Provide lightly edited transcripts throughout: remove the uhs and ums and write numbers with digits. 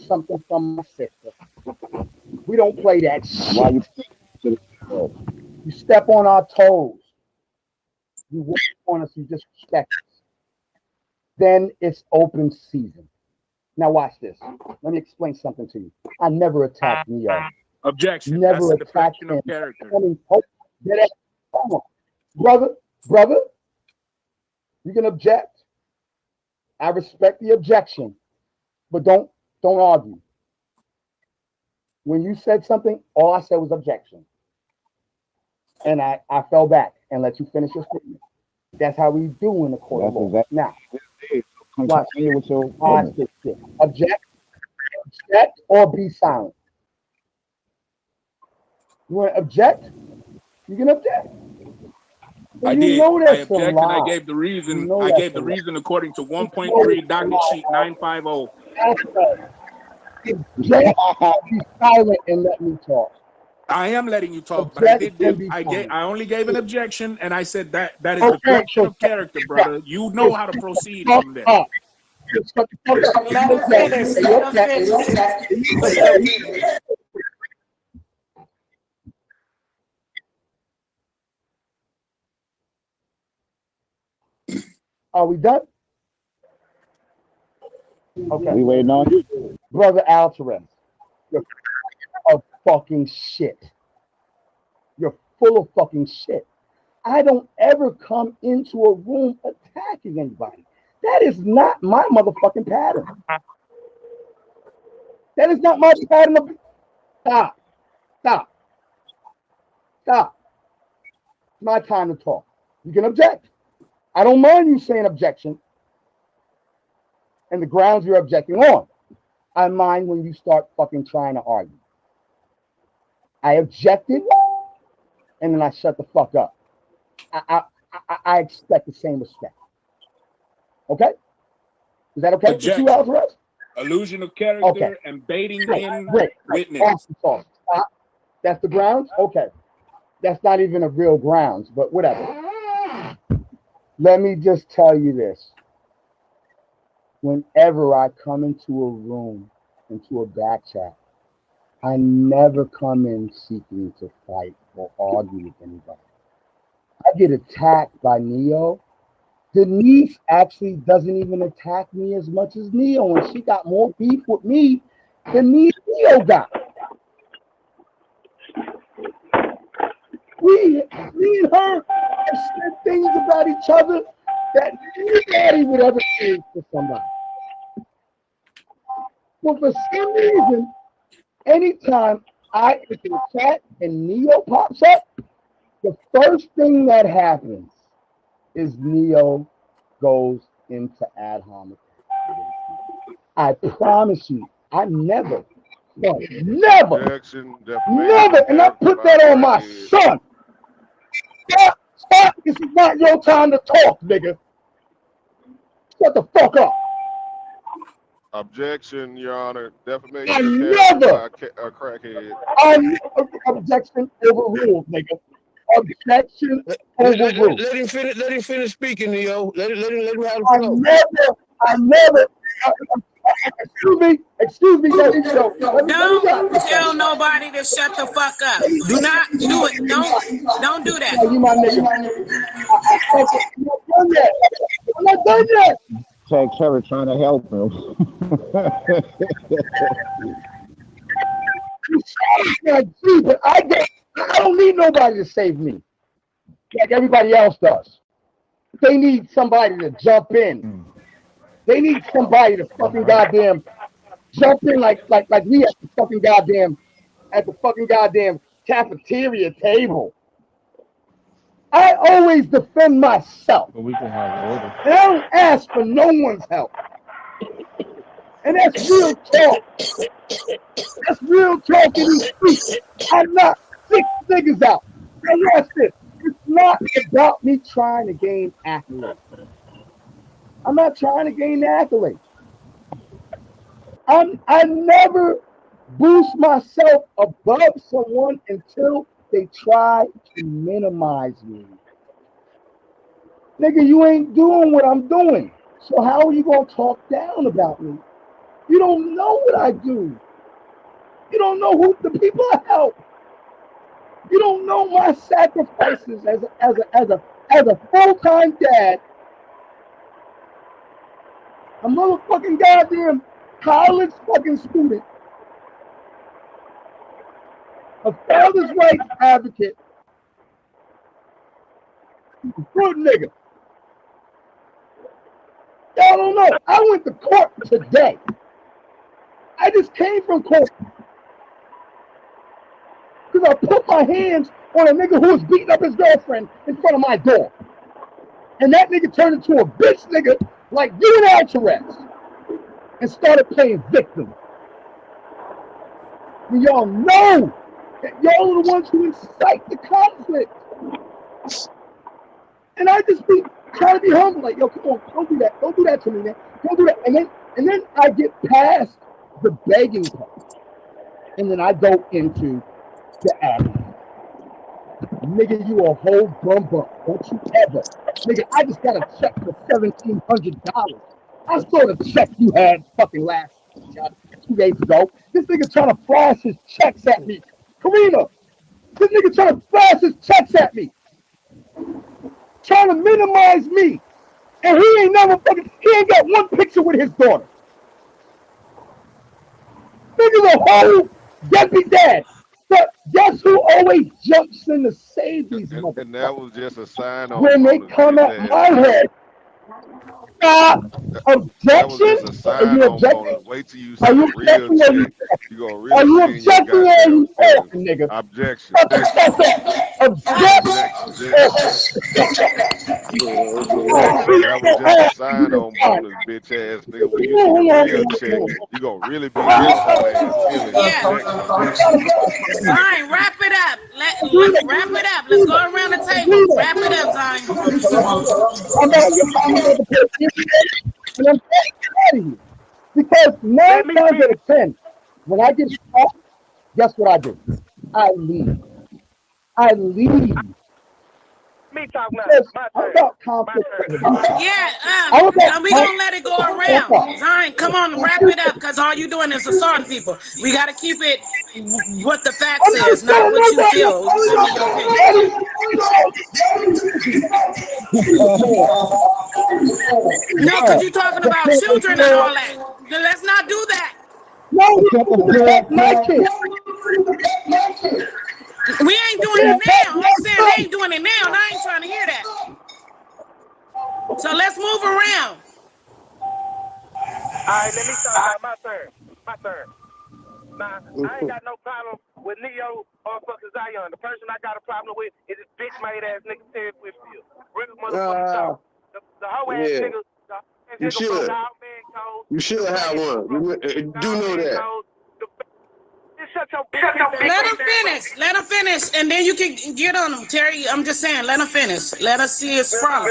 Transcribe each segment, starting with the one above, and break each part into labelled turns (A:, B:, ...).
A: something from my sister. We don't play that
B: Why
A: shit.
B: you?
A: You step on our toes. You walk on us. You disrespect us. Then it's open season. Now watch this. Let me explain something to you. I never attacked Neo.
C: Objection. That's
A: Never
C: a
A: attacked
C: deflection
A: him.
C: of character.
A: Come on, brother. You can object. I respect the objection, but don't argue. When you said something, all I said was objection, and I fell back and let you finish your statement. That's how we do in the court of
B: That's
A: law.
B: exactly
A: Now,
B: it.
A: watch,
B: Continue with your
A: watch
B: statement.
A: this shit. Object, or be silent. You want to object? You can object.
C: I
A: You
C: did.
A: know
C: I
A: that's a
C: object, and I
A: lie.
C: gave the
A: You
C: reason.
A: know
C: I
A: that's
C: gave
A: a
C: the
A: lie.
C: reason according to
A: You know
C: 1.3
A: that's a
C: docket
A: lie.
C: sheet 950.
A: Object or be silent and let me talk.
C: I am letting you talk, but I
A: Object
C: did
A: and
C: give.
A: be
C: I gave.
A: silent.
C: I only gave an objection, and I said that is
A: Okay,
C: deflection
A: so
C: of character,
A: shut
C: brother. You
A: so
C: know how to
A: shut the
C: proceed
A: fuck
C: from there.
A: up. Just shut the fuck up.
D: Let him finish. Let him finish.
A: Are we done? Okay.
B: We waiting on you.
A: Brother Alvarez, you're full of fucking shit. You're full of fucking shit. I don't ever come into a room attacking anybody. That is not my motherfucking pattern. That is not my pattern of. Stop. Stop. Stop. It's my time to talk. You can object. I don't mind you saying objection and the grounds you're objecting on. I mind when you start fucking trying to argue. I objected and then I shut the fuck up. I expect the same respect. Okay? Is that okay with you,
C: Objection.
A: Alvarez?
C: Illusion of character
A: Okay.
C: and baiting
A: Great.
C: in
A: Great.
C: witness.
A: Awesome sauce. That's the grounds? Okay. That's not even a real grounds, but whatever. Let me just tell you this. Whenever I come into a room, into a back chat, I never come in seeking to fight or argue with anybody. I get attacked by Neo. Denise actually doesn't even attack me as much as Neo, and she got more beef with me than Neo got. Me and her have said things about each other that nobody would ever say to somebody. But for some reason, anytime I enter the chat and Neo pops up, the first thing that happens is Neo goes into ad hominem. I promise you, I never, never, and I put that on my son. Stop, this is not your time to talk, nigga. Shut the fuck up.
E: Objection, Your Honor. Defamation
A: I
E: of character
A: never,
E: by a crackhead.
A: objection overruled, nigga. Objection overruled.
D: Let him finish. Let him finish speaking, Neo. Let him have the flow.
A: I never, excuse me, let me go.
F: Don't tell nobody to shut the fuck up. Do not do it. Don't do that.
A: You my nigga. I'm not done yet. I'm not done yet.
B: Tag Terry trying to help him.
A: But I don't need nobody to save me like everybody else does. They need somebody to jump in. They need somebody to fucking goddamn jump in like we at the fucking goddamn cafeteria table. I always defend myself.
G: But we can have order.
A: And I don't ask for no one's help. And that's real talk. That's real talk in these streets. I knock 6 niggas out. And watch this. It's not about me trying to gain accolades. I'm not trying to gain accolades. I never boost myself above someone until they try to minimize me. Nigga, you ain't doing what I'm doing. So how are you gonna talk down about me? You don't know what I do. You don't know who the people I help. You don't know my sacrifices as a full-time dad, a motherfucking goddamn college fucking student, a father's rights advocate, good nigga. Y'all don't know. I went to court today. I just came from court because I put my hands on a nigga who was beating up his girlfriend in front of my door. And that nigga turned into a bitch nigga like you and Alvarez and started playing victim. And y'all know that y'all are the ones who incite the conflict. And I just be trying to be humble, like, yo, come on, don't do that. Don't do that to me, man. Don't do that. And then I get past the begging part. And then I go into the act. Nigga, you a whole bum. Don't you ever. Nigga, I just got a check for $1,700. I saw the check you had fucking last 2 days ago. This nigga trying to flash his checks at me. Karina, this nigga trying to flash his checks at me. Trying to minimize me. And he ain't got one picture with his daughter. Nigga's a whole deadbeat dad. But guess who always jumps in to save these motherfuckers?
E: And that was just a sign on
A: when they come at my head. Objection? Are you objecting?
E: Wait till you see the real check. You gonna really
A: are you objecting or are you talking, nigga?
E: Objection.
A: Objection.
E: That was just a sign on bonus, bitch ass nigga. When you see the real check, you gonna really be
F: Zion, wrap it up. Wrap it up. Let's go around the table. Wrap it up, Zion.
A: And I'm out of here. Because 9 times out of 10, when I get stopped, guess what I do? I leave.
G: Me talk now.
A: I'm about conflict.
F: Yeah, we gonna let it go around. Zion, come on, wrap it up, because all you doing is assaulting people. We gotta keep it what the fact says, not what you feel. No, because you're talking about children and all that. Let's not do that.
A: No, my kids.
F: We ain't doing it now. I'm saying they ain't doing it now, and I ain't trying to hear that. So let's move around.
G: All right, let me talk about my turn. Now, I ain't got no problem with Neo or fucking Zion. The person I got a problem with is this bitch made ass nigga Ted Whitfield. Real motherfucker dog. The whole ass nigga.
H: You should. You should have one. Do know that.
F: Let him finish, and then you can get on him, Terry. I'm just saying, let him finish. Let us see his front.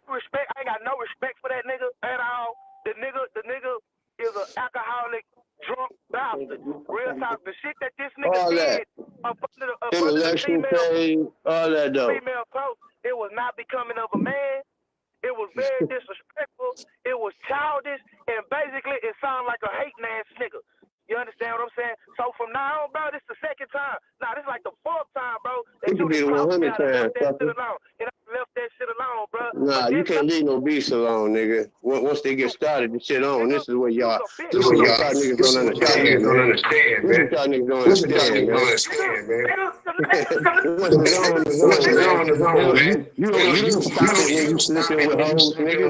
G: Respect. I ain't got no respect for that nigga at all. The nigga is an alcoholic, drunk bastard. Real talk. The shit that this nigga
H: all
G: did
H: up under the female, all that though.
G: Female clothes, it was not becoming of a man. It was very disrespectful. It was childish, and basically it sounded like a hating ass nigga. You understand what I'm saying? So from now on, bro, this is the second time. Nah, this is like the 4th time, bro.
H: It could be the 100 times,
G: left that shit alone, bro.
H: Nah, you can't leave no beats alone, nigga. Once they get started, the shit on. This is what y'all niggas don't understand, man. This is what y'all niggas don't understand, man. You don't stop it when you slipping with hoes, nigga.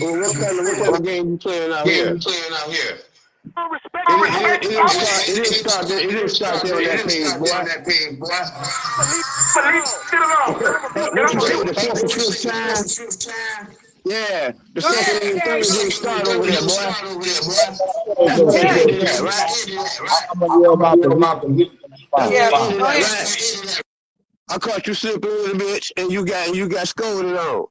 H: Well, what kind of game you playing out here? It didn't start there on that page, boy. What you say, the 4th or 5th time? Yeah, the 2nd and 3rd didn't start over there, boy. That's what they did that, right?
B: I'm gonna yell about the
H: right? I caught you slipping with a bitch, and you got scolded on.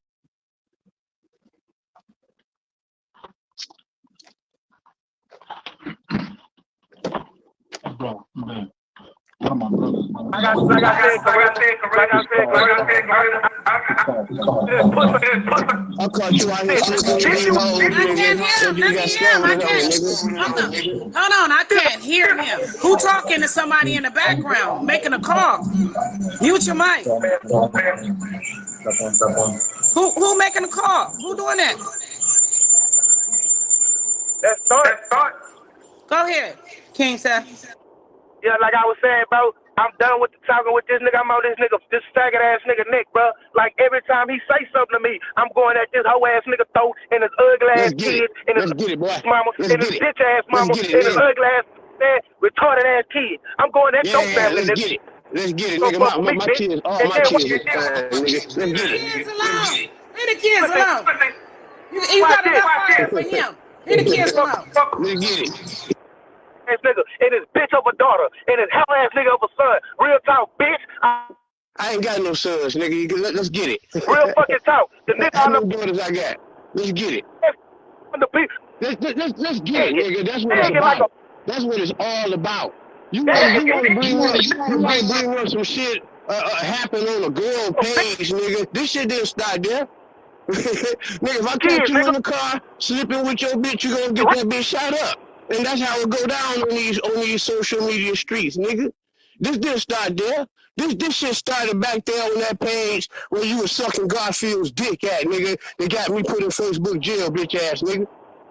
G: like I said,
H: I caught you out here slipping in these hoes,
F: I can't hear him.
H: and you
F: Let me
H: got
F: hear him. I
H: scammers on,
F: can't.
H: nigga.
F: Hold on. I can't hear him. Who talking to somebody in the background making a call? Mute your mic. Who making a call? Who doing that?
G: That's start.
F: Go ahead, King Seth.
G: Yeah, like I was saying, bro, I'm done with the talking with this nigga. I'm on this faggot ass nigga Nick, bro. Like every time he say something to me, I'm going at this hoe ass nigga throat and his ugly ass kid and his mama and his bitch ass mama and his ugly ass retarded ass kid. I'm going at those family.
H: Let's get it. Let's get it, nigga. My kids, all my kids is fine, nigga. Let's get it.
F: Leave the kids alone. You got enough fire for him. Leave the kids alone.
H: Let's get it.
G: Ass nigga and his bitch of a daughter and his hell ass nigga of a son. Real talk, bitch.
H: I ain't got no sons, nigga. Let's get it.
G: Real fucking talk. The nigga
H: How many daughters I got? Let's get it. Let's get it, nigga. That's what it's about. That's what it's all about. You want to bring up some shit happen on a girl page, nigga. This shit didn't start there. Nigga, if I catch you in the car slipping with your bitch, you gonna get that bitch shot up. And that's how it go down on these social media streets, nigga. This didn't start there. This shit started back there on that page where you was sucking Garfield's dick at, nigga. They got me put in Facebook jail, bitch ass nigga.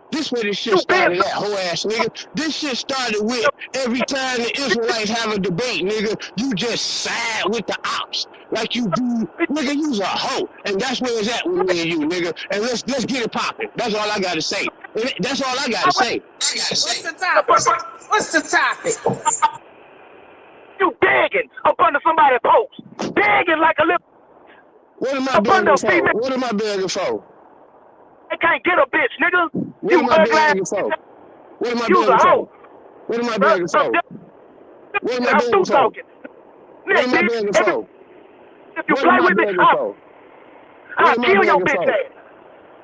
H: This where this shit started at, hoe ass nigga. This shit started with every time the Israelites have a debate, nigga, you just side with the ops. Like you do, nigga, you's a hoe. And that's where it's at with me and you, nigga. And let's get it popping. That's all I gotta say. That's all I gotta say.
F: What's the topic? What's the topic?
G: You begging up under somebody's post. Begging like a little.
H: What am I begging for? What am I begging for?
G: They can't get a bitch, nigga.
H: What am I begging for? What am I begging for? What am I begging for? What am I begging for? What am I begging for?
G: If you play with me, I'll kill your bitch ass.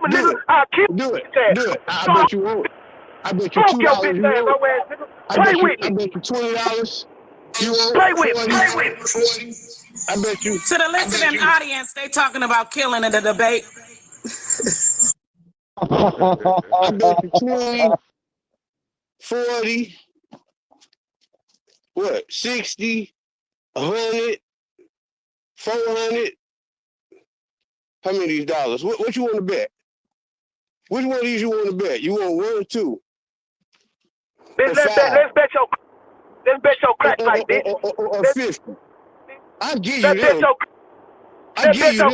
G: Nigga, I'll kill
H: do it.
G: Bitch ass.
H: Do it. I bet you won't. I bet you $2 you won't. I bet you $20 you won't.
G: Play with me.
H: I bet you.
F: To the listening audience, they talking about killing in the debate.
H: I bet you 20, 40, what, 60, 100, 400. How many of these dollars? What you want to bet? Which one of these you want to bet? You want 1 or 2?
G: Let's bet your crack like this.
H: Or 50. I'll give you them. I'll give you them.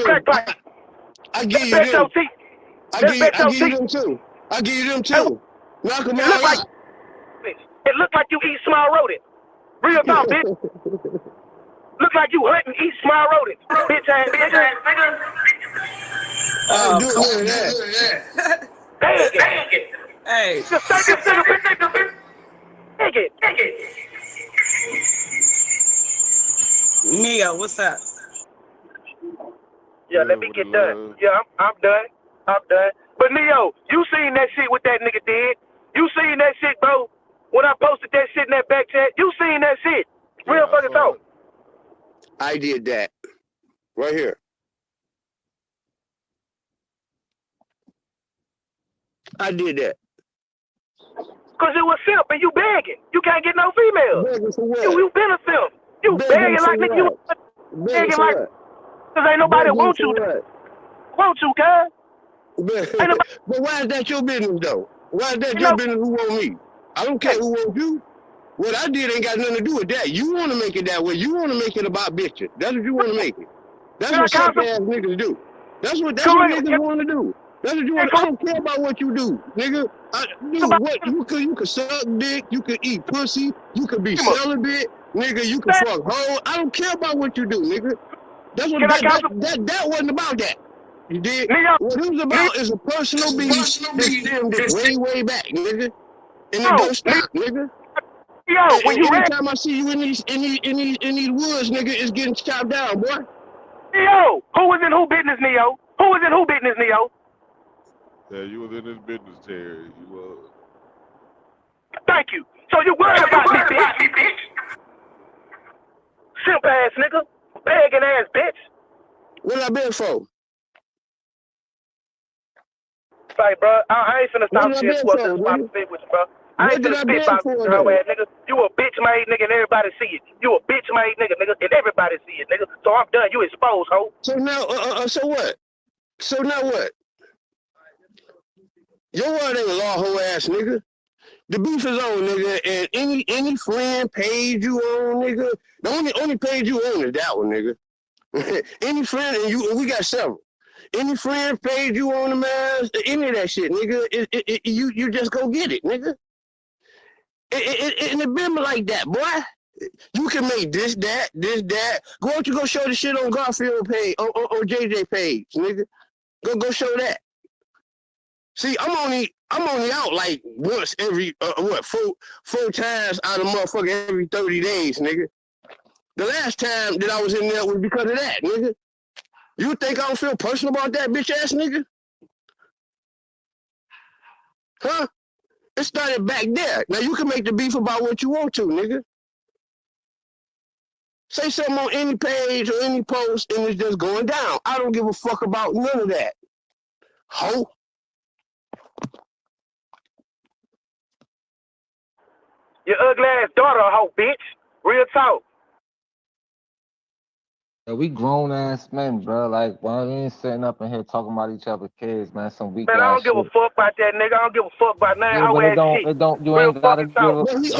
H: I'll give you them. I'll give you them too. I'll give you them too. Knock them all out.
G: It look like you eat small rodent. Real talk, bitch. Look like you hunting, eat small rodent. Bitch ass nigga.
H: I'll do it with that.
G: Dang it.
F: Hey.
G: Just take this nigga. Take it.
F: Neo, what's up?
G: Yeah, let me get done. Yeah, I'm done. But Neo, you seen that shit what that nigga did. You seen that shit, bro. When I posted that shit in that back chat, you seen that shit. Real fucking talk.
H: I did that. Right here. I did that.
G: Cause it was simp and you begging. You can't get no females.
H: Begging for what?
G: You been a simp. You begging like nigga. You begging like. Cause ain't nobody want you. Want you, cuz.
H: But why is that your business though? Why is that your business? Who want me? I don't care who wants you. What I did ain't got nothing to do with that. You want to make it that way. You want to make it about bitches. That's what you want to make it. That's what suck ass niggas do. That's what niggas want to do. That's what you want. I don't care about what you do, nigga. What you could suck dick, you could eat pussy, you could be celibate, nigga. You could fuck hoe. I don't care about what you do, nigga. That's what that wasn't about that. You did. What it was about is a personal beef that stemmed way back, nigga. And it don't stop, nigga.
G: Yo, when
H: every time I see you in these woods, nigga, it's getting chopped down, boy.
G: Yo, who was in who business, Neo? Who was in who business, Neo?
E: Yeah, you was in this business, Terry. You was.
G: Thank you. So you worried about me, bitch? pimp ass nigga. Begging ass bitch.
H: What I been for?
G: Like, bro, I ain't finna stop shit
H: for,
G: what this about to spit with you, bro. I ain't finna spit about this hoe ass nigga. You a bitch made nigga and everybody see it. You a bitch made nigga, and everybody see it, nigga. So I'm done. You exposed, hoe.
H: So now, so what? So now what? Your word ain't a law, hoe ass nigga. The beef is on, nigga, and any friend page you on, nigga. The only page you own is that one, nigga. Any friend, and we got several. Any friend page you on the man, any of that shit, nigga. You just go get it, nigga. And it been like that, boy. You can make this, that. Go out, you go show the shit on Garfield page, on JJ page, nigga. Go show that. See, I'm only out like once every four times out of motherfucker every 30 days, nigga. The last time that I was in there was because of that, nigga. You think I don't feel personal about that bitch ass nigga? Huh? It started back there. Now you can make the beef about what you want to, nigga. Say something on any page or any post and it's just going down. I don't give a fuck about none of that. Ho.
G: Your ugly ass daughter, a hoe, bitch. Real talk.
I: We grown ass men, bro. Like, why we ain't sitting up in here talking about each other's kids, man? Some weak
G: man, I don't give a fuck about that, nigga. I don't give a fuck about nothing.
I: Yeah, but it don't. You ain't gotta give a.
G: No.
I: You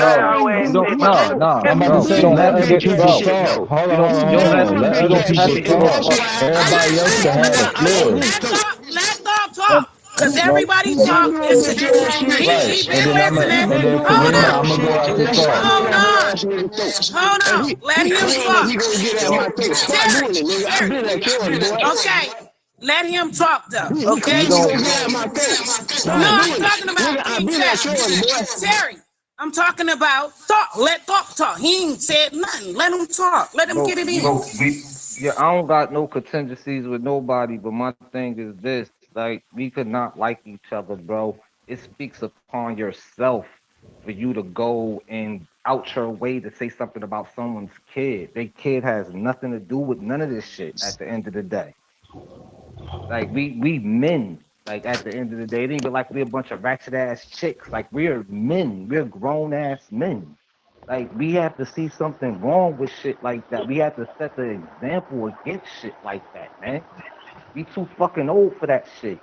I: don't. No. I'm about to say, let other people talk. Hold on. Let other people talk. Everybody else can have the floor.
F: Let them talk. Because everybody talk.
I: Right. And then I'm gonna go after talk.
F: Hold on. Let him talk. Okay. Let him talk though. Okay. No, I'm talking about Terry. I'm talking about talk. Let talk. He ain't said nothing. Let him talk. Let him get it in.
I: Yeah, I don't got no contingencies with nobody, but my thing is this. Like, we could not like each other, bro. It speaks upon yourself for you to go and out your way to say something about someone's kid. Their kid has nothing to do with none of this shit at the end of the day. Like, we men, like, at the end of the day, it ain't even like we're a bunch of ratchet ass chicks. Like, we're men. We're grown ass men. Like, we have to see something wrong with shit like that. We have to set the example against shit like that, man. We too fucking old for that shit.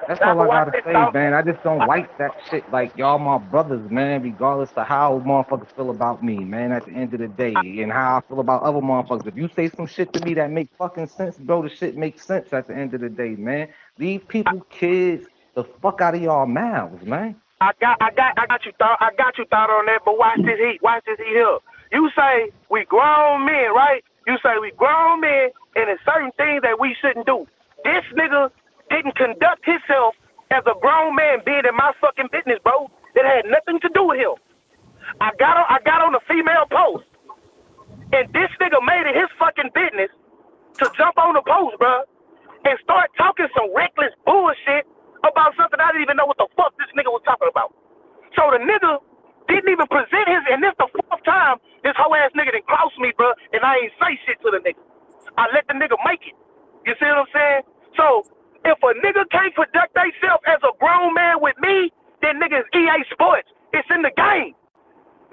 I: That's all I gotta say, man. I just don't like that shit. Like, y'all my brothers, man, regardless of how motherfuckers feel about me, man, at the end of the day, and how I feel about other motherfuckers. If you say some shit to me that make fucking sense, bro, the shit makes sense at the end of the day, man. Leave people, kids, the fuck out of y'all mouths, man.
G: I got you thought on that, but watch this heat here. You say we grown men, right? You say we grown men, and there's certain things that we shouldn't do. This nigga didn't conduct himself as a grown man being in my fucking business, bro. It had nothing to do with him. I got on a female post, and this nigga made it his fucking business to jump on the post, bro, and start talking some reckless bullshit about something I didn't even know what the fuck this nigga was talking about. So the nigga didn't even present his, and this the fourth time this whole ass nigga done crossed me, bro, and I ain't say shit to the nigga. I let the nigga make it. You see what I'm saying? So if a nigga can't conduct themselves as a grown man with me, then nigga is EA Sports. It's in the game.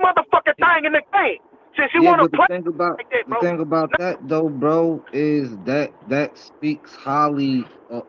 G: Motherfucking thing in the game. Since you want to play
I: the thing about that though, bro, is that speaks highly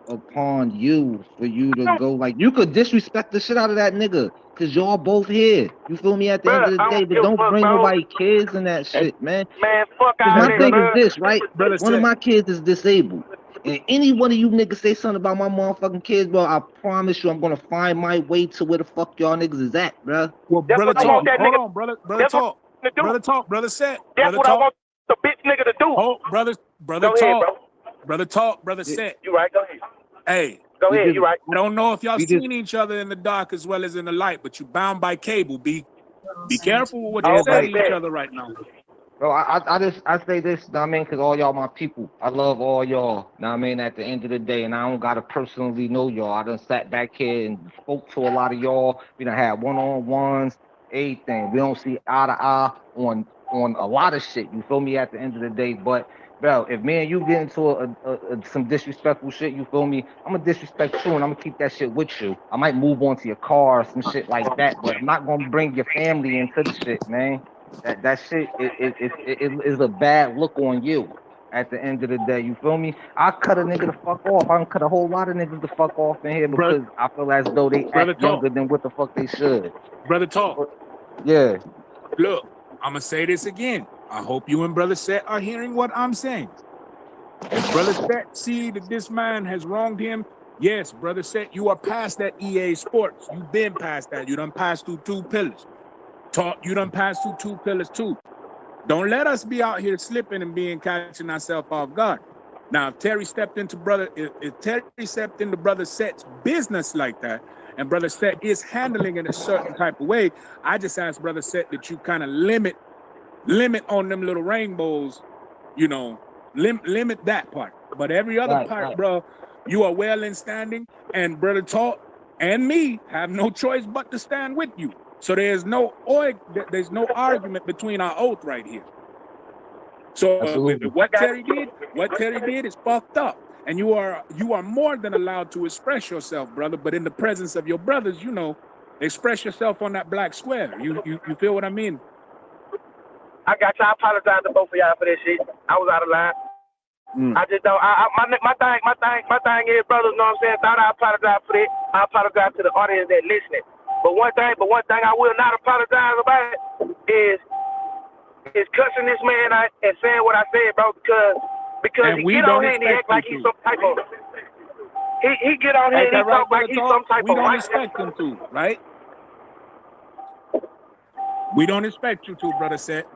I: upon you for you to go, like, you could disrespect the shit out of that nigga because y'all both here. You feel me? At the end of the day, but don't bring nobody kids in that shit, man.
G: Man, fuck out
I: of there. My thing is this, right? One of my kids is disabled. And any one of you niggas say something about my motherfucking kids, bro, I promise you I'm gonna find my way to where the fuck y'all niggas is at, bro.
C: Well, brother talk. Hold on, brother talk. Brother talk, brother set.
G: That's what I want the bitch nigga to do.
C: Oh, brother talk. Ahead, bro. Brother talk, brother set.
G: You right, go ahead.
C: Hey.
G: Go ahead, you right.
C: I don't know if y'all seen each other in the dark as well as in the light, but you bound by cable. Be careful with what you say to each other right now.
I: Bro, I say this, know what I mean, because all y'all my people. I love all y'all, know what I mean, at the end of the day, and I don't gotta personally know y'all. I done sat back here and spoke to a lot of y'all. We done had one-on-ones, everything. We don't see eye to eye on on a lot of shit. You feel me? At the end of the day, but bro, if me and you get into some disrespectful shit, you feel me? I'm gonna disrespect you, and I'm gonna keep that shit with you. I might move on to your car or some shit like that, but I'm not gonna bring your family into the shit, man. That shit it is a bad look on you. At the end of the day, you feel me? I cut a nigga the fuck off. I can cut a whole lot of niggas the fuck off in here because I feel as though they act younger than what the fuck they should.
C: Brother Talk.
I: Yeah.
C: Look, I'm gonna say this again. I hope you and Brother Set are hearing what I'm saying. If Brother Set see that this man has wronged him, yes, Brother Set, you are past that EA Sports. You've been past that. You done passed through 2 pillars. Talk, you done passed through 2 pillars too. Don't let us be out here slipping and catching ourselves off guard. Now, if Terry stepped into Brother Set's business like that, and Brother Set is handling it a certain type of way, I just ask Brother Set that you kind of limit on them little rainbows, you know, limit that part. But every other part, bro, you are well in standing, and Brother Talk and me have no choice but to stand with you. So there's no argument between our oath right here. So what Terry did is fucked up, and you are more than allowed to express yourself, brother. But in the presence of your brothers, you know, express yourself on that black square. You feel what I mean?
G: I got you. I apologize to both of y'all for this shit. I was out of line. I just don't. My thing is, brothers. Know what I'm saying? Thought I apologize for that. I apologize to the audience that listening. But one thing I will not apologize about is cussing this man out and saying what I said, bro. Because he get on here and he act like he's some type of. He get on here and he talk like he's some type of.
C: We don't expect him to, right? We don't expect you to, Brother Set.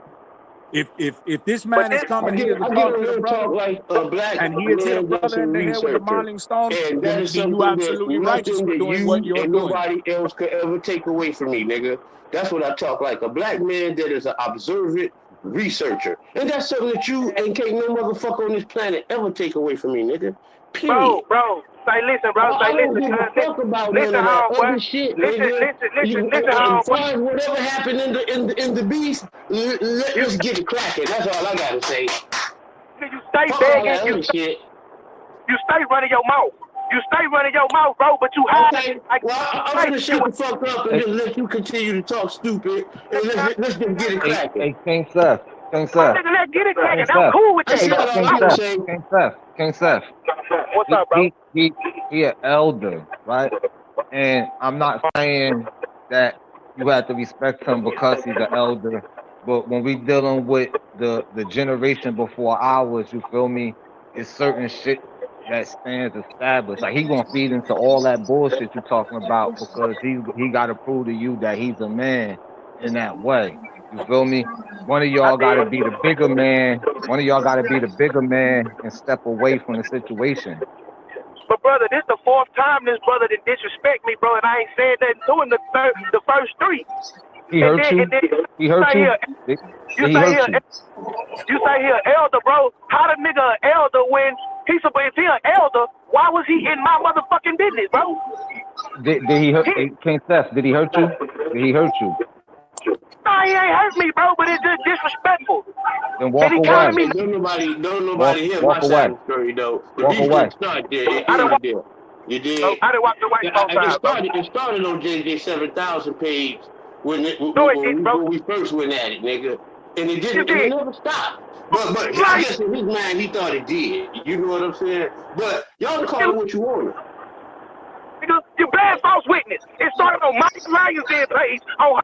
C: If this man is coming here to talk to the brother,
H: like a black
C: and he is hit a brother in the head with a Marling Stone, then you absolutely righteous for doing what you're doing.
H: Nobody else could ever take away from me, nigga. That's what I talk like. A black man that is an observant researcher. And that's something that you and can't no motherfucker on this planet ever take away from me, nigga. Period.
G: Bro. Say listen, bro. Say listen. Listen, homeboy. Listen, homeboy.
H: Whatever happened in the beast, let's get it cracking. That's all I gotta say.
G: You stay begging. You stay running your mouth. You stay running your mouth, bro, but you hide.
H: Okay. Well, I'm gonna shut the fuck up and just let you continue to talk stupid, and let's just get it cracking.
I: Hey, King Seth.
G: Let's get it cracking. I'm cool with
I: that. King Seth.
G: What's up, bro?
I: He an elder, right? And I'm not saying that you have to respect him because he's an elder, but when we dealing with the generation before ours, you feel me? It's certain shit that stands established. Like, he gonna feed into all that bullshit you're talking about because he gotta prove to you that he's a man in that way. You feel me? One of y'all gotta be the bigger man. One of y'all gotta be the bigger man and step away from the situation.
G: But brother, this the 4th time this brother did disrespect me, bro, and I ain't said nothing to him the first 3.
I: He hurt you? He hurt you?
G: You say he an elder, bro. How the nigga an elder when if he an elder, why was he in my motherfucking business, bro?
I: Did he hurt King Seth, did he hurt you? Did he hurt you?
G: No, he ain't hurt me, bro, but it's just disrespectful.
I: Then walk away.
H: Don't nobody hear my side of the story, though.
I: Walk away.
H: You did.
G: I didn't walk away.
H: It started on JJ 7000 page when we first went at it, nigga. And it never stopped. But I guess in his mind, he thought it did. You know what I'm saying? But y'all call it what you want.
G: You bad false witness. It started on Mike Lyons' page on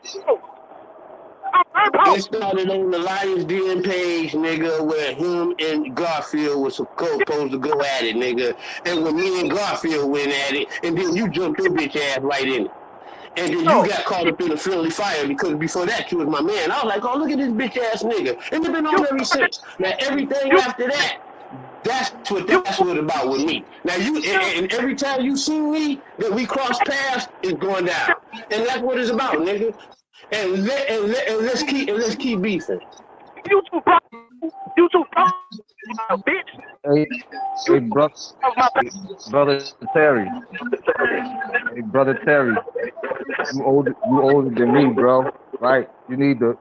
H: It started on the Lions Den page, nigga, where him and Garfield was supposed to go at it, nigga. And when me and Garfield went at it, and then you jumped your bitch ass right in it. And then you got caught up in the friendly fire because before that you was my man. I was like, oh, look at this bitch ass nigga. And it's been on ever since. Now everything after that, that's what it's about with me. Now and every time you see me that we cross paths, it's going down. And that's what it's about, nigga. And let's keep beefing.
G: You too bitch.
I: Hey, brother Terry. Hey, brother Terry. You older than me, bro. right? You need to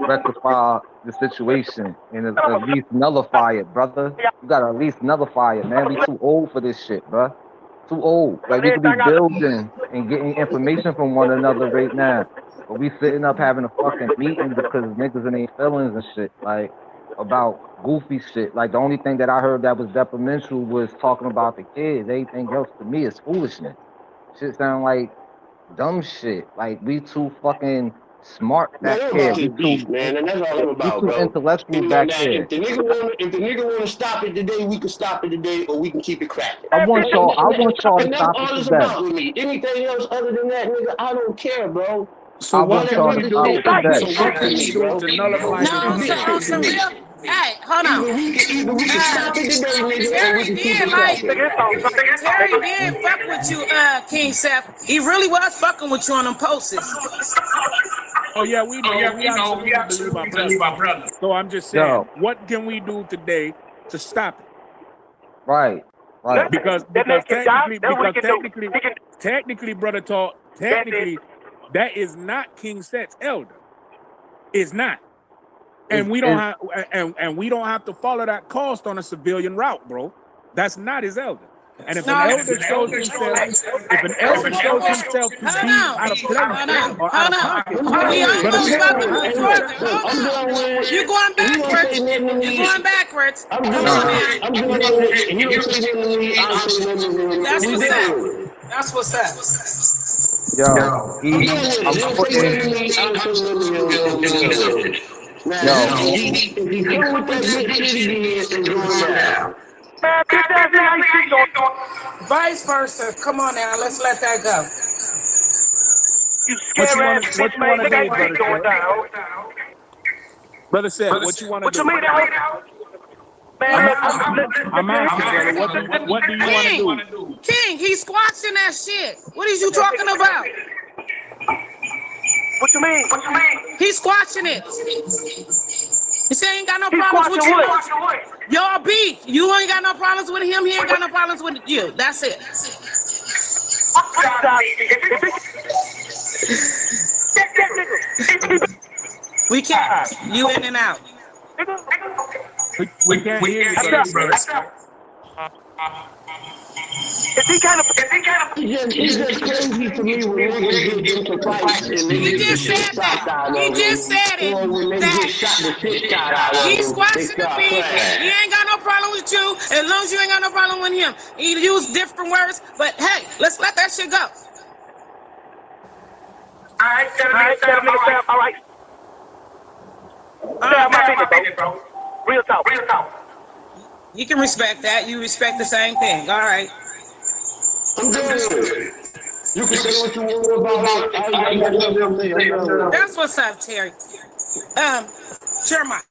I: rectify the situation and at least nullify it, brother. You gotta at least nullify it, man. We too old for this shit, bro. Too old. Like we could be building and getting information from one another right now, but we sitting up having a fucking meeting because niggas in their feelings and shit, like about goofy shit. Like the only thing that I heard that was detrimental was talking about the kids. Everything else to me is foolishness. Shit sound like dumb shit. Like we too fucking smart
H: Man,
I: back
H: I'm
I: here.
H: about
I: We
H: this beef,
I: too
H: man, and that's all I'm about,
I: too
H: bro.
I: intellectual
H: You know
I: back
H: that
I: here.
H: if the nigga wanna stop it today, we can stop it today, or we can keep it cracking.
I: I want y'all to
H: And that's
I: stop
H: all
I: it
H: it's
I: today.
H: about with me. Anything else other than that, nigga, I don't care, bro.
C: So what can we do?
I: stop it today.
C: So what can we do to nullify
F: No,
C: this
F: on some real. Hey, hold on.
H: Either we can stop it today, nigga, or
F: Terry
H: we can keep
F: did
H: it
F: like
H: cracking.
F: Terry did fuck with you, King Seth. He really was fucking with you on them posts.
C: Oh yeah, we know. We absolutely believe our brother. So I'm just saying, what can we do today to stop it?
I: Right.
C: Because technically, brother talk, technically, that is not King Set's elder. It's not. And we don't have to follow that cost on a civilian route, bro. That's not his elder. And if an elder shows himself to be out of place or out of pocket,
F: We almost about to move further. Hold on. You're going backwards. You're going backwards.
H: I'm doing it. And you don't say nothing to me, I don't say nothing to him.
F: That's what's up. That's what's up.
I: Yo,
H: I'm putting now, if you come with that bitch shit again, it's going down.
F: Vice versa. Come on now, let's let that go.
G: You scared ass bitch, man. Nigga ain't shit going down.
C: Brother said, what you want to do?
G: What you mean,
C: I'm asking, brother, what do you want to do?
F: King, he's squashing that shit. What is you talking about?
G: What you mean?
F: He's squashing it. He said he ain't got no problems with you. Y'all beef. You ain't got no problems with him. He ain't got no problems with you. That's it. We can't. You in and out.
C: We can't hear you, brother.
H: It's just crazy to me when niggas get into fights and they
F: He just said that. He just said it. He's squashing the beef. He ain't got no problem with you as long as you ain't got no problem with him. He used different words, but hey, let's let that shit go.
G: All right. My business, bro. Real talk.
F: You can respect that. You respect the same thing. All right.
H: I'm doing it. You can say what you want about it.
F: That's what's up, Terry. Jeremiah,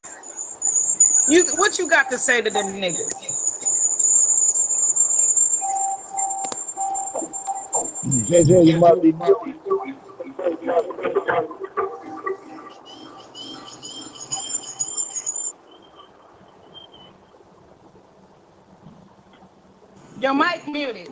F: what you got to say to them niggas?
A: JJ, you might be doing.
F: Your mic muted.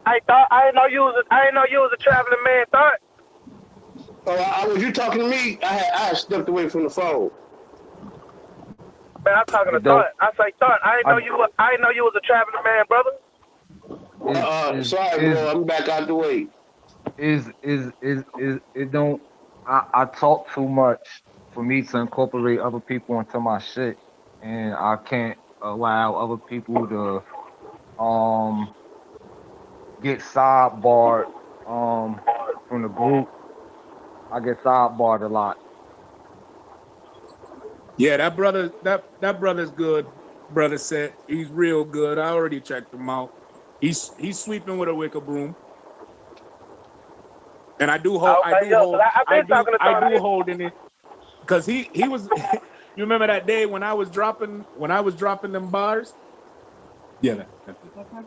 G: I didn't know you was a traveling man.
H: Was you talking to me? I stepped away from the phone.
G: Man, I'm talking to Thought. I say Thought. I didn't know you was a traveling man, brother.
H: Sorry, bro. I'm back out the way.
I: It don't. I talk too much for me to incorporate other people into my shit, and I can't allow other people to get sidebarred from the group. I get sidebarred a lot.
C: Yeah, that brother's good. Brother said he's real good. I already checked him out. He's sweeping with a wicker broom. And I do hold in it because he was. You remember that day when I was dropping them bars? Yeah,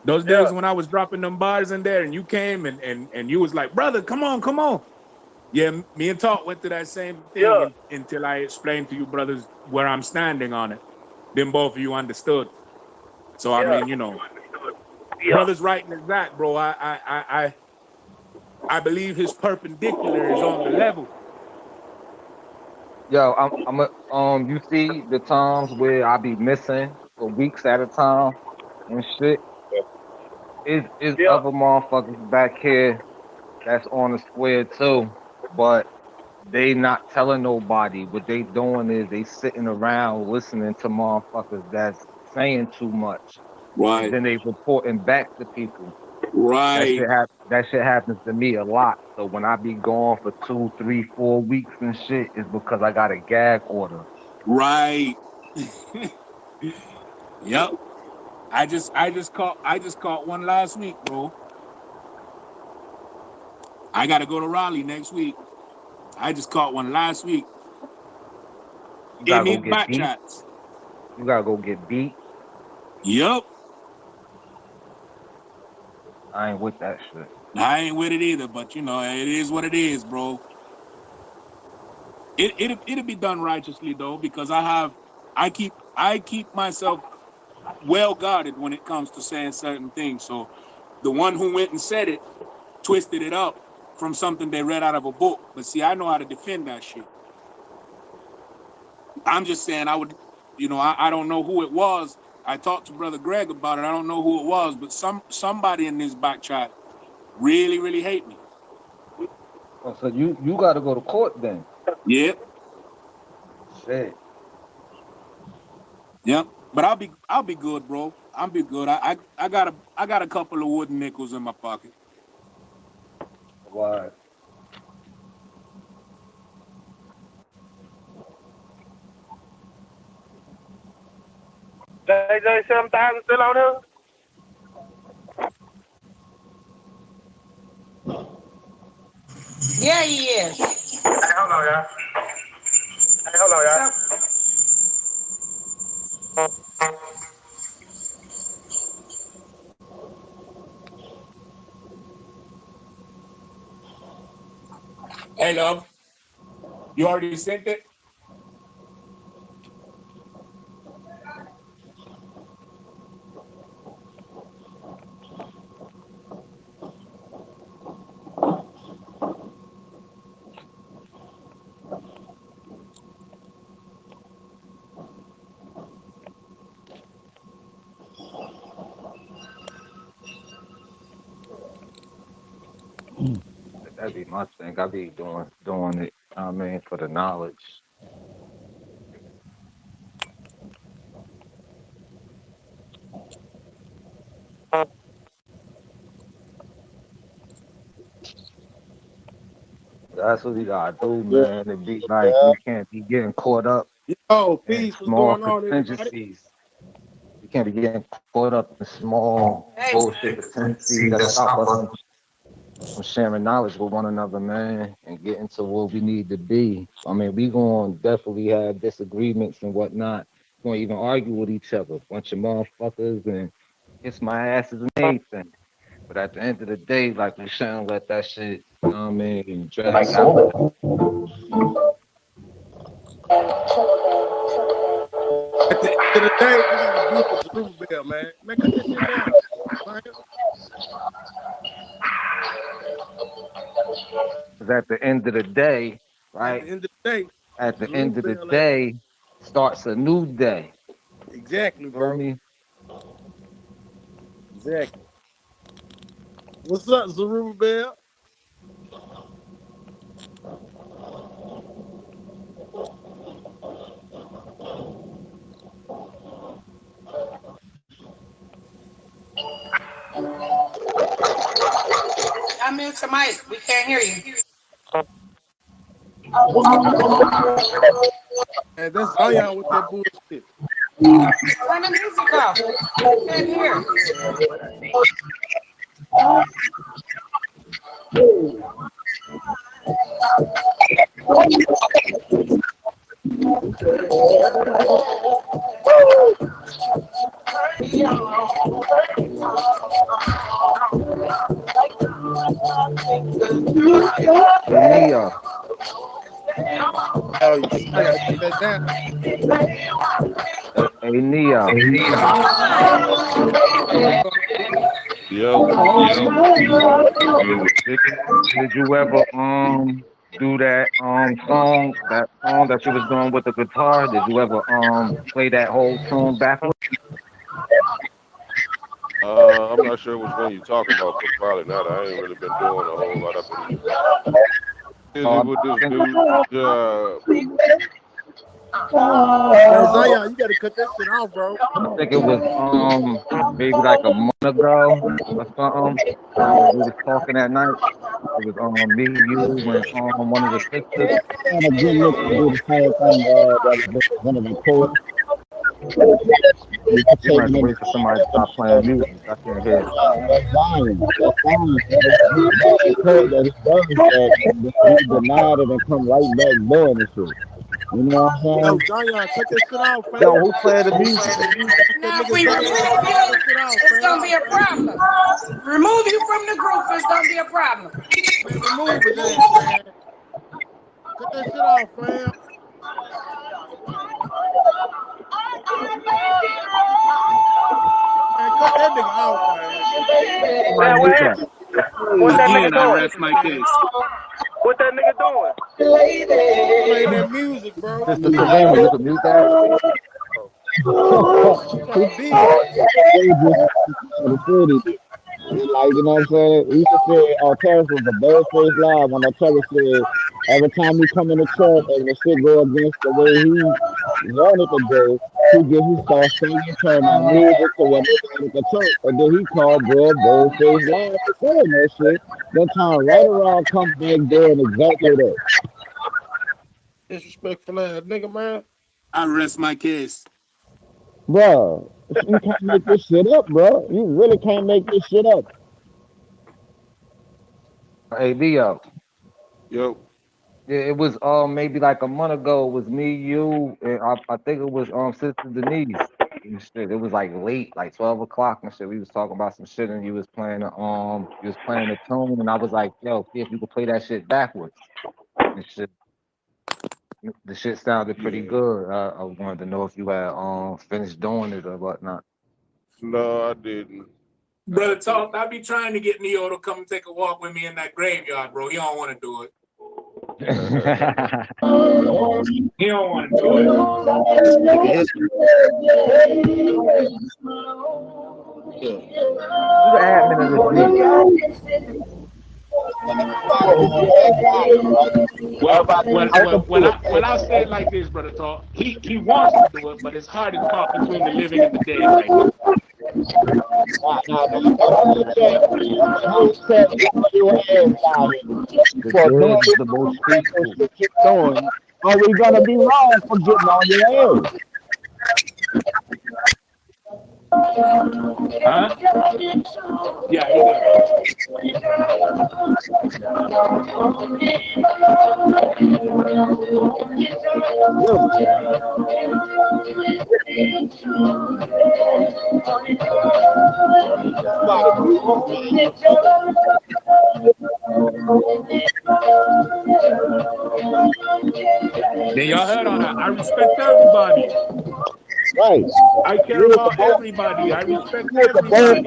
C: those days when I was dropping them bars in there, and you came and you was like, brother, come on. Yeah, me and Talk went through that same thing until I explained to you brothers where I'm standing on it. Then both of you understood. So I mean, you know, brother's right and exact, bro. I believe his perpendicular is on the level.
I: Yo, you see the times where I be missing for weeks at a time and shit. Is other motherfuckers back here that's on the square too, but they not telling nobody. What they doing is they sitting around listening to motherfuckers that's saying too much.
C: Right.
I: And then they reporting back to people.
C: Right.
I: That shit happens to me a lot. So when I be gone for 2, 3, 4 weeks and shit, it's because I got a gag order.
C: Right. Yep. I just caught one last week, bro. I gotta go to Raleigh next week. I just caught one last week.
I: You gotta
C: In
I: go
C: these
I: get
C: back
I: beat.
C: chats.
I: You gotta go get beat.
C: Yep.
I: I ain't with that shit.
C: I ain't with it either, but you know, it is what it is, bro. It'll be done righteously though, because I keep myself well guarded when it comes to saying certain things. So the one who went and said it twisted it up from something they read out of a book. But see, I know how to defend that shit. I'm just saying I would, you know, I don't know who it was. I talked to Brother Greg about it. I don't know who it was, but somebody in this back chat really, really hate me.
I: Oh, so you got to go to court then?
C: Yep.
I: Shit.
C: Yep. But I'll be good, bro. I'll be good. I got a couple of wooden nickels in my pocket.
I: Why?
G: JJ 7000 still on here?
F: Yeah, he is.
G: Hey, hold on, y'all.
C: Hey, love. You already sent it?
I: That'd be my thing. I be doing it. I mean, for the knowledge. That's what we gotta do, man. It be like we can't be getting caught up
J: Oh,
I: in
J: peace. What's
I: small
J: going on, everybody?
I: contingencies. We can't be getting caught up in small bullshit contingencies that stop us from sharing knowledge with one another, man, and getting to where we need to be. I mean, we gonna definitely have disagreements and whatnot. We gonna even argue with each other, bunch of motherfuckers, and kiss my asses and anything. But at the end of the day, like, we shouldn't let that shit, you know what I mean, drag out.
J: At the end of the day, we gotta do for Zerubbabel, man. Man, cut that shit down.
I: Because at the end of the day, right?
J: At the end of the day,
I: at the end of the
J: Zerubbabel,
I: day, starts a new day.
J: Exactly,
I: You know
J: bro.
I: what I mean?
J: Exactly. What's up, Zerubbabel?
F: Unmute your mic. We can't hear you.
J: Hey, that's Zion with that bullshit.
F: Turn the music off. We can't hear.
I: Yeah.
J: Oh, I gotta put that down.
I: Hey, Neo.
E: Yo.
I: Did you ever do that song that you was doing with the guitar? Did you ever play that whole tune backwards?
E: I'm not sure which one you're talking about, but probably not. I ain't really been doing a whole lot. I've been busy with this dude.
J: Zion, you gotta cut that shit off, bro.
I: I think it was maybe like a month ago or something. We was talking at night. It was me, you, and one of the sisters.
A: And a good look to do the same thing that one of the poets.
I: You have to wait for somebody to stop playing music. I can't hear it.
A: That's fine. That's fine. That he denied it and come right back doing this shit. You know what I'm saying?
J: Yo, Zion, cut that shit off, man.
I: Yo, who played the music?
F: Now, if we remove you, it's gonna be a problem. Remove you from the group, it's gonna be a problem.
J: Man, remove it then, man. Cut that shit off, fam. Man, cut that nigga off, man.
G: What that nigga
C: Again, I rest my case.
G: What that nigga doing?
J: Play that music, bro.
I: Sister Kareem, you can mute that.
A: Like, you know what I'm saying? He used to say, Terrence was the best face live when Terrence said, every time he come in the church and the shit go against the way he wanted to go, he start singing, turn on music to what he wanted to church. And then he called bro bold face live for saying that shit. Then turn right around, come back doing exactly that.
J: Disrespectful ass nigga, man.
C: I rest my case.
A: Bro, you can't make this shit up, bro. You really can't make this shit up.
I: Hey, Leo.
E: Yo.
I: Yeah, it was maybe like a month ago. It was me, you, and I think it was Sister Denise. And shit. It was like late, like 12 o'clock and shit. We was talking about some shit, and you was playing the tune, and I was like, yo, see if you could play that shit backwards. And shit. The shit sounded pretty good. I wanted to know if you had finished doing it or whatnot.
E: No, I didn't.
C: Brother Talk, I be trying to get Neo to come take a walk with me in that graveyard, bro. He don't want to do it. He don't want to do it.
I: Who's the admin of this video?
C: Well, I'll say it like this, Brother Talk. He wants to do it, but it's hard to talk between the living and the dead right now.
A: The most faithful. Are we gonna be wrong for getting on your ass?
C: Huh? Yeah, Then y'all heard on that. I respect everybody.
A: Right.
C: I care about everybody. I respect everybody.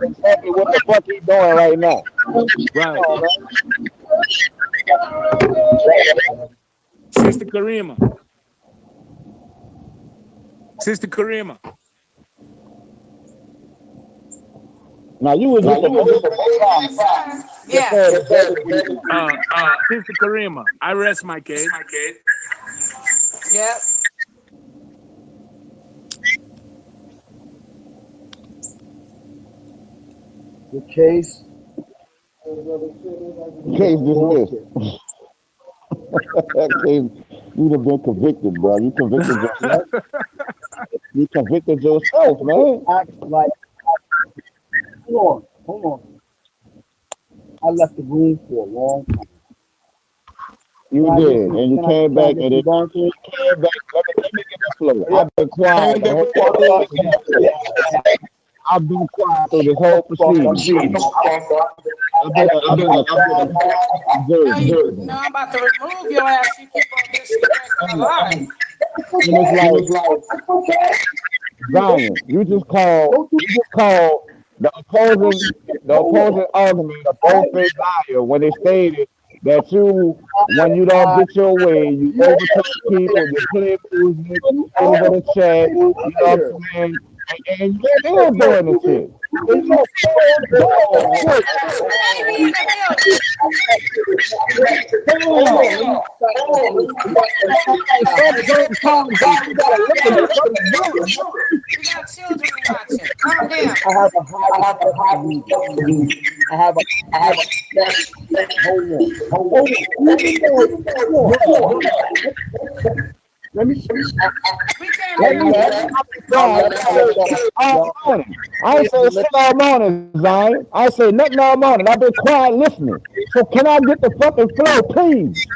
A: Exactly what the fuck he's doing right now.
C: Right. Sister Karima. Sister Karima.
A: Now you was
F: yeah.
C: Sister Karima, I rest my case.
F: Yep.
A: The case dismissed. You'd have been convicted, bro. You convicted yourself. You convicted yourself, man. Like, hold on. I left the room for a long time. You did, and you came back, and it came back. Let me get the flow. I've been quiet. I've been quiet through this whole proceeding.
F: Now I'm about to remove your ass. You keep on disrespecting the line.
K: And it's like, Zion, you just call the opposing argument a bold-faced liar when they stated that when you don't get your way, you overtalk people, you play music over the chat, you know what I'm saying? And you're still doing the shit. And you're still doing the shit.
F: We got children watching. Calm down.
A: I have a hold on. Let me see.
K: I ain't say shit all morning, Zion. I say nothing all morning. I've been quiet listening. So can I get the fucking flow, please?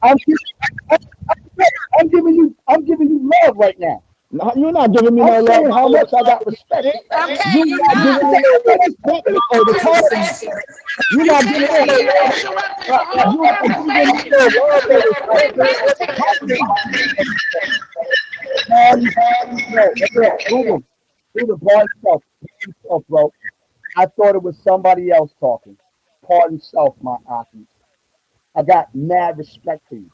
A: I'm giving you love right now.
K: No, you're not giving me no love.
A: Saying how much I got respect.
F: Okay,
K: You're not giving me no respect. You're not giving me no
A: bro. I thought it was somebody else talking. Pardon self, my Aki. I got mad respect for you.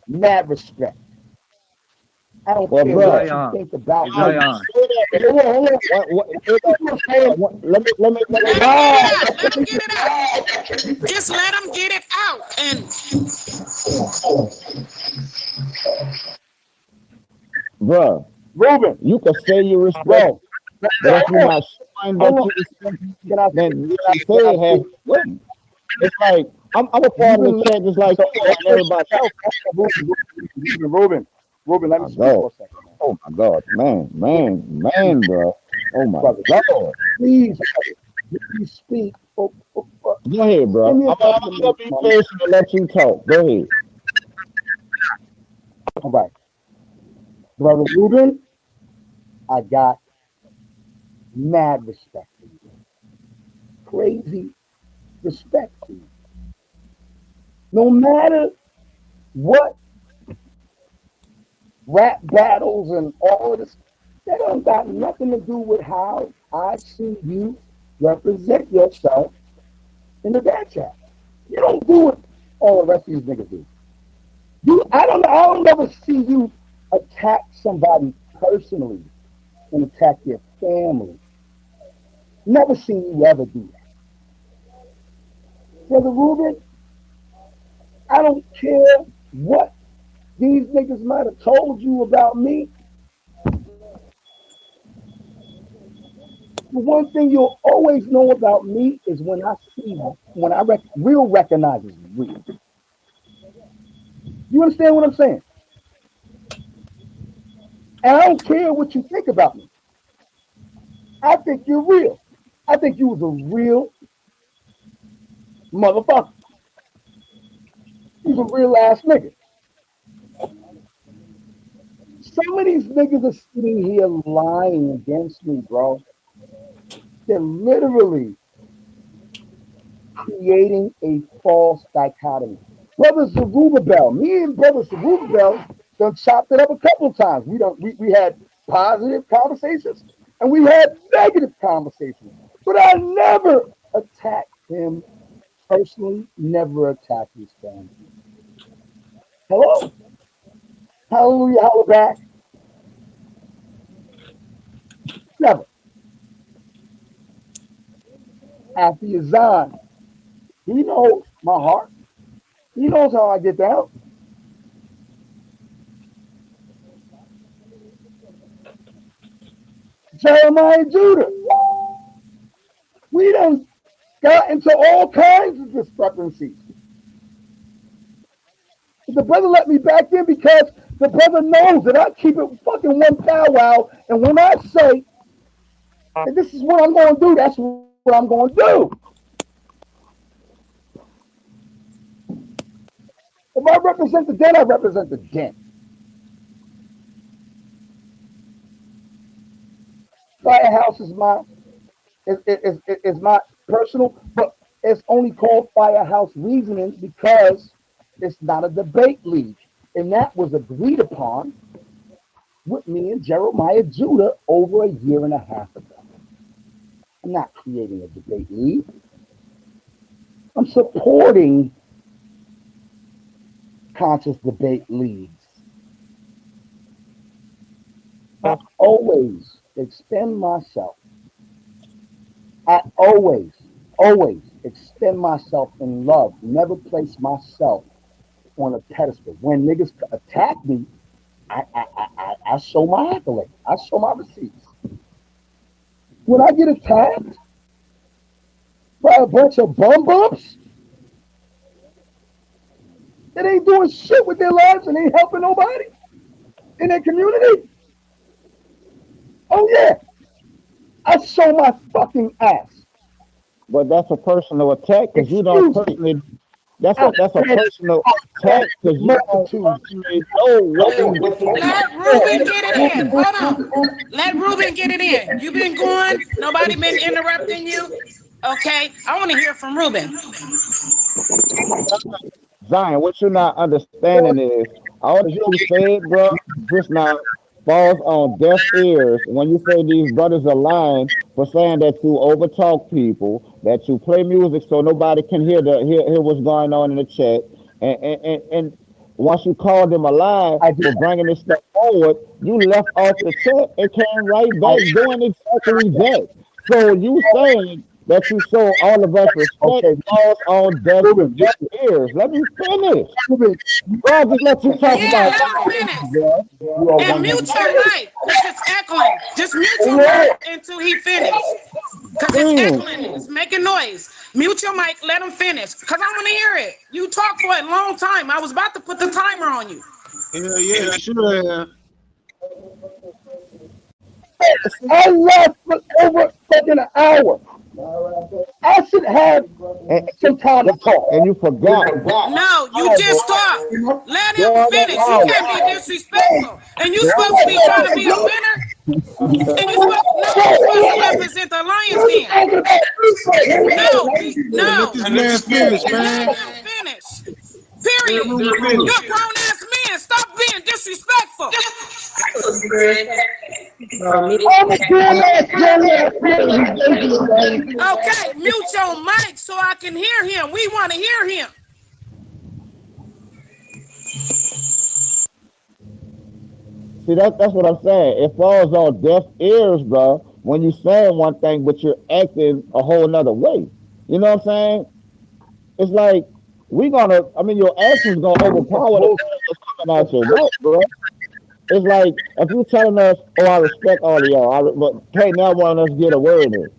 A: Mad respect. I don't care what you think about me.
K: Let me
F: let him get it out. Just let him get it out. And
K: bro,
A: Ruben,
K: you can say you respect, but if you're not showing that you respect, then you say it has. It's like I'm a part of the chat just like everybody else.
A: Ruben, let me speak for a second.
K: Oh my God, man, bro. Oh my God.
A: Please speak.
K: Go ahead, bro. I'm gonna be patient and let you talk. Go ahead.
A: All right. Brother Ruben, I got mad respect for you. Crazy respect for you. No matter what rap battles and all of this, that don't got nothing to do with how I see you represent yourself in the back chat. You don't do what all the rest of these niggas do. I don't never see you attack somebody personally and attack their family. Never seen you ever do that. Brother Ruben, I don't care what these niggas might have told you about me. The one thing you'll always know about me is when I see you, when real recognizes real. You understand what I'm saying? And I don't care what you think about me. I think you're real. I think you was a real motherfucker. He's a real ass nigga. Some of these niggas are sitting here lying against me, bro. They're literally creating a false dichotomy. Brother Zerubbabel, me and Brother Zerubbabel done chopped it up a couple of times. We had positive conversations and we had negative conversations. But I never attacked him personally, never attacked his family. Hello? Hallelujah, holla back. Never. After Yazan, he knows my heart. He knows how I get down. Jeremiah and Judah. We done got into all kinds of discrepancies. The brother let me back in because the brother knows that I keep it fucking one powwow. And when I say that this is what I'm going to do, that's what I'm going to do. If I represent the den, I represent the den. Firehouse is my personal, but it's only called Firehouse Reasoning because it's not a debate league. And that was agreed upon with me and Jeremiah Judah over a year and a half ago. I'm not creating a debate league. I'm supporting conscious debate leagues. I always extend myself. I always extend myself in love. Never place myself on a pedestal. When niggas attack me, I show my accolade. I show my receipts. When I get attacked by a bunch of bum bumps that ain't doing shit with their lives and ain't helping nobody in their community, oh yeah, I show my fucking ass.
K: But that's a personal attack because you don't personally. That's a personal attack because you don't personally know what you.
F: Let Ruben get it in. Hold on. Let Ruben get it in. You've been going. Nobody been interrupting you. Okay. I want to hear from Ruben.
K: Zion, what you're not understanding is all that you said, bro, just now falls on deaf ears when you say these brothers are lying for saying that you overtalk people, that you play music so nobody can hear what's going on in the chat, and once you call them a lie for bringing this stuff forward, you left off the chat and came right back doing exactly that. So you saying that you show all of us respect falls on deaf ears. Let me finish. Bro, just let you talk about
F: it. And mute your mic, because it's echoing. Just mute your mic until he finishes. Because it's echoing, it's making noise. Mute your mic, let him finish. Because I want to hear it. You talked for a long time. I was about to put the timer on you.
H: Yeah, sure.
A: I left for over fucking an hour. I should have some time to talk.
K: And you forgot.
F: No, you just talked. Let him finish. You can't be disrespectful. And you supposed to be trying to be the winner. And you're supposed to represent the Lions then. No.
H: Let him finish, man.
F: Let him finish. Period. You're a grown ass man. Stop being disrespectful. Okay, mute your mic so I can hear him. We want to hear him.
K: See, that's what I'm saying. It falls on deaf ears, bro, when you're saying one thing, but you're acting a whole nother way. You know what I'm saying? It's like, your actions gonna overpower the thing that's coming out your mouth, bro. It's like, if you're telling us, oh, I respect all of y'all, but hey, now want us to get a word in.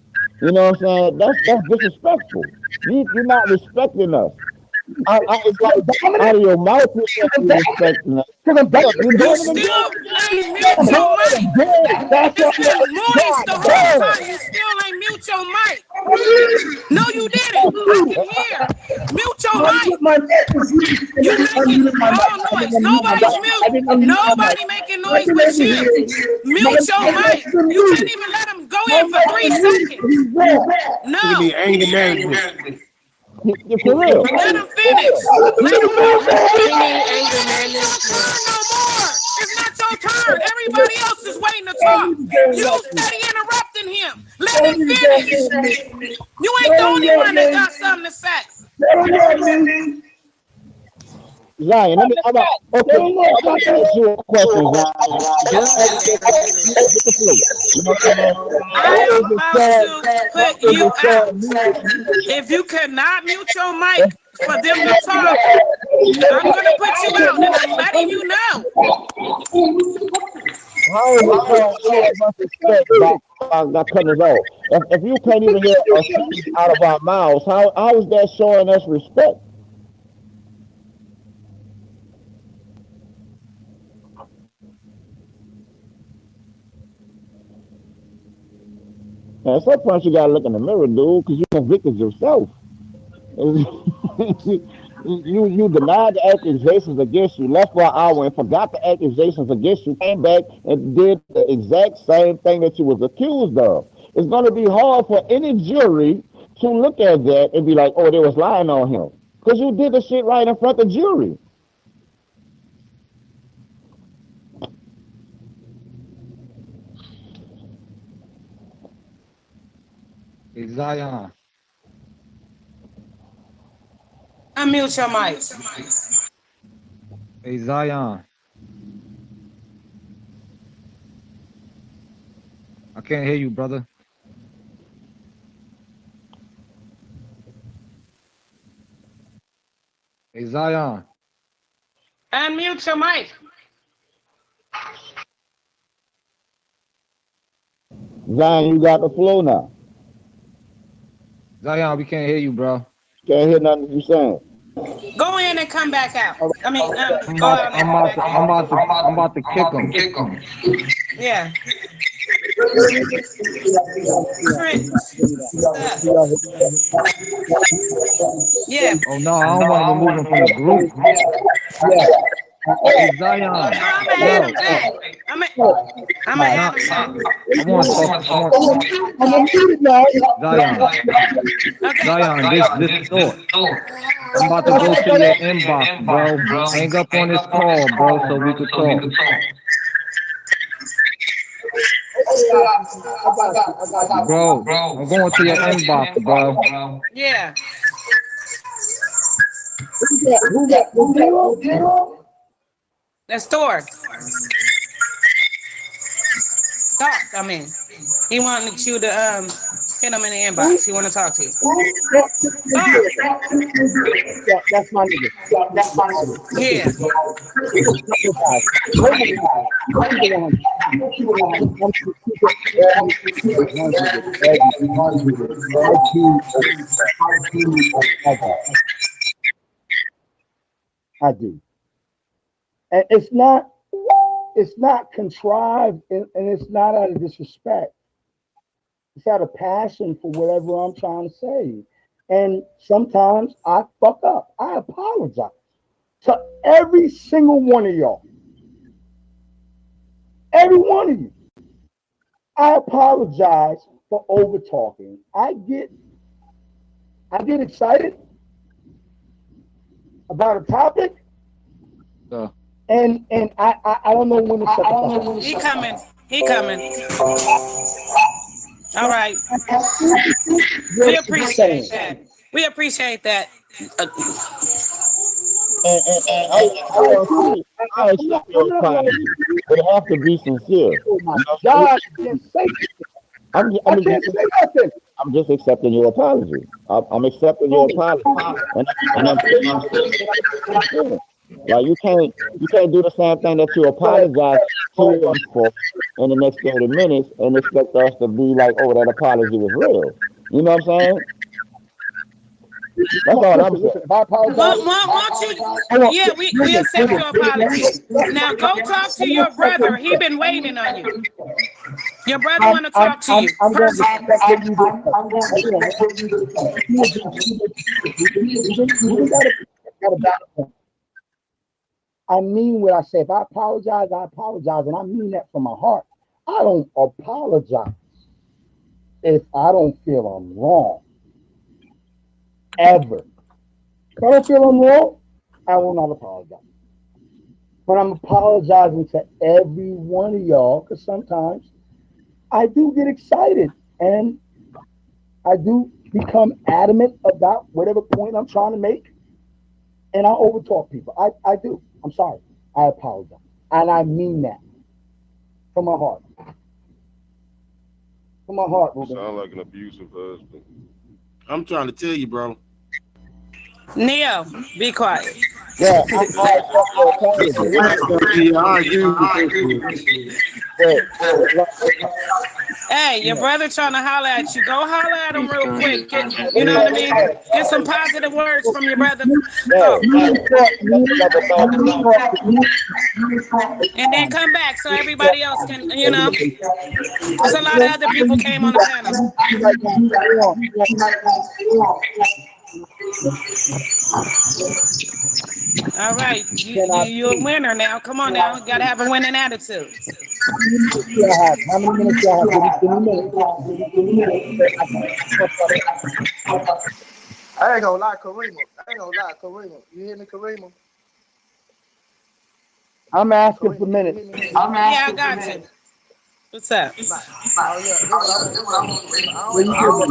K: You know what I'm saying? That's disrespectful. You're not respecting us. It's like out of your mouth, you're respecting us.
F: You still ain't mute your mic. It's been moist the whole time. You still ain't mute your mic. No, you didn't. I can hear. Mute your mic. You making all noise. Nobody making noise with you. Mute your mic. You can't even let him go in for 3 seconds. No.
K: For real.
F: Let him finish. Let him finish. It's not your turn. Everybody else is waiting to talk. You steady interrupting him. Let him finish. You ain't the only one that got something to say.
K: Zion, I'm gonna ask you a question, Zion.
F: I'm about to put you out. If you cannot mute your mic for them to talk, I'm gonna put you out, and I'm letting you know.
K: How is it called by cutting us off? If you can't even hear a sentence out of our mouths, how is that showing us respect? At some point, you gotta look in the mirror, dude, because you convicted yourself. You denied the accusations against you, left for an hour and forgot the accusations against you, came back and did the exact same thing that you was accused of. It's going to be hard for any jury to look at that and be like, oh, they was lying on him. Because you did the shit right in front of the jury.
I: Hey, Zion.
F: Unmute your mic.
I: Hey, Zion. I can't hear you, brother. Hey, Zion.
F: Unmute your mic.
K: Zion, you got the flow now.
I: Zion, we can't hear you, bro.
K: Can't hear nothing you saying.
F: Go in and come back out. I mean,
I: I'm
F: go out and come back in.
I: I'm about to kick him.
F: Yeah. Yeah.
I: Oh no, I don't want to remove him from the group. Hey, Zion.
F: I'm gonna add him back. I'm gonna add him back.
I: I want to talk. Zion, this thought. I'm about to go to your inbox, bro. Hang up on this call, bro, so we could talk. Bro, I'm going to your inbox, bro.
F: Yeah. That's Thor. Talk. I mean, he wanted you to hit him in the inbox. He want to talk to you.
A: That's my nigga. That's my nigga.
F: Yeah.
A: I do. And it's not contrived and it's not out of disrespect. It's out of passion for whatever I'm trying to say. And sometimes I fuck up. I apologize to every single one of y'all. Every one of you. I apologize for over talking. I get excited about a topic. And I don't know when to shut the
F: He coming. He coming. All right. We appreciate that. We appreciate that.
K: I accept your apology, but it have to be sincere.
A: God,
K: I'm just accepting your apology. I'm accepting your apology, and I'm like you can't do the same thing that you apologize to us for in the next 30 minutes and expect us to be like, oh, that apology was real. You know what I'm saying? That's all I'm saying.
F: Yeah, we accept your apology. Now go talk to your brother. He been waiting on you. Your brother want to talk to you.
A: I mean what I say. If I apologize, I apologize, and I mean that from my heart. I don't apologize if I don't feel I'm wrong. Ever. If I don't feel I'm wrong, I will not apologize. But I'm apologizing to every one of y'all because sometimes I do get excited and I do become adamant about whatever point I'm trying to make, and I overtalk people. I do. I'm sorry. I apologize. And I mean that from my heart. From my heart, Ruben.
E: Sound like an abusive husband.
J: I'm trying to tell you, bro.
F: Neo, be quiet.
K: Yeah,
F: Hey, your brother trying to holler at you. Go holler at him real quick. You know what I mean? Get some positive words from your brother. Oh. And then come back so everybody else can, you know. There's a lot of other people came on the panel. All right, you're a winner now. Come on now, you gotta have a winning attitude.
A: How many minutes y'all have?
L: I ain't gonna lie, Karima. You hear me, Karima?
A: I'm asking for minutes.
F: Yeah, I got you. What's up?
L: Nah. Oh yeah, this what I want to say. I don't know.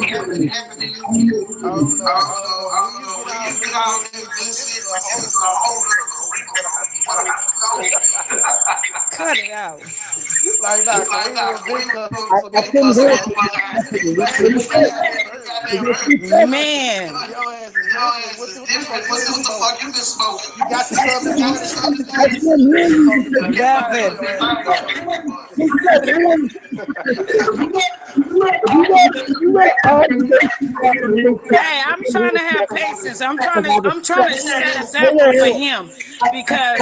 L: Do this happen to you? I don't know. Do you get all this good shit? Cause this is a whole nother what I have to go.
F: Cut it out.
L: Like that, Kareem was big cause some
A: I couldn't
L: motherfuckers
A: hear
L: had
A: it.
L: you goddamn early.
F: Man.
L: Your ass is different. What the fuck you been smoking? You got you something this morning?
A: I couldn't hear you.
L: Get fired
F: Nothing.
L: your ass this morning.
F: Hey, I'm trying to have patience. I'm trying to set an example for him because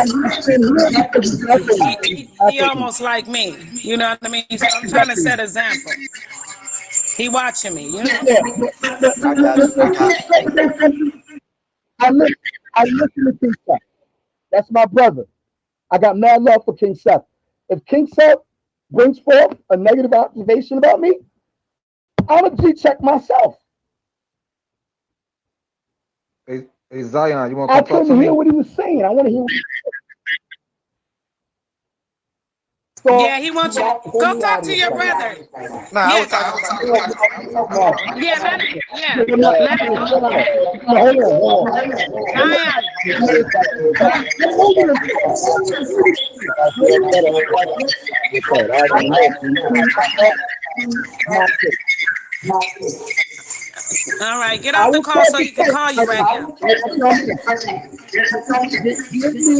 F: he almost like me. You know what I mean? So I'm trying to set an example. He watching me, you know?
L: I got you.
A: I listen to King Seth. That's my brother. I got mad love for King Seth. If King Seth brings forth a negative observation about me, I'm a G-check myself.
I: Hey, Zion, you want to
A: I
I: come talk to
A: couldn't
I: me?
A: hear what he was saying. I want to hear what he
F: Yeah, he wants you to go talk to your brother.
L: Nah, I
F: Yeah,
L: was talking about
F: yeah, let him All right, get off the call so he can call you right now.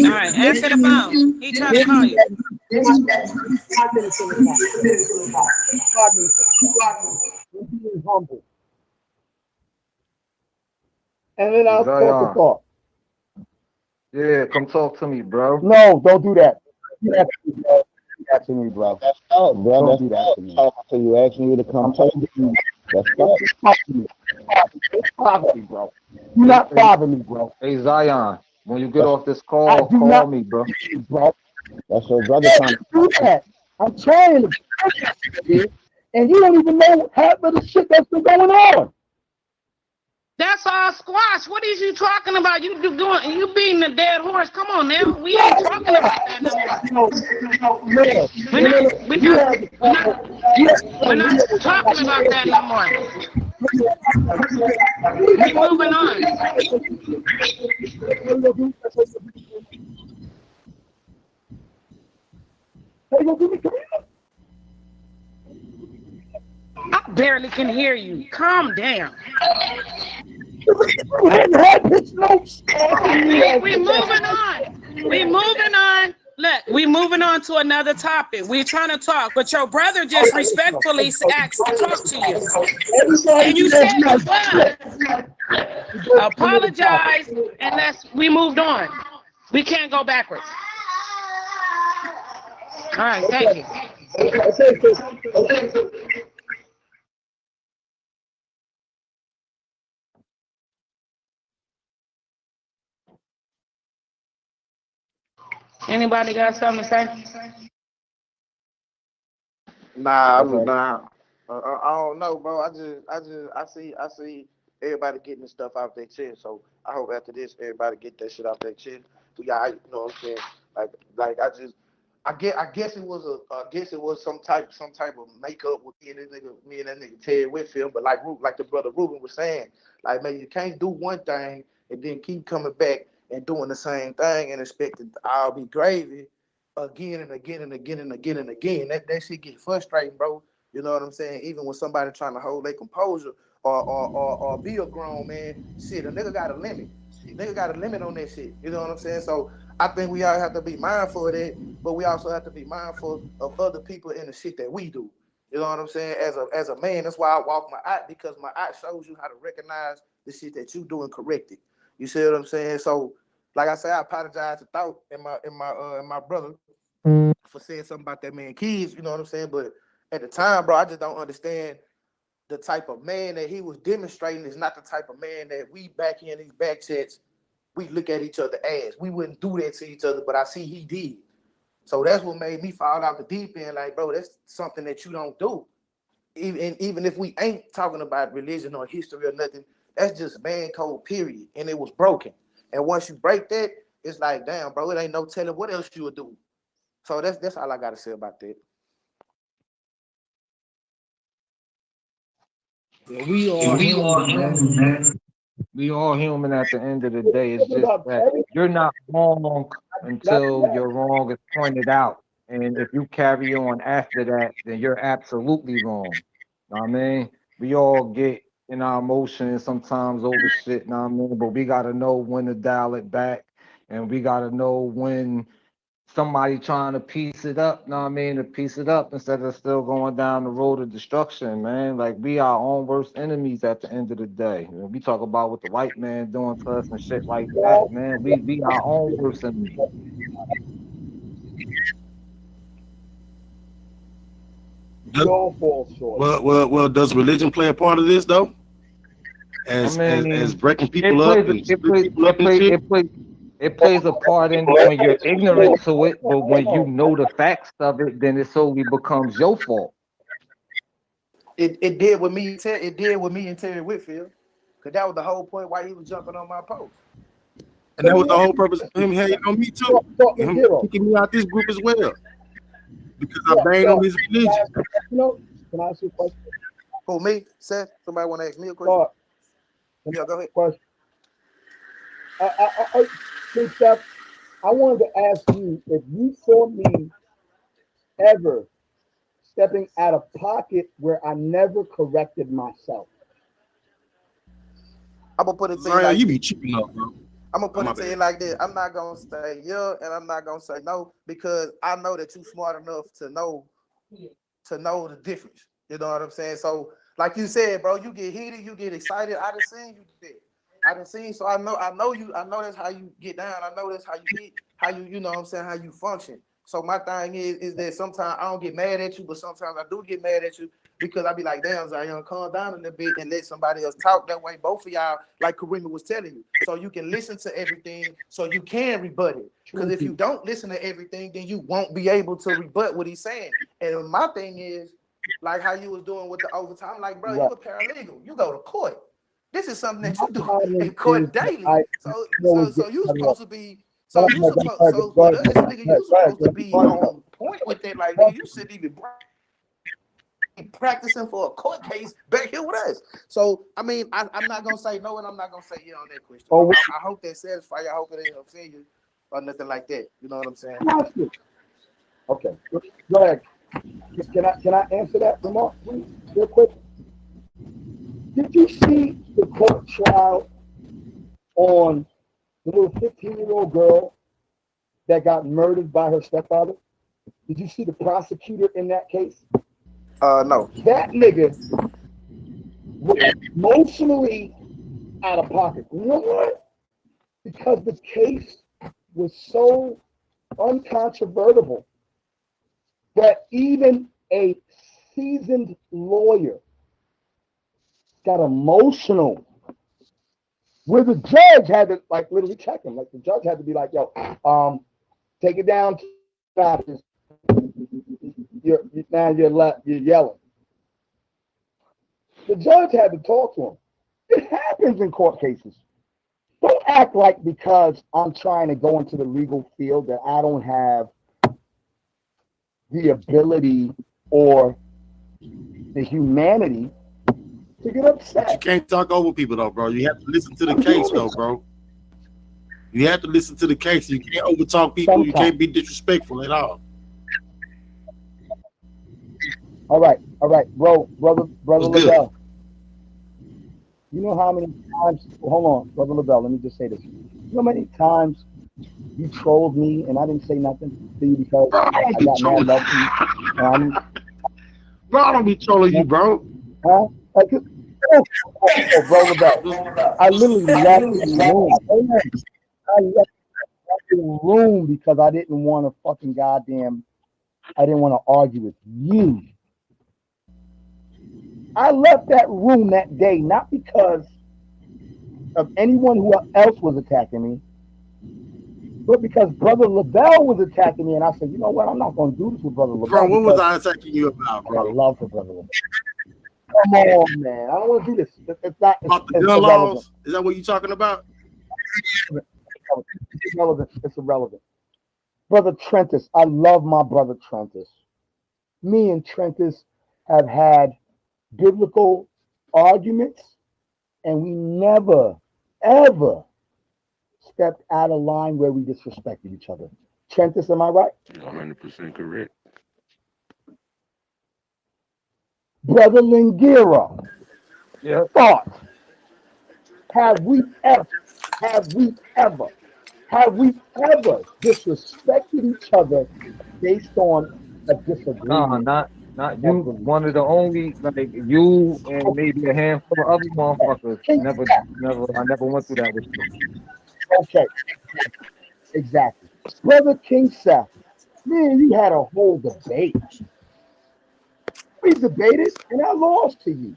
F: All right, answer the phone. He trying to call you.
A: being humble. And then I'll talk the talk.
I: Yeah, come talk to me, bro.
A: No, don't do that. Don't do that to me, bro.
K: That's all, bro.
A: Don't
K: That's
A: do that
K: all.
A: to me.
K: So you asking you to come talk to you. That's all.
A: Bother me, bro. Do not bother me, bro.
I: Hey, Zion, when you get off this call,
A: I do
I: call
A: not
I: me, bro.
A: bro.
K: That's your brother trying to
A: Do that. I'm trying to, and you don't even know half of the shit that's been going on.
F: That's all squash. What is you talking about? You beating the dead horse. Come on now. We ain't talking about that no more. We're not talking about that no more. We're moving on. I barely can hear you. Calm down.
A: We're
F: moving on. We're moving on. Look, we're moving on to another topic. We're trying to talk, but your brother just respectfully asked to talk to you. And you said what? Apologize, and we moved on. We can't go backwards. All right, thank you. Anybody got something to say?
L: Nah, I don't know, bro. I see everybody getting this stuff out their chest. So I hope after this, everybody get that shit out their chest. So yeah, you know what I'm saying? Like I guess it was some type of makeup with me and that nigga Ted Whitfield. But like the brother Ruben was saying, like, man, you can't do one thing and then keep coming back and doing the same thing and expect it to all be gravy again and again and again and again and again. That shit get frustrating, bro. You know what I'm saying? Even when somebody trying to hold their composure or be a grown man, shit, a nigga got a limit. Nigga got a limit on that shit. You know what I'm saying? So I think we all have to be mindful of that, but we also have to be mindful of other people in the shit that we do. You know what I'm saying? As a man, that's why I walk my eye, because my eye shows you how to recognize the shit that you do and correct it. You see what I'm saying? So, like I said, I apologize to Thought and my brother for saying something about that man kids. You know what I'm saying? But at the time, bro, I just don't understand the type of man that he was demonstrating is not the type of man that we back in these back chats, we look at each other as. We wouldn't do that to each other, but I see he did. So that's what made me fall out the deep end. Like, bro, that's something that you don't do. Even if we ain't talking about religion or history or nothing, that's just man code, period. And it was broken. And once you break that, it's like, damn, bro, it ain't no telling what else you would do. So that's all I gotta say about that.
I: We all human, man. We all human at the end of the day. It's just that you're not wrong until your wrong is pointed out. And if you carry on after that, then you're absolutely wrong. Know what I mean? We all get in our emotions sometimes over shit, know what I mean? But we gotta know when to dial it back, and we gotta know when somebody trying to piece it up, know what I mean, to piece it up instead of still going down the road of destruction, man. Like, we our own worst enemies at the end of the day. You know, we talk about what the white man doing to us and shit like that, man. We our own worst enemy.
J: Well, does religion play a part of this though? As breaking people up and people up and shit?
I: It plays a part in when you're ignorant to it, but when you know the facts of it, then it solely becomes your fault.
L: It did with me. It did with me and Terry Whitfield, because that was the whole point why he was jumping on my post.
J: And that was the whole purpose of him hating on me too. Him kicking me out this group as well. Because I banged on his religion.
A: Can I ask you a question?
L: Who, me? Seth? Somebody want to ask me a question? Yeah, go ahead.
A: Question. Seth, I wanted to ask you if you saw me ever stepping out of pocket where I never corrected myself.
L: I'm gonna put it to you like, you be cheating up, bro. I'm gonna put it to you like this. I'm not gonna say yeah, and I'm not gonna say no, because I know that you're smart enough to know the difference. You know what I'm saying? So, like you said, bro, you get heated, you get excited. I done seen you do that. I done seen, so I know you. I know that's how you get down. I know that's how you eat, how you know what I'm saying, how you function. So my thing is that sometimes I don't get mad at you, but sometimes I do get mad at you because I be like, damn, Zion, calm down a little bit and let somebody else talk. That way, both of y'all, like Karima was telling you, so you can listen to everything, so you can rebut it. Because if you don't listen to everything, then you won't be able to rebut what he's saying. And my thing is, like how you was doing with the overtime, like, bro, you a paralegal, you go to court. This is something that you do in court daily. So you supposed to be. So you supposed, so with us, nigga, you supposed to be on point with that. Like, nigga, you shouldn't even be practicing for a court case back here with us. So, I mean, I'm not gonna say no, and I'm not gonna say yeah on that question. I hope that satisfies you. I hope it ain't offend you or nothing like that. You know what I'm saying?
A: Okay, go ahead. Can I answer that remark, please, real quick? Did you see the court trial on the little 15-year-old girl that got murdered by her stepfather? Did you see the prosecutor in that case?
L: No.
A: That nigga was emotionally out of pocket. You know what? Because the case was so uncontrovertible that even a seasoned lawyer got emotional, where the judge had to like literally check him. Like the judge had to be like, "Yo, take it down to notches. You're yelling." The judge had to talk to him. It happens in court cases. Don't act like because I'm trying to go into the legal field that I don't have the ability or the humanity to get upset.
J: But you can't talk over people though, bro. You have to listen to the case though, bro. You have to listen to the case. You can't overtalk people. Sometimes. You can't be disrespectful at all.
A: All right, brother LaBelle. You know how many times? Hold on, brother LaBelle. Let me just say this. You know how many times you trolled me and I didn't say nothing to you because I got mad love to you?
J: Bro, I don't be trolling you, bro.
A: Huh? Bro LaBelle. I literally left the room. I left the room because I didn't want to fucking goddamn. I didn't want to argue with you. I left that room that day not because of anyone who else was attacking me, but because Brother LaBelle was attacking me, and I said, you know what? I'm not going to do this with Brother LaBelle.
J: Bro, what was I attacking you about, bro?
A: I love for Brother LaBelle. Come on, man. I don't want to do this. It's not.
J: About the gun laws? Is that what you're talking about?
A: It's irrelevant. It's irrelevant. Brother Trentis, I love my brother Trentis. Me and Trentis have had biblical arguments, and we never, ever stepped out of line where we disrespected each other. Trentus, am I right?
E: You're 100% correct.
A: Brother Lingira,
I: Yeah.
A: thought, have we ever disrespected each other based on a
I: Nah,
A: disagreement?
I: not you. One of the only, like you and maybe a handful of other motherfuckers. Never. I never went through that with you.
A: Okay, exactly. Brother King Seth, man, you had a whole debate. We debated, and I lost to you.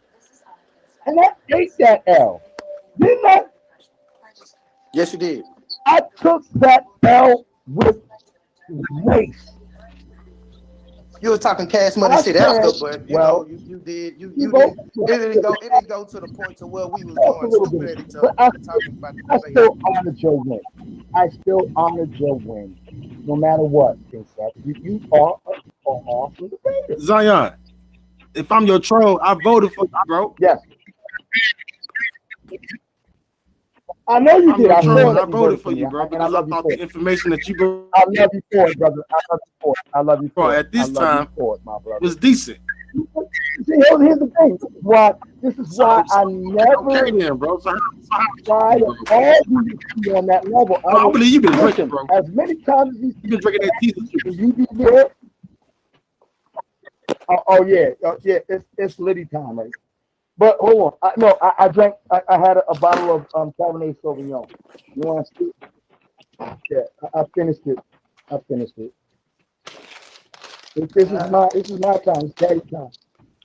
A: And I ate that L. Didn't I?
L: Yes, you did.
A: I took that L with grace.
L: You was talking cash money shit after, but you know, you did. You didn't. It didn't go to the point to where we was going stupid at each other. Talking about
A: I still honored your win. I still honored your win, no matter what. You are an awesome debater.
J: Zion, if I'm your troll, I voted for you, bro.
A: Yes. I know you did.
J: I voted for you, bro, because I thought the information that you brought.
A: I love you for it, brother. I love you for it.
J: At this time,
A: my brother.
J: was decent.
A: Here's the thing. This is why I never
J: okay then, bro.
A: try to argue with you on that level.
J: I believe you've been drinking, bro.
A: As many times as you've
J: been drinking that tea.
A: You be there. Oh yeah, it's Liddy time, right? But hold on, I drank. I had a bottle of Cabernet Sauvignon. You want to see? Yeah, I finished it. This is my time. It's daddy time.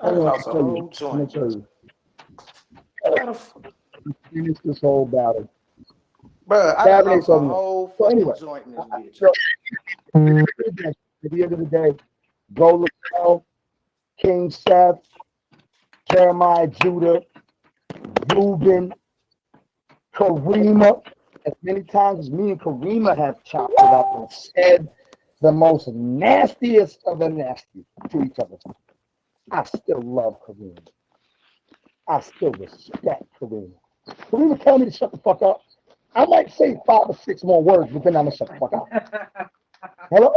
A: I'm gonna tell you. I finished this whole battle.
L: Bro, I lost a whole fucking joint in this bitch.
A: At the end of the day, go look King Seth, Jeremiah Judah, Ruben, Karima. As many times as me and Karima have chopped it up and said the most nastiest of the nasty to each other, I still love Karima. I still respect Karima. Karima tell me to shut the fuck up. I might say 5 or 6 more words, but then I'm gonna shut the fuck up. Hello?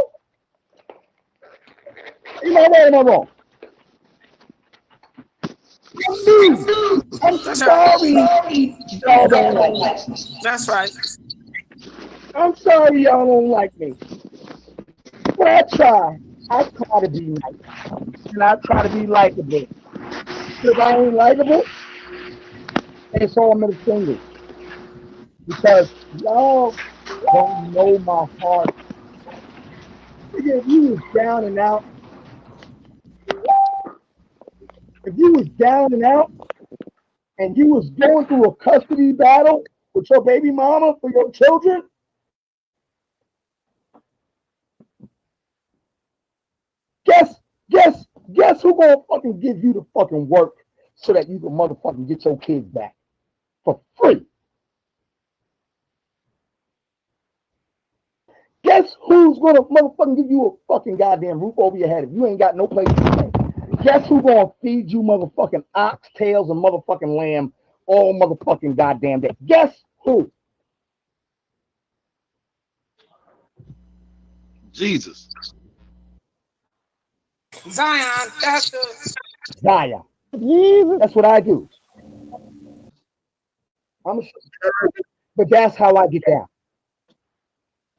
A: Am I right or am I wrong? I'm sorry. Y'all don't like me.
F: That's right.
A: I'm sorry y'all don't like me. But I try to be nice. And I try to be likable. If I ain't likable, it's all middle fingers. Because y'all don't know my heart. If you was down and out, and you was going through a custody battle with your baby mama for your children, guess who gonna fucking give you the fucking work so that you can motherfucking get your kids back for free? Guess who's gonna motherfucking give you a fucking goddamn roof over your head if you ain't got no place to stay? Guess who's gonna feed you motherfucking oxtails and motherfucking lamb all motherfucking goddamn day? Guess who?
J: Jesus.
F: Zion, that's the
A: Zion. That's what I do. But that's how I get down.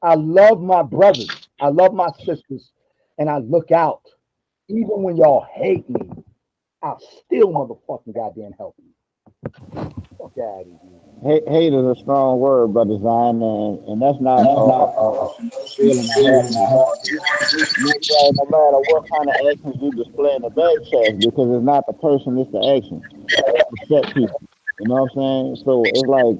A: I love my brothers. I love my sisters. And I look out. Even when y'all hate me, I'll still motherfucking goddamn help you. Fuck out of here.
K: Hate is a strong word, Brother Zion, and that's not a feeling I have in my heart. No matter what kind of actions you display in the back chat, because it's not the person, it's the action. It's set people. You know what I'm saying? So it's like,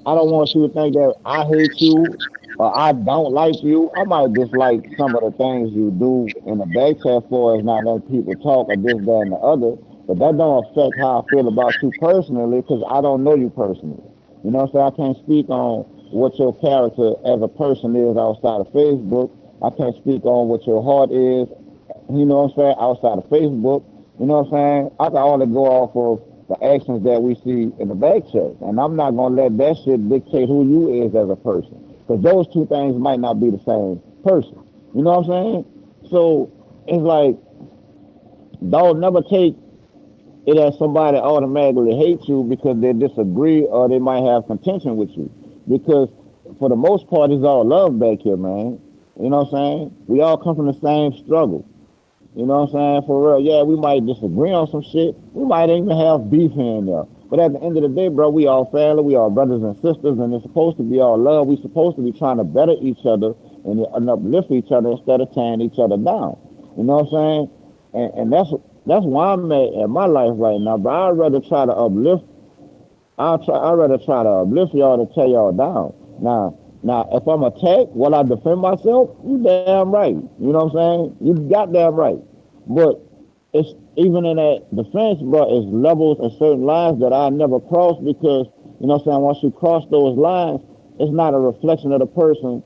K: I don't want you to think that I hate you or I don't like you. I might dislike some of the things you do in the back chat for us not letting people talk or this, that, and the other. But that don't affect how I feel about you personally, because I don't know you personally. You know what I'm saying? I can't speak on what your character as a person is outside of Facebook. I can't speak on what your heart is, you know what I'm saying, outside of Facebook. You know what I'm saying? I can only go off of the actions that we see in the back check. And I'm not gonna let that shit dictate who you is as a person. Because those two things might not be the same person. You know what I'm saying? So it's like, don't never take it as somebody automatically hates you because they disagree or they might have contention with you. Because for the most part, it's all love back here, man. You know what I'm saying? We all come from the same struggle. You know what I'm saying? For real, yeah, we might disagree on some shit. We might even have beef here and there. But at the end of the day, bro, we all family, we all brothers and sisters, and it's supposed to be all love. We supposed to be trying to better each other and uplift each other instead of tearing each other down. You know what I'm saying? And that's why I'm at my life right now. But I'd rather try to uplift. I'd rather try to uplift y'all to tear y'all down. Now, if I'm attacked, will I defend myself? You damn right. You know what I'm saying? You goddamn right. But it's even in that defense, bro, it's levels and certain lines that I never cross because, you know what I'm saying, once you cross those lines, it's not a reflection of the person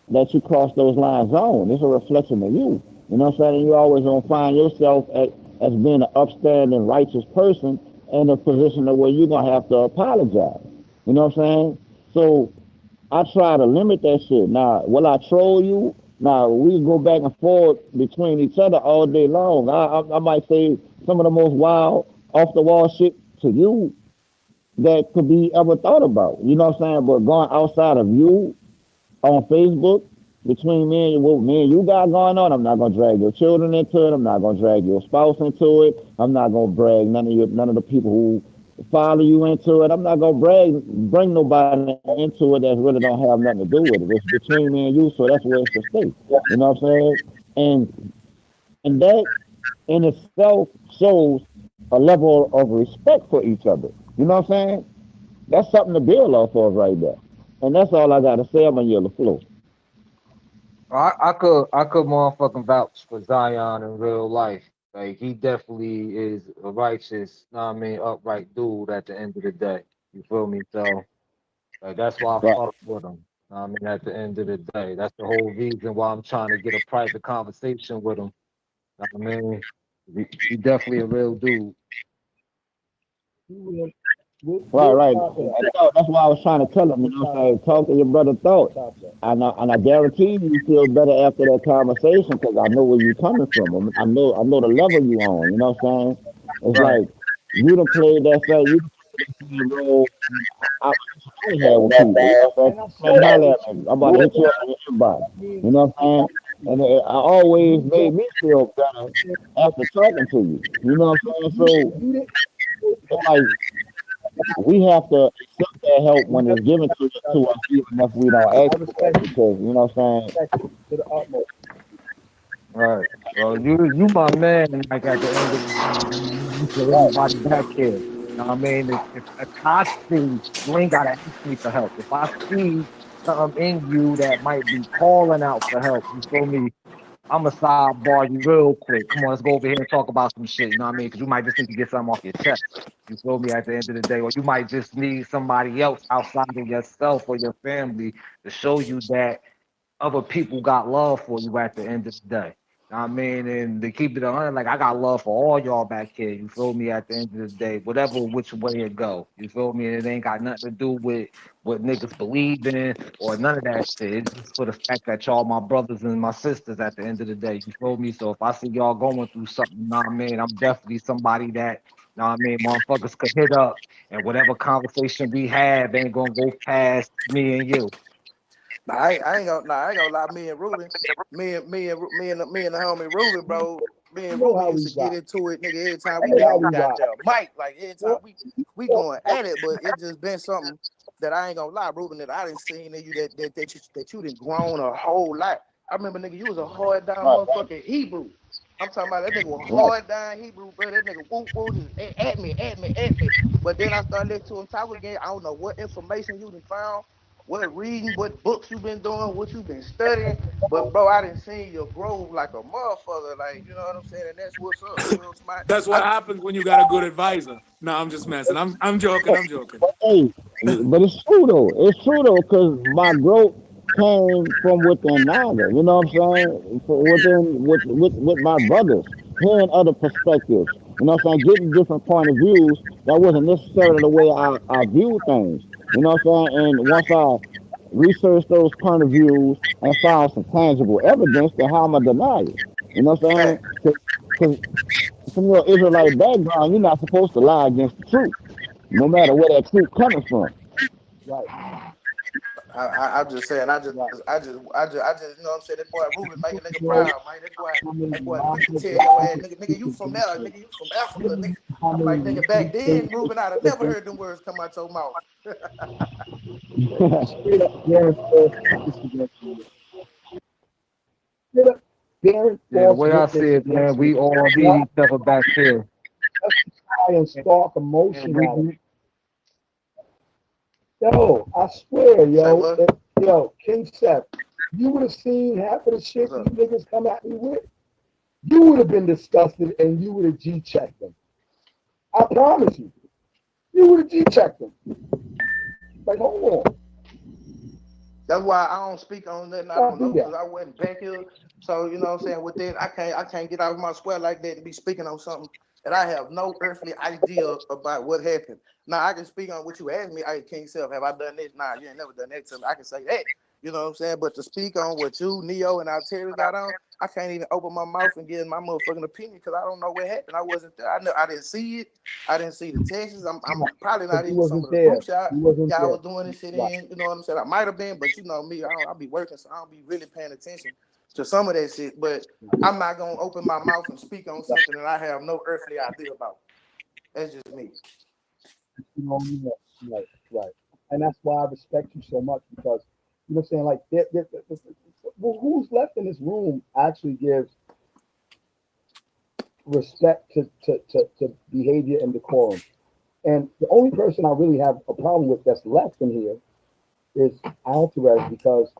K: that you cross those lines on. It's a reflection of you. You know what I'm saying? You always gonna find yourself as being an upstanding, righteous person in a position of where you're gonna have to apologize. You know what I'm saying? So I try to limit that shit. Now, will I troll you? Now, we go back and forth between each other all day long. I might say some of the most wild, off the wall shit to you that could be ever thought about. You know what I'm saying? But going outside of you on Facebook, between me and you, what me and you got going on, I'm not gonna drag your children into it. I'm not gonna drag your spouse into it. I'm not gonna brag none of the people who follow you into it. I'm not gonna bring nobody into it that really don't have nothing to do with it. It's between me and you, so that's where it should stay. You know what I'm saying? And that in itself shows a level of respect for each other. You know what I'm saying? That's something to build off of right there. And that's all I gotta say. I'm gonna yell the floor.
I: I could motherfucking vouch for Zion in real life. Like he definitely is a righteous, upright dude at the end of the day. You feel me? So like that's why I
K: Right.
I: fuck with him. At the end of the day, that's the whole reason why I'm trying to get a private conversation with him. I mean, he definitely a real dude.
K: Right. That's why I was trying to tell him, you know what I'm saying? Talk to your brother Thought. And I guarantee you feel better after that conversation because I know where you're coming from. I know the level you on, you know what I'm saying? It's
I: Right.
K: like you done played that same, you done played that same role I had with people. You know what I'm saying? Man, holla at me. I'm about to hit you up on everybody. You know what I'm saying? And it always made me feel better after talking to you. You know what I'm saying? So it's like we have to accept that help when it's given to us, even if we don't ask for it. Because you know what I'm saying?
I: Right. Well, you my man. Like at the end of the day, you for everybody back here. You know what I mean? If I see, you ain't gotta ask me for help. If I see something in you that might be calling out for help, you feel me? I'm a sidebar you real quick. Come on, let's go over here and talk about some shit. You know what I mean? Because you might just need to get something off your chest. You feel me? At the end of the day, or you might just need somebody else outside of yourself or your family to show you that other people got love for you at the end of the day. I mean, and to keep it 100, like I got love for all y'all back here. You feel me? At the end of the day, whatever which way it go, you feel me? And it ain't got nothing to do with what niggas believe in or none of that shit. It's just for the fact that y'all my brothers and my sisters at the end of the day. You feel me? So if I see y'all going through something, you know what I mean? I'm definitely somebody that, you know what I mean, motherfuckers could hit up, and whatever conversation we have ain't gonna go past me and you.
L: I ain't gonna lie. Me and Ruben, me and the homie Ruben, bro. Me and Ruben used to get into it, nigga. Every time we get on the goddamn mic, like every time we going at it, but it just been something that I ain't gonna lie, Ruben, that I didn't see in you that you didn't grown a whole lot. I remember, nigga, you was a hard down motherfucking Hebrew. I'm talking about that nigga was hard down Hebrew, bro. That nigga woo just at me. But then I started listening to him talk again. I don't know what information you done found, what reading, what books you been doing, what you been studying. But bro, I didn't see you grow like a motherfucker, like you know what I'm saying, and that's what's up. You know what I'm
C: That's what happens when you got a good advisor. No, I'm just messing. I'm joking.
K: Hey, but it's true though. It's true though, because my growth came from within Naga. You know what I'm saying? Within with my brothers, hearing other perspectives, You know what I'm saying? Getting different point of views, that wasn't necessarily the way I view things. You know what I'm saying? And once I researched those point of views and found some tangible evidence, then how am I deny it? You know what I'm saying? Because from your Israelite background, you're not supposed to lie against the truth, no matter where that truth coming from.
A: Right.
L: I'm just saying, I just, you know what I'm saying? That boy Ruben make a nigga proud, man. That boy quick to tell your ass, nigga, you from there, nigga, you from Africa, nigga. I'm like, nigga, back then, Ruben, I'd have never heard them words come out your mouth.
I: Yeah, the way I see it, man, we all need each other back here.
A: And spark emotion out of it. Yo, I swear, yo, King Seth, you would have seen half of the shit you niggas come at me with. You would have been disgusted and you would have G-checked them. I promise you. You would have G-checked them. Like, hold on.
L: That's why I don't speak on nothing I don't know, because I wasn't back here. So, you know what I'm saying, with that, I can't get out of my square like that to be speaking on something that I have no earthly idea about what happened. Now, I can speak on what you asked me, hey, King Self, have I done this? Nah, you ain't never done that to me. I can say that, you know what I'm saying? But to speak on what you, Neo, and Alteria got on, I can't even open my mouth and give my motherfucking opinion because I don't know what happened. I wasn't there. I didn't see it. I didn't see the texts. I'm probably not even some of the group shot. Y'all was doing this shit in, you know what I'm saying? I might have been, but you know me, I'll be working, so I don't be really paying attention to some of that shit. But I'm not gonna open my mouth and speak on something that I have no earthly idea about. That's just me.
A: You know, right. And that's why I respect you so much, because you know what I'm saying, like who's left in this room actually gives respect to behavior and decorum. And the only person I really have a problem with that's left in here is Alteria, because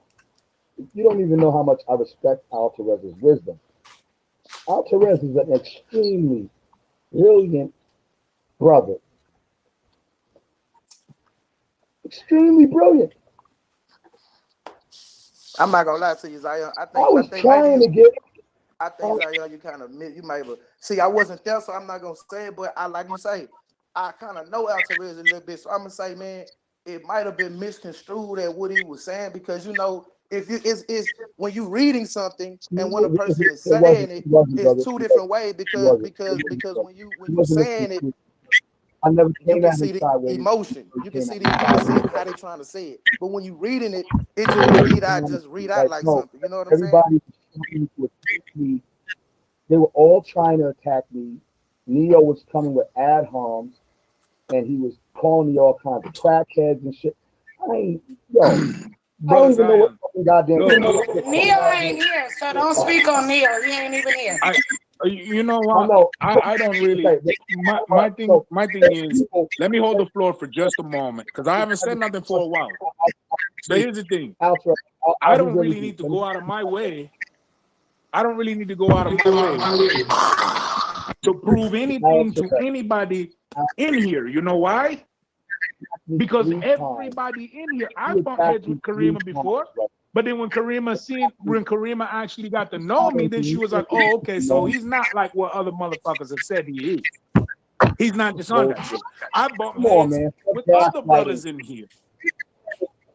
A: you don't even know how much I respect Alteria's wisdom. Alteria is an extremely brilliant brother. Extremely brilliant.
L: I'm not gonna lie to you, Zion. I think
A: trying to get.
L: I think Zion, you kind of you might have. See, I wasn't there, so I'm not gonna say it. But I like you say, I kind of know Alteria a little bit, so I'm gonna say, man, it might have been misconstrued at what he was saying, because you know, if you it's when you reading something and when a person is saying it, it's two different ways, because when you saying it,
A: I never
L: you
A: came
L: can
A: at
L: see
A: him
L: the
A: sideways.
L: emotion. You can see how they trying to say it. But when you reading it, it just read out like something. You know what I'm saying?
A: Everybody was trying to attack me. They were all trying to attack me. Neo was coming with ad homs, and he was calling me all kinds of crackheads and shit. I ain't, I don't even know what fucking goddamn.
F: Neo ain't here, so don't speak on Neo. He ain't even here.
C: You know what? I don't really. My thing is, let me hold the floor for just a moment, because I haven't said nothing for a while. So here's the thing. I don't really need to go out of my way. I don't really need to go out of my way to prove anything to anybody in here. You know why? Because everybody in here, I bumped heads with Karima before. But then when Karima actually got to know me, then she was like, oh, okay, so he's not like what other motherfuckers have said he is. He's not just on that shit. I bumped heads with other brothers in here.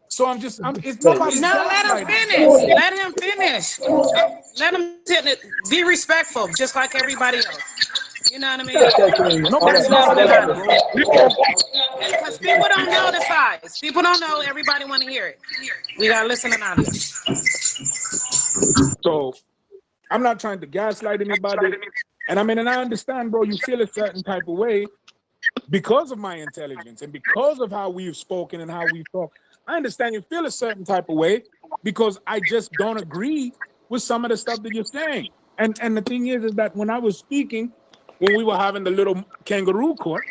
C: So it's nobody's
F: let him finish. Let him finish. Let him be respectful, just like everybody else. You know what I mean? Nobody's listening to him, bro. Because people don't know the size. People don't know. Everybody want to hear it. We gotta listen to Nadia.
C: So I'm not trying to gaslight anybody. And I understand, bro, you feel a certain type of way because of my intelligence and because of how we've spoken and how we've talked. I understand you feel a certain type of way because I just don't agree with some of the stuff that you're saying. And the thing is that when I was speaking, when we were having the little kangaroo court,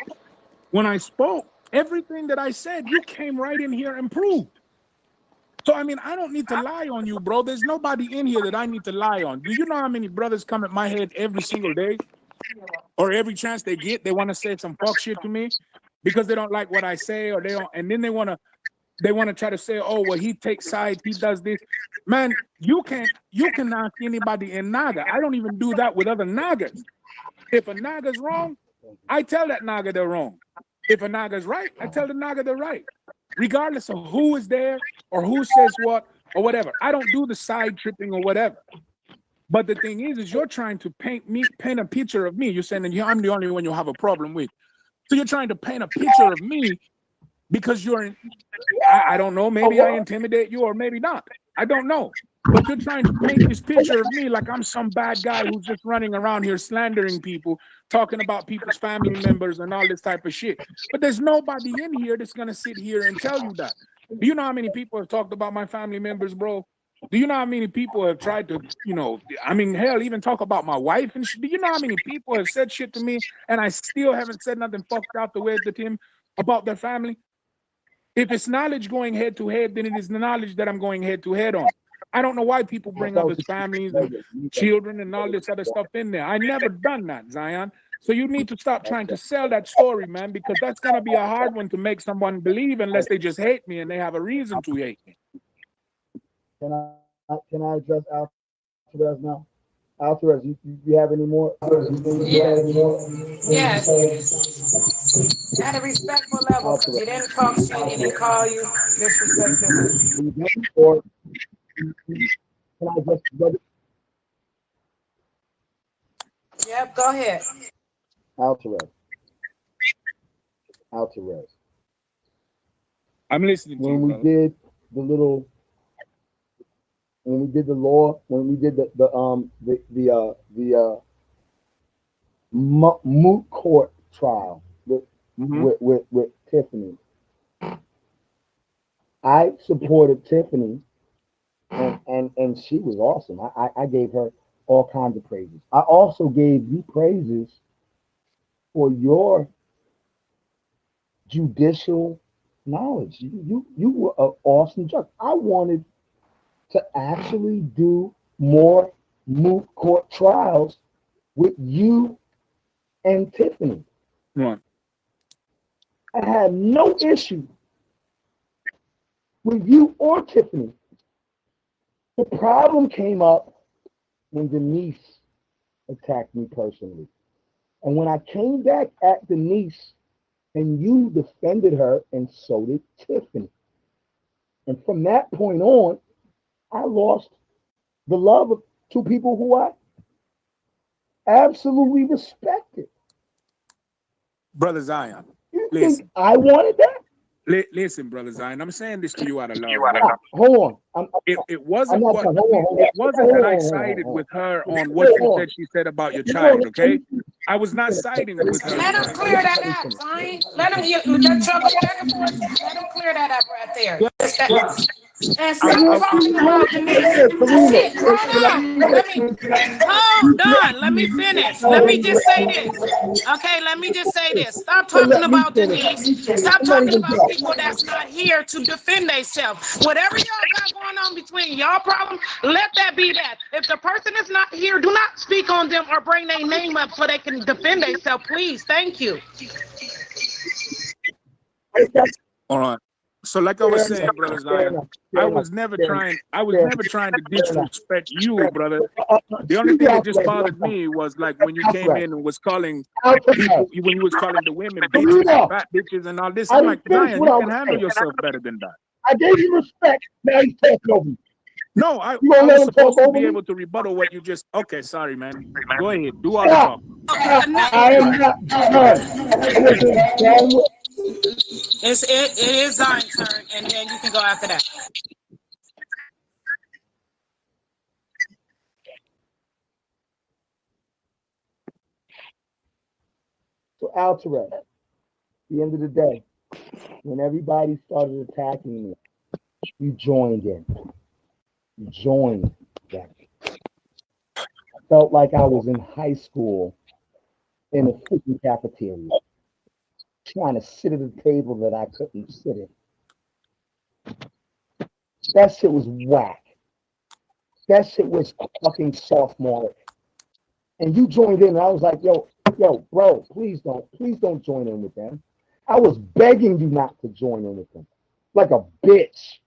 C: when I spoke, everything that I said, you came right in here and proved. So, I don't need to lie on you, bro. There's nobody in here that I need to lie on. Do you know how many brothers come at my head every single day? Or every chance they get, they want to say some fuck shit to me because they don't like what I say, or they don't, and then they want to try to say, oh, well, he takes sides, he does this. Man, you can knock anybody in Naga. I don't even do that with other Nagas. If a Naga's wrong, I tell that Naga they're wrong. If a Naga's right, I tell the Naga they're right, regardless of who is there or who says what or whatever. I don't do the side tripping or whatever. But the thing is you're trying to paint a picture of me. You're saying that I'm the only one you have a problem with. So you're trying to paint a picture of me because I don't know, maybe I intimidate you or maybe not. I don't know. But you're trying to paint this picture of me like I'm some bad guy who's just running around here slandering people, talking about people's family members and all this type of shit. But there's nobody in here that's going to sit here and tell you that. Do you know how many people have talked about my family members, bro? Do you know how many people have tried to, hell, even talk about my wife and shit? Do you know how many people have said shit to me and I still haven't said nothing fucked out the way to him about their family? If it's knowledge going head to head, then it is the knowledge that I'm going head to head on. I don't know why people bring up his families and children and all this other stuff in there. I never done that, Zion. So you need to stop trying to sell that story, man, because that's going to be a hard one to make someone believe unless they just hate me and they have a reason to hate me.
A: Can I address Alvarez now? Alvarez, you have any more?
F: Yes. At a respectful level. He didn't talk shit. He didn't call you disrespectful.
A: Can I address?
F: Yep, go ahead.
A: Alvarez.
C: I'm listening to you,
A: when we did the law, when we did the moot court trial with Tiffany, I supported Tiffany, and she was awesome. I gave her all kinds of praises. I also gave you praises for your judicial knowledge. You were an awesome judge. I wanted to actually do more moot court trials with you and Tiffany.
C: Right.
A: I had no issue with you or Tiffany. The problem came up when Denise attacked me personally. And when I came back at Denise, and you defended her, and so did Tiffany. And from that point on, I lost the love of two people who I absolutely respected.
C: Brother Zion,
A: you
C: listen.
A: Think I wanted that?
C: Listen, Brother Zion, I'm saying this to you out of love.
A: Hold on.
C: It wasn't that I sided with her on what she said about your child, okay? I was not siding with her.
F: Let him clear that up, Zion. Let him trouble back and forth. Let him clear that up right there. And stop talking about Denise. Shit, hold on. Let me finish. Let me just say this. Okay, let me just say this. Stop talking about Denise. Stop talking about people that's not here to defend themselves. Whatever y'all got going on between y'all problem, let that be that. If the person is not here, do not speak on them or bring their name up so they can defend themselves, please. Thank you.
C: All right. So like I was saying, Brother Zion, I was never trying to disrespect you, brother. The only thing that just bothered me was like when you came in and was calling people, when you was calling the women bitches and fat bitches and all this. I'm like, Zion, you can handle yourself better than that.
A: I gave you respect. Now he's talking over me.
C: No, I was supposed to be able to rebuttal what you just. Okay, sorry, man. Go ahead, do all the talk.
A: I am not done.
F: It is Zion's turn, and then you can go after that.
A: So Alvarez, at the end of the day, when everybody started attacking me, you joined in. You joined them. I felt like I was in high school in a freaking cafeteria, trying to sit at a table that I couldn't sit at. That shit was whack. That shit was fucking sophomoric. And you joined in, and I was like, yo, bro, please don't join in with them. I was begging you not to join in with them. Like a bitch.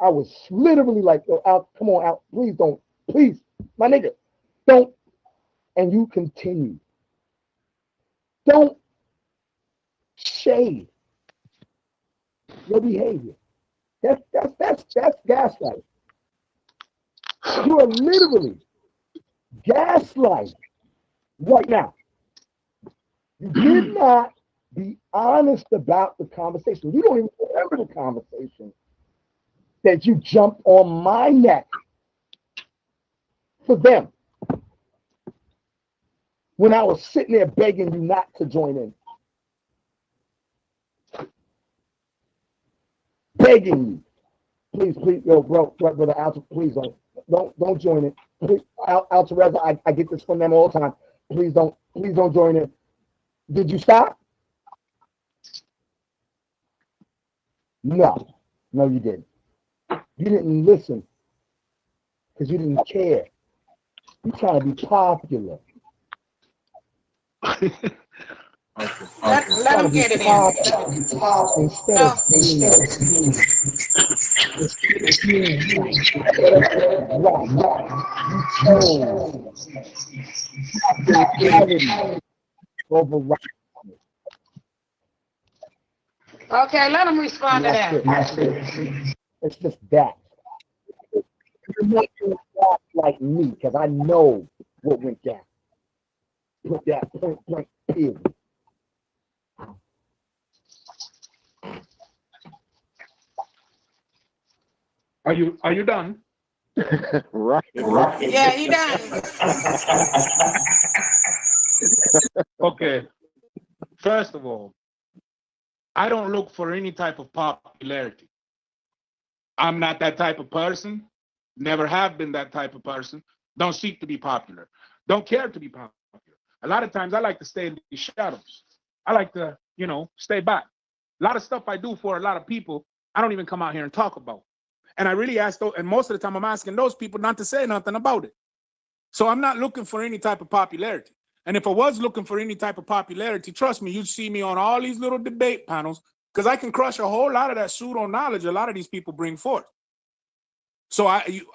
A: I was literally like, yo, Al, come on, Al, please don't, please, my nigga, don't. And you continue. don't shade your behavior. That's gaslighting. You are literally gaslighting right now. You did not be honest about the conversation. You don't even remember the conversation that you jumped on my neck for them when I was sitting there begging you not to join in. Begging you. Please, yo, brother Alta, please don't join it. Please, Altareza, I get this from them all the time. Please don't join it. Did you stop? No, you didn't. You didn't listen because you didn't care. You're trying to be popular.
F: Let him get it in. Okay, let him respond to that.
A: It's just that. You're not going to talk like me because I know what went down. Put that point, period.
C: Are you done?
K: Right.
F: Yeah, he done.
C: Okay. First of all, I don't look for any type of popularity. I'm not that type of person. Never have been that type of person. Don't seek to be popular. Don't care to be popular. A lot of times I like to stay in the shadows. I like to, stay back. A lot of stuff I do for a lot of people, I don't even come out here and talk about. And I really ask those, and most of the time I'm asking those people not to say nothing about it. So I'm not looking for any type of popularity. And if I was looking for any type of popularity, trust me, you'd see me on all these little debate panels because I can crush a whole lot of that pseudo knowledge a lot of these people bring forth. So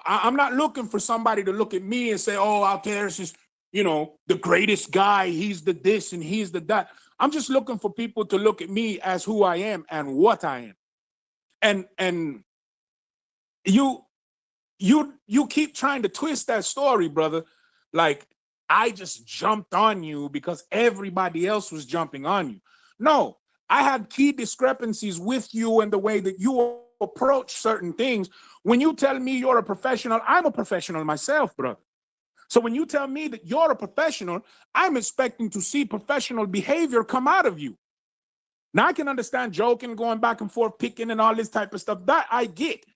C: I'm not looking for somebody to look at me and say, oh, Altair's is, the greatest guy. He's the this and he's the that. I'm just looking for people to look at me as who I am and what I am. And you keep trying to twist that story, brother. Like I just jumped on you because everybody else was jumping on you. No, I had key discrepancies with you and the way that you approach certain things. When you tell me you're a professional, I'm a professional myself, brother. So when you tell me that you're a professional, I'm expecting to see professional behavior come out of you. Now I can understand joking, going back and forth, picking and all this type of stuff. That I get.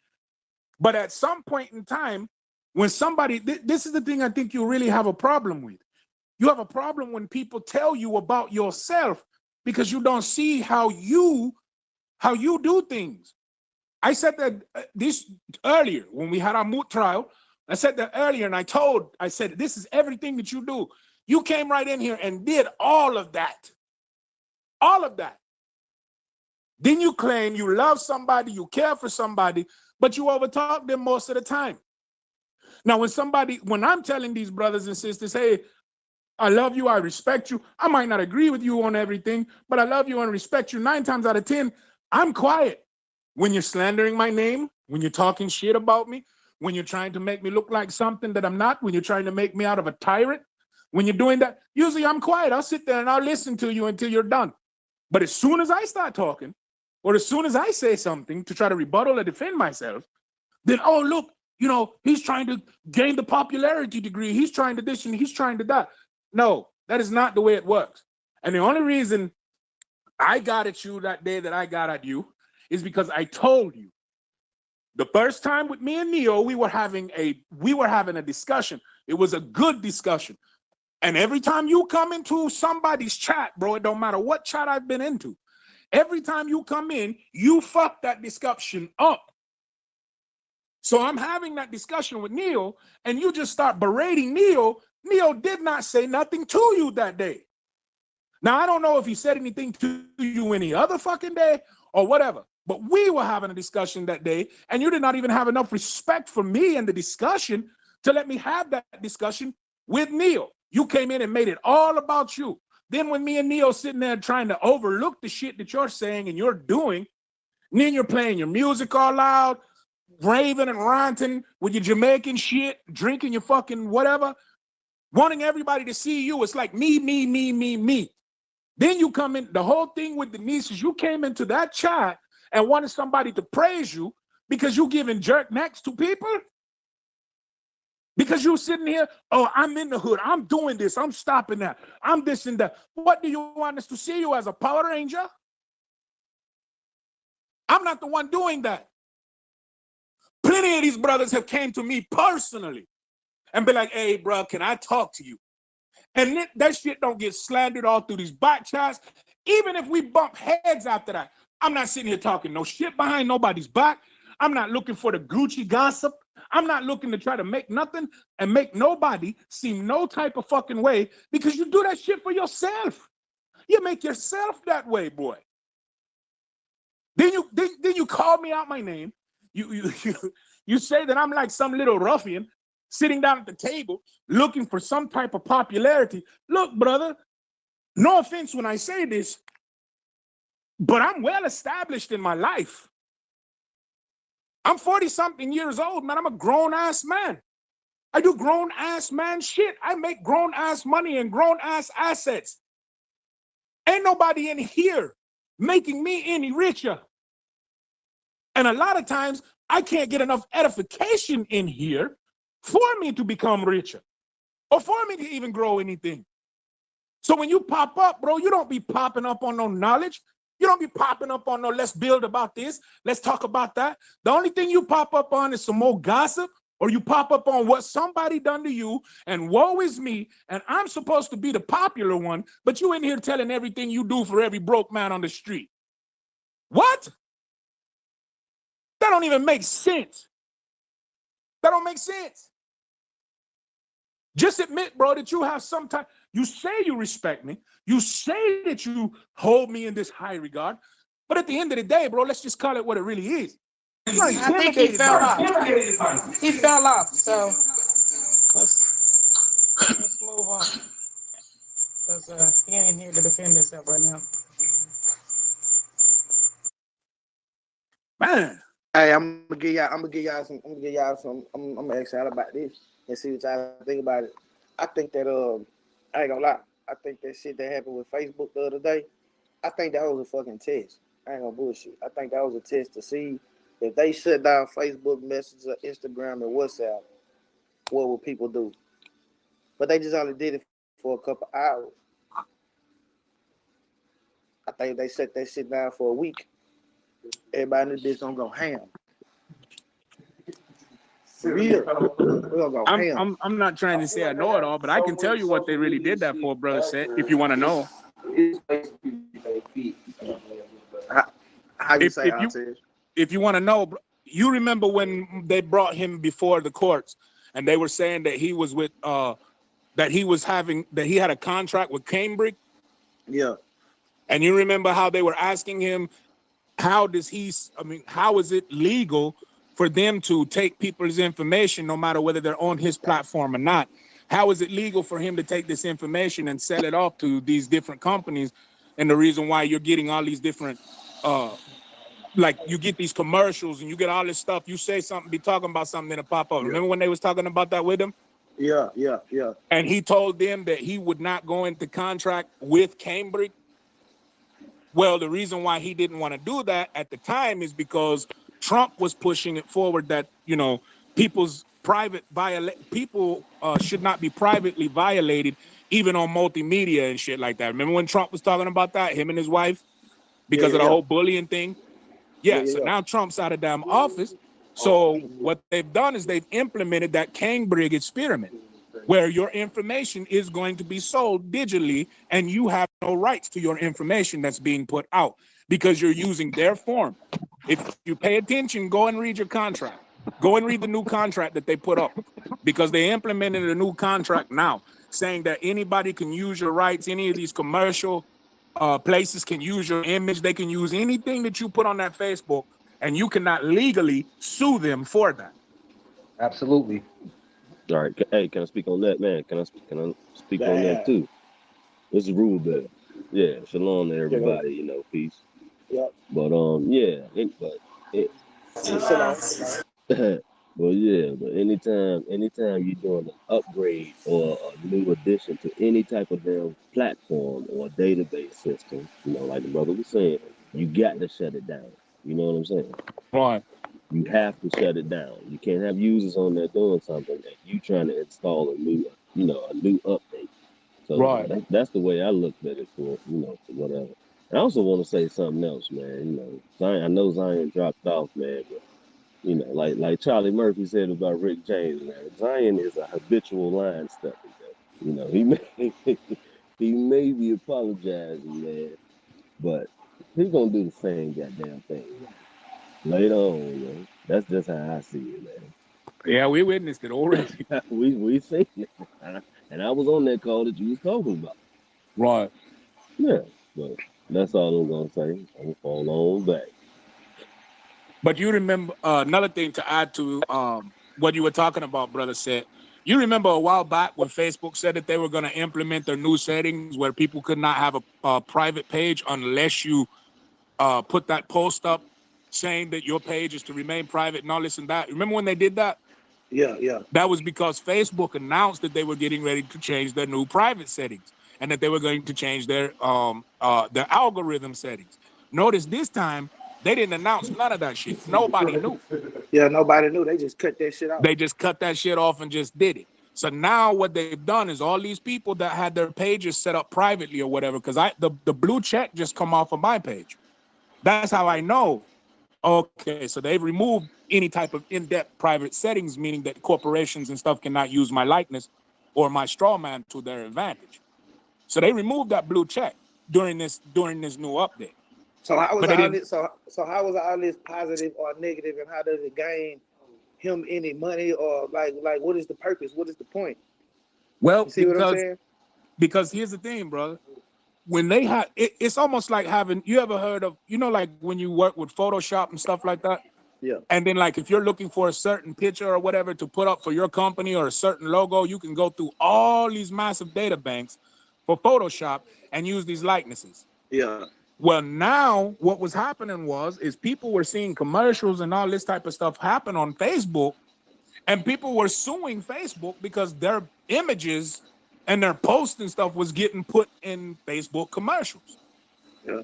C: But at some point in time, when somebody, this is the thing I think you really have a problem with. You have a problem when people tell you about yourself because you don't see how you do things. I said that this earlier when we had our moot trial. I said that earlier, and I said, this is everything that you do. You came right in here and did all of that. All of that. Then you claim you love somebody, you care for somebody, but you overtalk them most of the time. Now, when I'm telling these brothers and sisters, hey, I love you, I respect you. I might not agree with you on everything, but I love you and respect you. 9 times out of 10, I'm quiet. When you're slandering my name, when you're talking shit about me, when you're trying to make me look like something that I'm not, when you're trying to make me out of a tyrant, when you're doing that, usually I'm quiet. I'll sit there and I'll listen to you until you're done. But as soon as I start talking, or as soon as I say something to try to rebuttal or defend myself, then, oh, look, he's trying to gain the popularity degree. He's trying to this and he's trying to that. No, that is not the way it works. And the only reason I got at you that day that I got at you is because I told you. The first time with me and Neo, we were having a discussion. It was a good discussion. And every time you come into somebody's chat, bro, it don't matter what chat I've been into. Every time you come in, you fuck that discussion up. So I'm having that discussion with Neo, and you just start berating Neo. Neo did not say nothing to you that day. Now, I don't know if he said anything to you any other fucking day or whatever, but we were having a discussion that day, and you did not even have enough respect for me and the discussion to let me have that discussion with Neo. You came in and made it all about you. Then when me and Neo sitting there trying to overlook the shit that you're saying and you're doing, and then you're playing your music all loud, raving and ranting with your Jamaican shit, drinking your fucking whatever, wanting everybody to see you. It's like me, me, me, me, me. Then you come in, the whole thing with the nieces, you came into that chat and wanted somebody to praise you because you giving jerk necks to people? Because you sitting here, oh, I'm in the hood, I'm doing this, I'm stopping that, I'm this and that. What do you want us to see you as, a Power Ranger? I'm not the one doing that. Plenty of these brothers have came to me personally and be like, hey, bro, can I talk to you? And that shit don't get slandered all through these bot chats. Even if we bump heads after that, I'm not sitting here talking no shit behind nobody's back. I'm not looking for the Gucci gossip. I'm not looking to try to make nothing and make nobody seem no type of fucking way, because you do that shit for yourself. You make yourself that way, boy. Then you call me out my name. You say that I'm like some little ruffian sitting down at the table looking for some type of popularity. Look, brother, no offense when I say this, but I'm well established in my life. I'm 40-something years old, man. I'm a grown-ass man. I do grown-ass man shit. I make grown-ass money and grown-ass assets. Ain't nobody in here making me any richer. And a lot of times, I can't get enough edification in here for me to become richer or for me to even grow anything. So when you pop up, bro, you don't be popping up on no knowledge. You don't be popping up on no, let's build about this, let's talk about that. The only thing you pop up on is some more gossip, or you pop up on what somebody done to you, and woe is me, and I'm supposed to be the popular one, but you in here telling everything you do for every broke man on the street. What? That don't even make sense. That don't make sense. Just admit, bro, that you have some time. You say you respect me. You say that you hold me in this high regard. But at the end of the day, bro, let's just call it what it really is.
F: I think he fell off. He fell off. So let's move on. Because he ain't here to defend himself right now.
C: Man.
L: Hey, I'm gonna give y'all some. I'm gonna ask y'all about this and see what y'all think about it. I think that I ain't gonna lie. I think that shit that happened with Facebook the other day, I think that was a fucking test. I ain't gonna bullshit. I think that was a test to see if they shut down Facebook, Messenger, Instagram, and WhatsApp, what would people do? But they just only did it for a couple hours. I think they shut that shit down for a week. Everybody in this bitch gonna go ham. For real. We're gonna go ham.
C: I'm not trying to say I know it all, but I can tell you what they really did that for, brother Set, if you want to know.
L: How you say
C: if you want to know, you remember when they brought him before the courts and they were saying that he was with that he had a contract with Cambridge?
L: Yeah.
C: And you remember how they were asking him, how is it legal for them to take people's information no matter whether they're on his platform or not? How is it legal for him to take this information and sell it off to these different companies? And the reason why you're getting all these different, like you get these commercials and you get all this stuff, you say something, be talking about something, then it pop up. Yeah. Remember when they was talking about that with him?
L: Yeah.
C: And he told them that he would not go into contract with Cambridge. Well, the reason why he didn't want to do that at the time is because Trump was pushing it forward that, people's people should not be privately violated, even on multimedia and shit like that. Remember when Trump was talking about that, him and his wife, because of the whole bullying thing? So now Trump's out of damn office. So what they've done is they've implemented that Cambridge experiment, where your information is going to be sold digitally and you have no rights to your information that's being put out because you're using their form. If you pay attention, go and read your contract. Go and read the new contract that they put up, because they implemented a new contract now saying that anybody can use your rights. Any of these commercial places can use your image. They can use anything that you put on that Facebook, and you cannot legally sue them for that.
I: Absolutely.
M: All right. Hey, can I speak on that, man? Can I speak on that too? It's a rule bell. Yeah, shalom to everybody. You know, peace.
L: Yep.
M: But yeah, well, yeah, but anytime you're doing an upgrade or a new addition to any type of damn platform or database system, you know, like the brother was saying, you got to shut it down. You know what I'm saying?
C: Right.
M: You have to shut it down. You can't have users on there doing something and you trying to install a new update. So
C: Right.
M: that's the way I looked at it for whatever. I also want to say something else, man. You know, Zion, I know Zion dropped off, man, but you know, like Charlie Murphy said about Rick James, man, Zion is a habitual line stepper. You know, he may be apologizing, man, but he's gonna do the same goddamn thing later on, man. That's just how I see it, man.
C: Yeah, we witnessed it already.
M: we seen it, and I was on that call that you was talking about.
C: Right.
M: Yeah, but that's all I'm gonna say. I'm gonna fall on back.
C: But you remember another thing to add to what you were talking about, brother said. You remember a while back when Facebook said that they were going to implement their new settings where people could not have a private page unless you put that post up saying that your page is to remain private and all this and that. Remember when they did that?
L: Yeah.
C: That was because Facebook announced that they were getting ready to change their new private settings and that they were going to change their algorithm settings. Notice this time they didn't announce none of that shit. Nobody knew.
L: Yeah, nobody knew. They just cut that shit off.
C: They just cut that shit off and just did it. So now what they've done is all these people that had their pages set up privately or whatever, because the blue check just come off of my page. That's how I know. Okay, so they've removed any type of in-depth private settings, meaning that corporations and stuff cannot use my likeness or my straw man to their advantage. So they removed that blue check during this new update.
L: So how was all this? So how was all this positive or negative, and how does it gain him any money, or like what is the purpose? What is the point?
C: Well,
L: you see what I'm saying?
C: Because here's the thing, brother. When they have it's almost like having, you ever heard of, like when you work with Photoshop and stuff like that?
L: Yeah.
C: And then like if you're looking for a certain picture or whatever to put up for your company or a certain logo, you can go through all these massive data banks for Photoshop and use these likenesses.
L: Yeah.
C: Well, now what was happening is people were seeing commercials and all this type of stuff happen on Facebook, and people were suing Facebook because their images and their posts and stuff was getting put in Facebook commercials.
L: Yeah.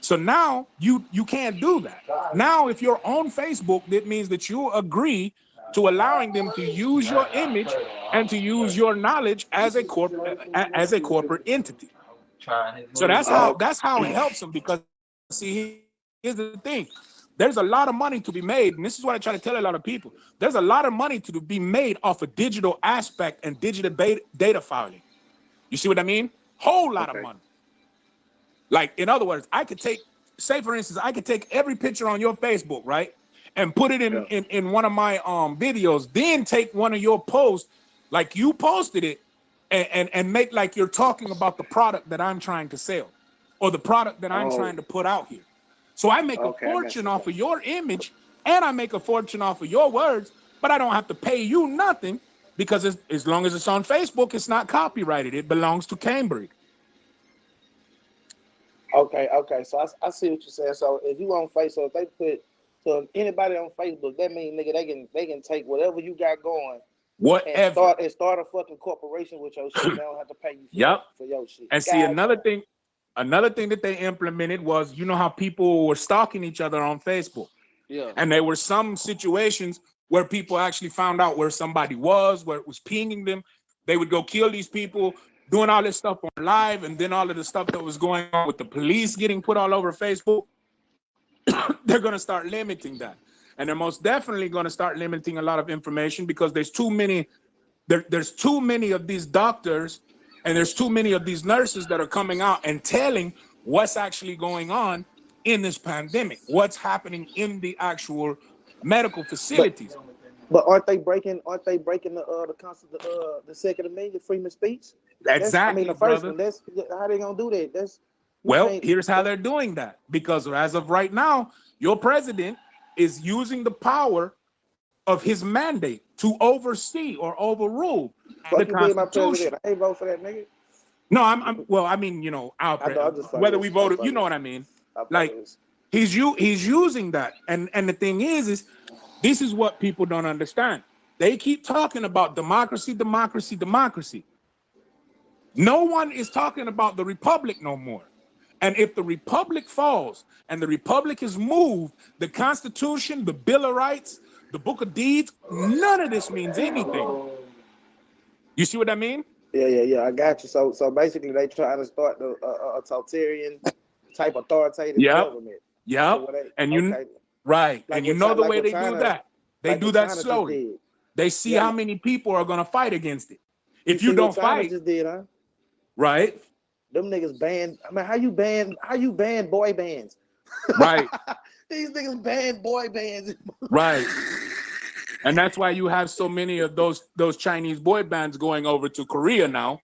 C: So now you can't do that. Now, if you're on Facebook, that means that you agree to allowing them to use your image and to use your knowledge as a corporate entity. So that's how it helps them, because see, here's the thing. There's a lot of money to be made, and this is what I try to tell a lot of people. There's a lot of money to be made off a digital aspect and digital data filing. You see what I mean? Whole lot of money. Like, in other words, I could take, say for instance, I could take every picture on your Facebook, right? And put it in one of my videos, then take one of your posts, like you posted it, and make like you're talking about the product that I'm trying to sell or the product that I'm trying to put out here. So I make a fortune off of your image, and I make a fortune off of your words, but I don't have to pay you nothing, because as long as it's on Facebook, it's not copyrighted. It belongs to Cambridge.
L: Okay. So I see what you're saying. So if you on Facebook, if they put anybody on Facebook, that means nigga they can take whatever you got going,
C: whatever,
L: and start a fucking corporation with your shit. They don't have to pay you for your shit.
C: And see, another thing that they implemented was, you know how people were stalking each other on Facebook.
L: Yeah.
C: And there were some situations where people actually found out where somebody was, where it was pinging them. They would go kill these people, doing all this stuff on live, and then all of the stuff that was going on with the police getting put all over Facebook. They're going to start limiting that. And they're most definitely going to start limiting a lot of information, because there's too many of these doctors and there's too many of these nurses that are coming out and telling what's actually going on in this pandemic, what's happening in the actual medical facilities.
L: But aren't they breaking the concept of the Second Amendment, freedom of speech?
C: Exactly.
L: The first one. That's how they gonna do that.
C: Here's how they're doing that. Because as of right now, your president is using the power of his mandate to oversee or overrule the Constitution.
L: I ain't vote for that nigga.
C: No, well, I mean, you know, whether we voted, you know what I mean. Like he's using that, and the thing is this is what people don't understand. They keep talking about democracy. No one is talking about the republic no more. And if the republic falls and the republic is moved, the Constitution, the Bill of Rights, the Book of Deeds, none of this means anything. You see what I mean?
L: Yeah. I got you. So basically, they trying to start a totalitarian type authoritative government.
C: Yeah.
L: So
C: right.
L: Like
C: and you know the way they
L: China,
C: do that. They do that slowly. They see how many people are going to fight against it. If you don't fight,
L: just did, huh?
C: Right?
L: Them niggas banned. I mean, how you ban boy bands?
C: Right.
L: These niggas banned boy bands.
C: Right. And that's why you have so many of those Chinese boy bands going over to Korea now.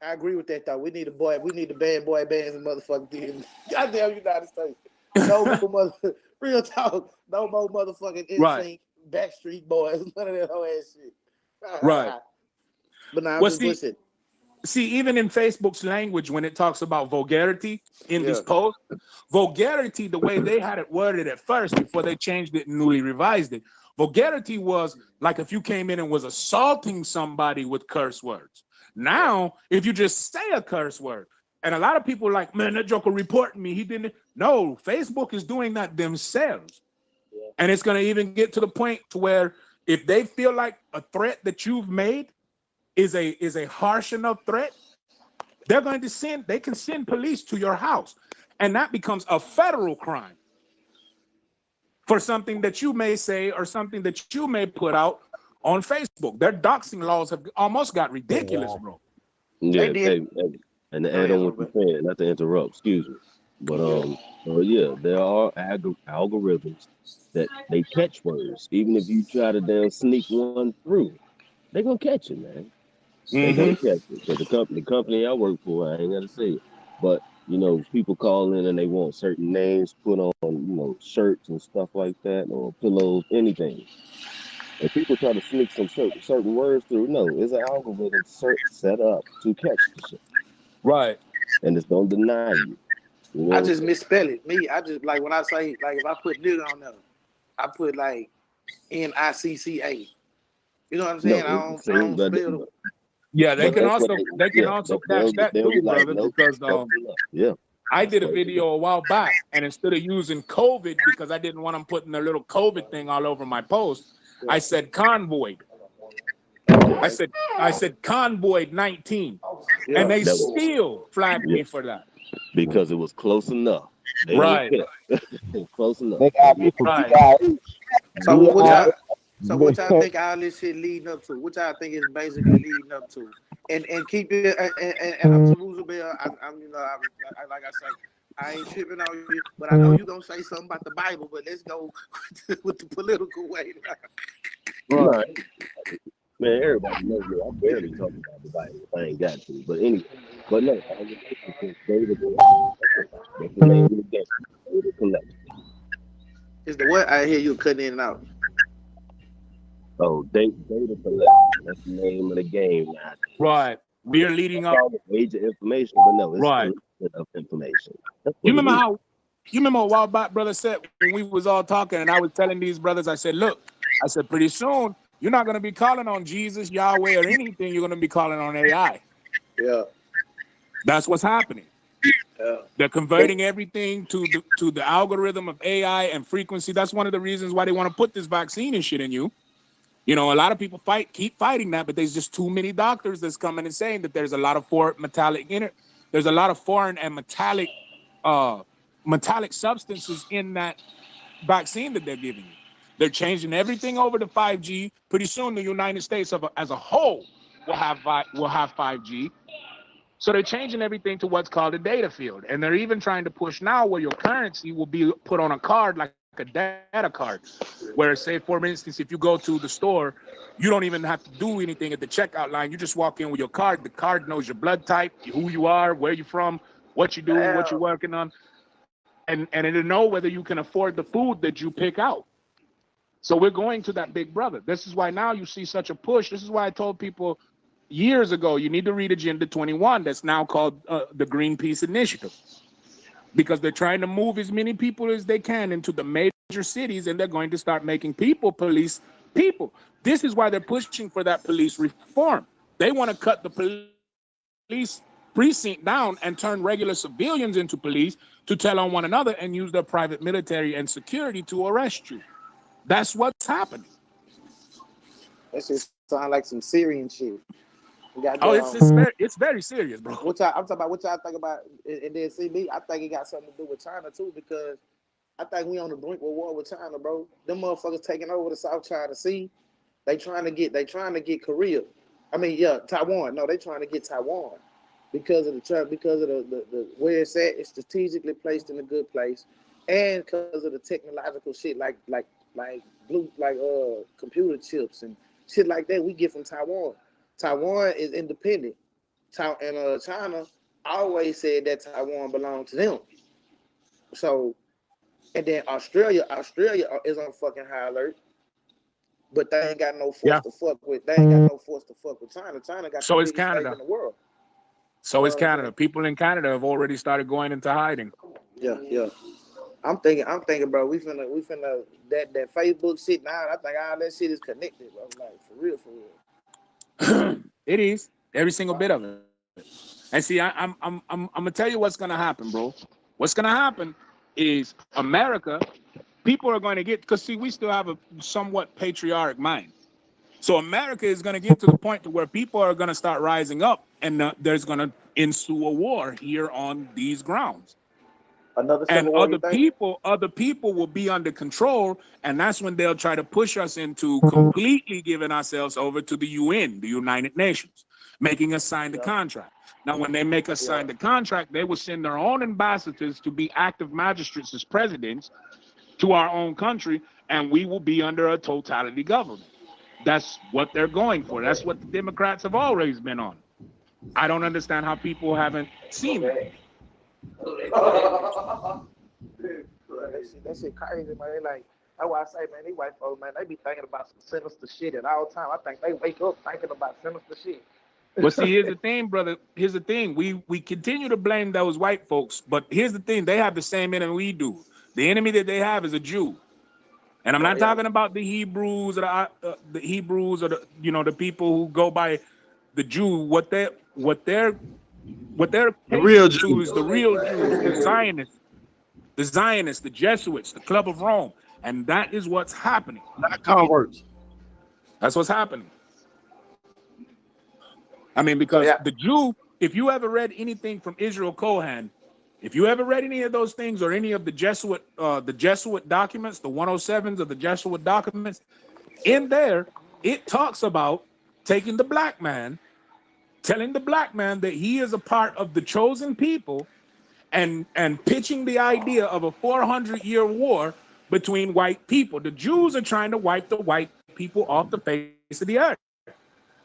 L: I agree with that though. We need to ban boy bands and motherfucking goddamn United States. No more real talk. No more motherfucking NSYNC, Backstreet Boys, none of that whole ass shit.
C: Right.
L: But now I'm just pushing.
C: See, even in Facebook's language, when it talks about vulgarity in this post, vulgarity, the way they had it worded at first before they changed it and newly revised it, vulgarity was like if you came in and was assaulting somebody with curse words. Now, if you just say a curse word, and a lot of people are like, man, that joker reporting me, he didn't. No, Facebook is doing that themselves. Yeah. And it's going to even get to the point to where if they feel like a threat that you've made is a harsh enough threat, they're going to they can send police to your house. And that becomes a federal crime for something that you may say or something that you may put out on Facebook. Their doxing laws have almost got ridiculous, bro.
M: Yeah, and to add on what you're saying, not to interrupt, excuse me. But there are algorithms that they catch words. Even if you try to damn sneak one through, they're gonna catch it, man. They gonna catch it. So the company I work for, I ain't gotta say it. But you know, people call in and they want certain names put on, you know, shirts and stuff like that, or pillows, anything. And people try to sneak some certain words through. No, it's an algorithm set up to catch the shit.
C: Right.
M: And it's gonna deny you. You know?
L: I just misspell it. I just like when I say, like, if I put nigga on there, I put like NICCA. You know what I'm saying? I don't spell it.
C: Yeah, they can also catch that too, brother, because I did a video a while back, and instead of using COVID, because I didn't want them putting their little COVID thing all over my post, I said convoy. I said convoy 19, and they still flagged me for that
M: because it was close enough.
C: Right.
M: Close enough.
C: Right.
L: So what y'all think all this shit leading up to? What y'all think is basically leading up to? And keep it. And I'm Taruza Bell. I'm you know, like I say, I ain't tripping on you, but I know you gonna say something about the Bible. But let's go with the political way.
M: Right. Man, everybody knows me. I'm barely talking about the Bible if I ain't got to. But anyway, no, I just think David. That's the name of the game. David Collective.
L: Is the what? I hear you cutting in and out.
M: Oh, Data Collective. That's the name of the game now.
C: Right. We are leading up
M: age of information, but no, it's
C: right
M: of information.
C: You remember a while back, brother said when we was all talking, and I was telling these brothers, I said, look, I said, pretty soon you're not gonna be calling on Jesus, Yahweh, or anything, you're gonna be calling on AI.
L: Yeah.
C: That's what's happening.
L: Yeah.
C: They're converting everything to the algorithm of AI and frequency. That's one of the reasons why they want to put this vaccine and shit in you. You know, a lot of people keep fighting that, but there's just too many doctors that's coming and saying that there's a lot of foreign and metallic substances in that vaccine that they're giving you. They're changing everything over to 5G. Pretty soon, the United States as a whole will have 5G. So they're changing everything to what's called a data field, and they're even trying to push now where your currency will be put on a card like a data card, where, say, for instance, if you go to the store, you don't even have to do anything at the checkout line. You just walk in with your card. The card knows your blood type, who you are, where you're from, what you do, what you're working on, and it'll know whether you can afford the food that you pick out. So we're going to that big brother. This is why now you see such a push. This is why I told people years ago. You need to read Agenda 21. That's now called the Greenpeace Initiative, because they're trying to move as many people as they can into the major cities, and they're going to start making people police people. This is why they're pushing for that police reform. They want to cut the police precinct down and turn regular civilians into police to tell on one another and use their private military and security to arrest you. That's what's happening.
L: That shit sound like some Syrian shit.
C: Oh, it's very serious, bro.
L: I'm talking about what y'all think about, and then see me. I think it got something to do with China too, because I think we on the brink of war with China, bro. Them motherfuckers taking over the South China Sea. They trying to get Korea. I mean, yeah, Taiwan. No, they trying to get Taiwan because of the where it's at. It's strategically placed in a good place, and because of the technological shit like computer chips and shit like that we get from Taiwan. Taiwan is independent. And China always said that Taiwan belonged to them. So, and then Australia is on fucking high alert, but they ain't got no force to fuck with. They ain't got no force to fuck with China. China got
C: so
L: the
C: is
L: biggest
C: Canada
L: state in the world.
C: So is Canada. People in Canada have already started going into hiding.
L: Yeah. I'm thinking, bro. We finna that Facebook shit now. I think all that shit is connected, bro. Like for real.
C: It is every single bit of it. And see, I'm gonna tell you what's gonna happen, bro. What's gonna happen is America. People are going to get, because see, we still have a somewhat patriotic mind. So America is going to get to the point to where people are going to start rising up, and there's going to ensue a war here on these grounds.
L: Another
C: and
L: war,
C: other people will be under control, and that's when they'll try to push us into completely giving ourselves over to the UN, the United Nations, making us sign the contract. Now, when they make us sign the contract, they will send their own ambassadors to be active magistrates as presidents to our own country, and we will be under a totality government. That's what they're going for. That's what the Democrats have always been on. I don't understand how people haven't seen that.
L: That shit crazy, man. They like, that's why I say, man, these white folks, man, they be thinking about some sinister shit at all time. I think they wake up thinking about sinister shit.
C: Well, see, here's the thing, brother. Here's the thing. We continue to blame those white folks, but here's the thing. They have the same enemy we do. The enemy that they have is a Jew. And I'm not talking about the Hebrews or the Hebrews or the people who go by the Jew. What they're the real Jew is the real Jews, the Zionists, the Jesuits, the Club of Rome, and that is what's happening.
J: Not converts.
C: That's what's happening. I mean, because the Jew, if you ever read anything from Israel Cohen, if you ever read any of those things or any of the Jesuit documents, the 107s of the Jesuit documents, in there, it talks about taking the black man, telling the black man that he is a part of the chosen people, and pitching the idea of a 400-year war between white people. The Jews are trying to wipe the white people off the face of the earth.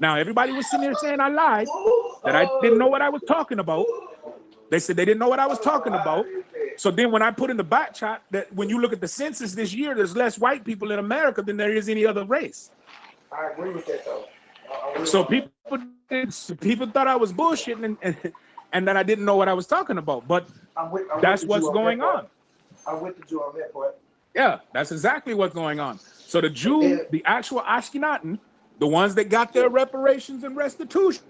C: Now, everybody was sitting here saying I lied, that I didn't know what I was talking about. They said they didn't know what I was talking about. So then when I put in the back chat that when you look at the census this year, there's less white people in America than there is any other race.
L: I agree with that, though.
C: So people thought I was bullshitting and that I didn't know what I was talking about. But that's what's going on.
L: I'm with the Jew on that part.
C: Yeah, that's exactly what's going on. So the Jew, the actual Ashkenazi, the ones that got their reparations and restitution,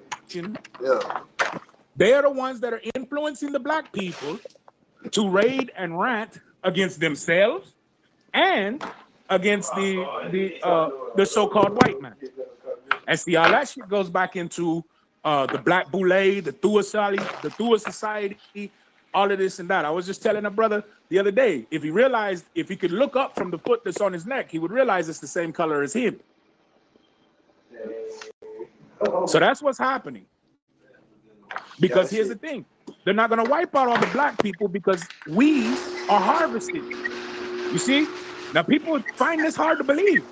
C: they're the ones that are influencing the black people to raid and rant against themselves and against the so-called white man. And see, all that shit goes back into the Black Boule, the Thua Society, all of this and that. I was just telling a brother the other day, if he could look up from the foot that's on his neck, he would realize it's the same color as him. So that's what's happening. Because here's the thing. They're not going to wipe out all the black people because we are harvesting. You see? Now, people find this hard to believe,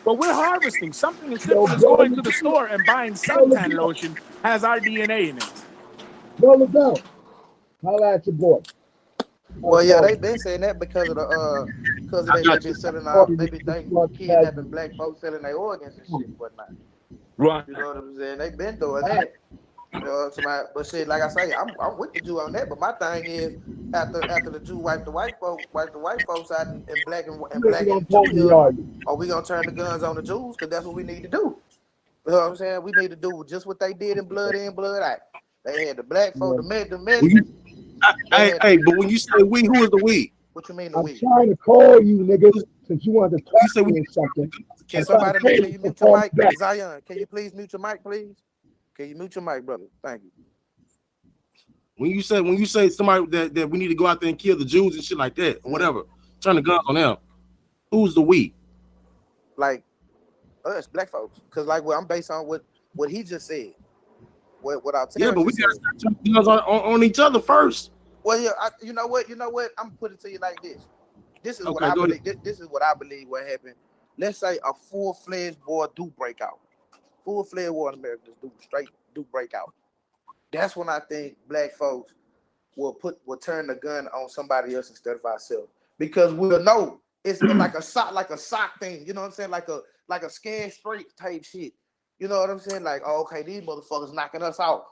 C: but we're harvesting. Something as simple as going to the store and buying suntan lotion has our DNA in it.
A: Roll it down. Holla at your boy.
L: Well, yeah, they've been saying that because of they been selling out. They been kidnapping black folks, selling their organs and shit and whatnot.
C: Right.
L: You know what I'm saying? They been doing that. You know what I'm saying? But shit, like I say, I'm with the Jew on that. But my thing is, after the Jew wipe the white folks out and black and Jew here, are we gonna turn the guns on the Jews? Because that's what we need to do. You know what I'm saying? We need to do just what they did in Blood In, Blood Out. They had the black folk, the men.
J: Hey, but when you say we, who is the we?
L: What you mean the we?
A: I'm trying to call you, niggas, since you wanted to talk to me or something.
L: Can somebody can you mute your mic? Zion, can you please mute your mic, please? Can you mute your mic, brother? Thank you.
J: When you say somebody that we need to go out there and kill the Jews and shit like that, or whatever, turn the guns on them. Who's the we?
L: Like us, black folks, because like I'm based on what he just said. What I'll tell you.
J: Yeah, but we gotta start turning the guns on each other first.
L: Well, yeah, you know what? I'm gonna put it to you like this. This is what I believe. This is what I believe what happened. Let's say a full-fledged war do break out. Full-fledged war in America do break out. That's when I think black folks will turn the gun on somebody else instead of ourselves. Because we'll know it's like a sock thing, you know what I'm saying? Like a scan straight type shit. You know what I'm saying? Like, oh, okay, these motherfuckers knocking us off.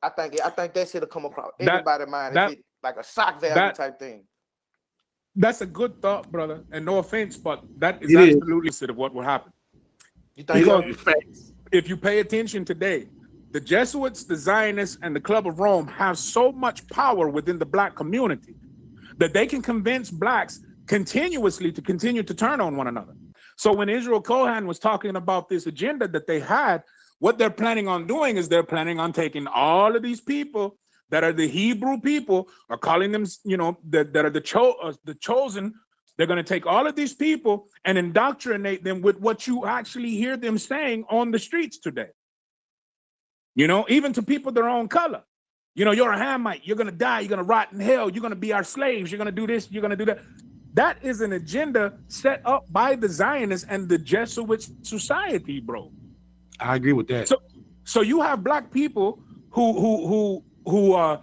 L: I think that shit'll come across everybody's mind. Like a shock value type thing.
C: That's a good thought, brother. And no offense, but that is absolutely of what will happen.
L: You think
C: if you pay attention today, the Jesuits, the Zionists, and the Club of Rome have so much power within the black community that they can convince blacks continuously to continue to turn on one another. So when Israel Cohen was talking about this agenda that they had, what they're planning on doing is they're planning on taking all of these people that are the Hebrew people, or calling them, that are the chosen. They're going to take all of these people and indoctrinate them with what you actually hear them saying on the streets today. Even to people their own color. You're a Hamite, you're going to die, you're going to rot in hell, you're going to be our slaves, you're going to do this, you're going to do that. That is an agenda set up by the Zionists and the Jesuit society, bro.
J: I agree with that.
C: So you have black people who are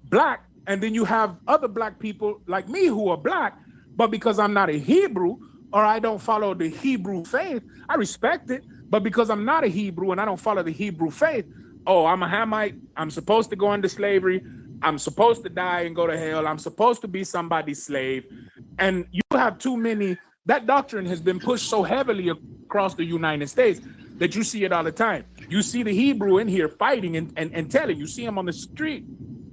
C: black, and then you have other black people like me who are black, but because I'm not a Hebrew or I don't follow the Hebrew faith, I respect it. But because I'm not a Hebrew and I don't follow the Hebrew faith, oh, I'm a Hamite, I'm supposed to go into slavery, I'm supposed to die and go to hell, I'm supposed to be somebody's slave. And you have too many, that doctrine has been pushed so heavily across the United States that you see it all the time. You see the Hebrew in here fighting and telling, you see him on the street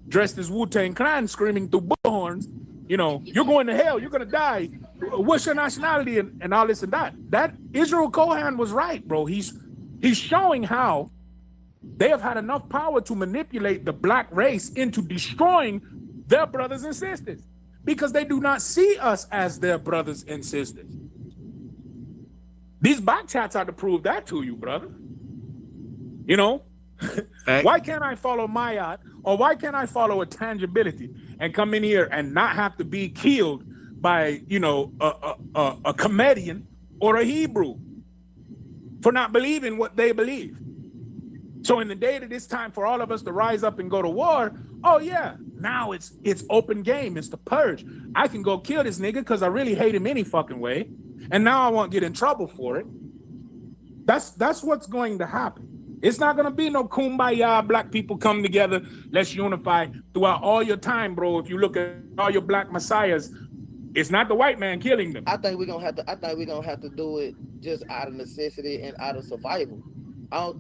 C: dressed as Wu-Tang Clan screaming through bullhorns, you're going to hell, you're going to die. What's your nationality and all this and that. That Israel Cohen was right, bro. He's showing how they have had enough power to manipulate the black race into destroying their brothers and sisters because they do not see us as their brothers and sisters. These back chats are to prove that to you, brother. Why can't I follow Mayat, or why can't I follow a tangibility and come in here and not have to be killed by, a comedian or a Hebrew for not believing what they believe? So in the day that it's time for all of us to rise up and go to war, oh yeah, now it's open game. It's the purge. I can go kill this nigga because I really hate him any fucking way, and now I won't get in trouble for it. That's what's going to happen. It's not going to be no kumbaya, black people come together, let's unify. Throughout all your time, bro, if you look at all your black messiahs, it's not the white man killing them.
L: I think we're gonna have to do it just out of necessity and out of survival. I don't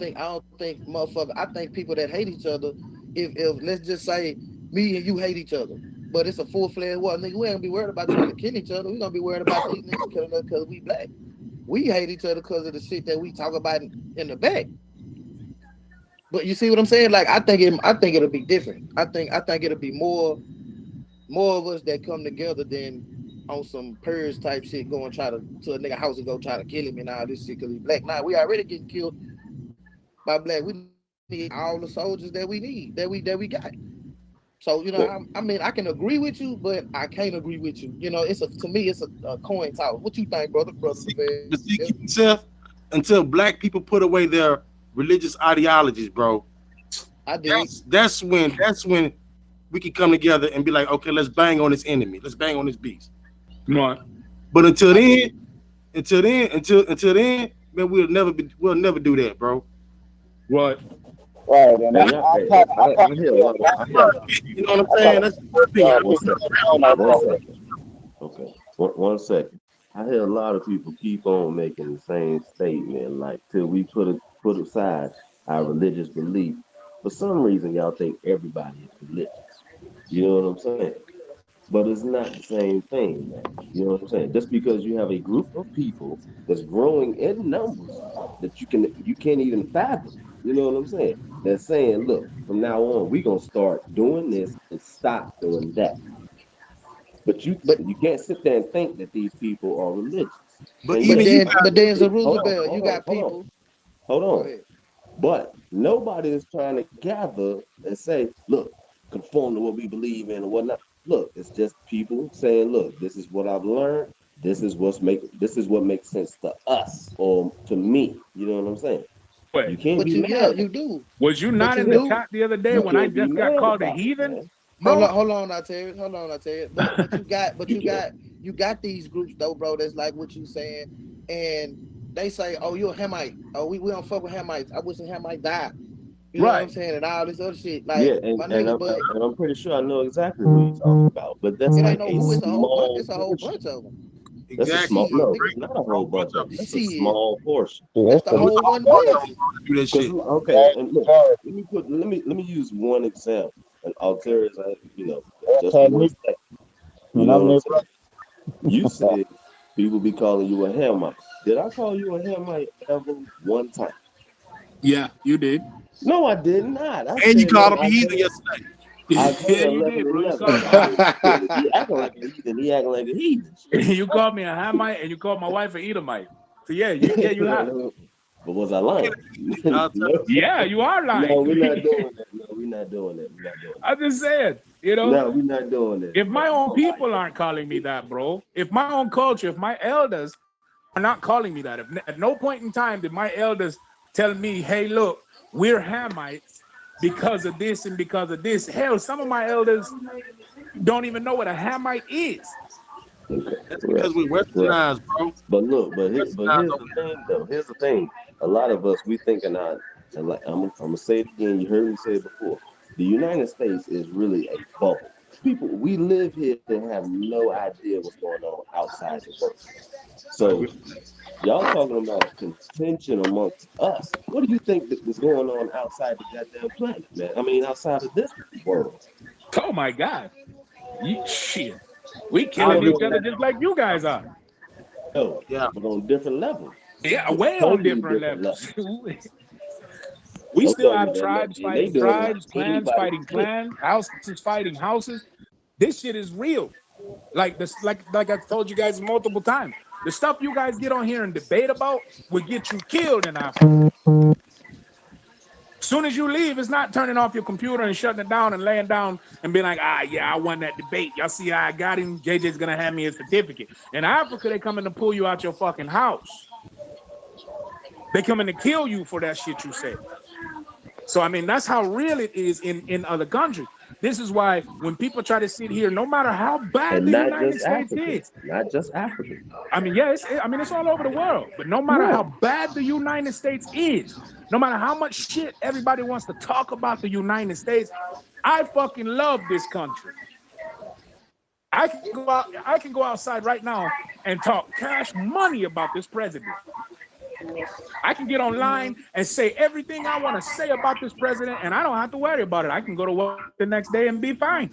L: think motherfucker, I think people that hate each other, if let's just say me and you hate each other, but it's a full-fledged war, nigga, we ain't gonna be worried about trying to kill each other. We're gonna be worried about these niggas killing us because we black. We hate each other because of the shit that we talk about in the back. But you see what I'm saying? Like I think it'll be different. I think it'll be more of us that come together than on some purge type shit, going try to a nigga house and go try to kill him and all this shit because he's black. Nah, we already getting killed by black. We need all the soldiers that we need, that we got. So I mean, I can agree with you, but I can't agree with you. To me, it's a coin toss. What you think, brother?
J: Keep yourself until black people put away their religious ideologies, bro.
L: I did.
J: That's when we can come together and be like, okay, let's bang on this enemy, let's bang on this beast.
C: Right.
J: But until then, man, we'll never do that, bro.
C: What?
K: Right, and
M: Hey, yeah, I hear a lot of
J: You know what I'm saying? That's the thing.
M: one second. Okay, one second. I hear a lot of people keep on making the same statement, like till we put aside our religious belief. For some reason, y'all think everybody is religious. You know what I'm saying? But it's not the same thing, man. You know what I'm saying? Just because you have a group of people that's growing in numbers that you can't even fathom. You know what I'm saying? That's saying, look, from now on, we're gonna start doing this and stop doing that. But you can't sit there and think that these people are religious.
J: But
M: And
J: even
M: yet,
J: you
H: But then
M: hold on,
H: Zerubbabel, you
M: hold on,
H: got
M: hold on,
H: people.
M: hold
H: Go
M: on.
H: ahead.
M: But nobody is trying to gather and say, look, conform to what we believe in or whatnot. Look, it's just people saying, look, this is what I've learned. This is what makes sense to us or to me. You know what I'm saying?
C: Wait,
M: You can't
H: But
M: be
H: you,
M: mad
H: yeah,
M: about
H: you
M: it.
H: do.
C: was you
H: But
C: not
H: you
C: in the
H: do.
C: chat the other day
M: You
C: when I
M: can't be
C: just got
M: mad
C: called a
M: about it,
C: heathen,
M: man.
C: bro?
H: Hold on, I tell you. Hold on, I tell you. But you got these groups though, bro. That's like what you saying, and they say, "Oh, you're a Hamite. Oh, we don't fuck with Hamites. I wish a Hamite died." You know what I'm
C: Right.
H: saying, and all this other shit. Like
M: Yeah,
H: my nigga, but
M: and I'm pretty sure I know exactly who you're talking about. But that's
H: it ain't
M: like
H: no
M: a
H: who. It's a whole bunch.
M: small
H: It's a whole
M: portion.
H: bunch of them.
M: That's a
J: exactly.
M: small
H: Shit,
M: no,
H: nigga.
M: it's not a whole bunch of them. That's a
H: Shit,
M: small portion.
K: See,
H: that's
K: that's
H: the
K: the
H: whole 1 billion.
J: Do that
M: Because
J: shit.
M: okay, and look, let me use one example. And Altair is just for 1 second. You
K: and
M: know
K: I'm
M: what I'm
K: their
M: saying? You said people be calling you a Hamite. Did I call you a Hamite ever one time?
C: Yeah, you did.
M: No, I did not. I
J: And you
M: said
J: called him a
M: 11,
J: heathen yesterday.
C: Yeah,
M: Isaiah
C: you
M: 11
C: did,
M: and
C: bro. You
M: 11.
C: called me.
M: I said, shit, if he acting like a heathen, he acting like a heathen.
C: You called me a Hamite, and you called my wife an Edomite. So yeah, you have.
M: But was I lying? No,
C: Yeah, you are
M: no,
C: lying.
M: we're not doing that. No, we're not doing that. We're not doing that.
C: I'm just saying,
M: No, we're not doing that.
C: if
M: No,
C: my own people aren't calling me that, bro, if my own culture, if my elders are not calling me that, if at no point in time did my elders tell me, hey, look, we're Hamites because of this and because of this. Hell, some of my elders don't even know what a Hamite is.
M: Okay,
J: That's
M: right,
J: because we
M: right.
J: westernized, bro.
M: But look, here's
J: Westernized
M: the thing, though. Here's the thing. A lot of us, we thinking and like I'm gonna say it again. You heard me say it before. The United States is really a bubble. People, we live here and have no idea what's going on outside the world.
J: I
M: So
J: agree.
M: y'all talking about contention amongst us. What do you think that is going on outside the goddamn planet, man? I mean, outside of this world.
C: Oh my God. Shit. We
M: I
C: killing
M: don't
C: each
M: know.
C: other just like you guys are.
M: No,
J: Yeah.
M: but on different levels.
C: Yeah, way on
M: Totally
C: different
M: different
C: levels.
M: levels.
C: We still
M: Okay,
C: have
M: man. Look,
C: tribes
M: and they
C: fighting
M: doing it like
C: tribes, clans
M: anybody
C: fighting
M: can get it.
C: clans, houses fighting houses. This shit is real. Like this, like I've told you guys multiple times. The stuff you guys get on here and debate about will get you killed in Africa. As soon as you leave, it's not turning off your computer and shutting it down and laying down and being like, yeah, I won that debate. Y'all see how I got him? JJ's gonna hand me his certificate. In Africa, they coming to pull you out your fucking house. They coming to kill you for that shit you said. So I mean, that's how real it is in other countries. This is why when people try to sit here, no matter how bad
M: And
C: the
M: not
C: United
M: just
C: States
M: Africa.
C: is,
M: Not just Africa.
C: I mean, yeah, it's all over the world. But no matter
M: Right.
C: how bad the United States is, no matter how much shit everybody wants to talk about the United States, I fucking love this country. I can go outside right now and talk cash money about this president. I can get online and say everything I want to say about this president, and I don't have to worry about it. I can go to work the next day and be fine.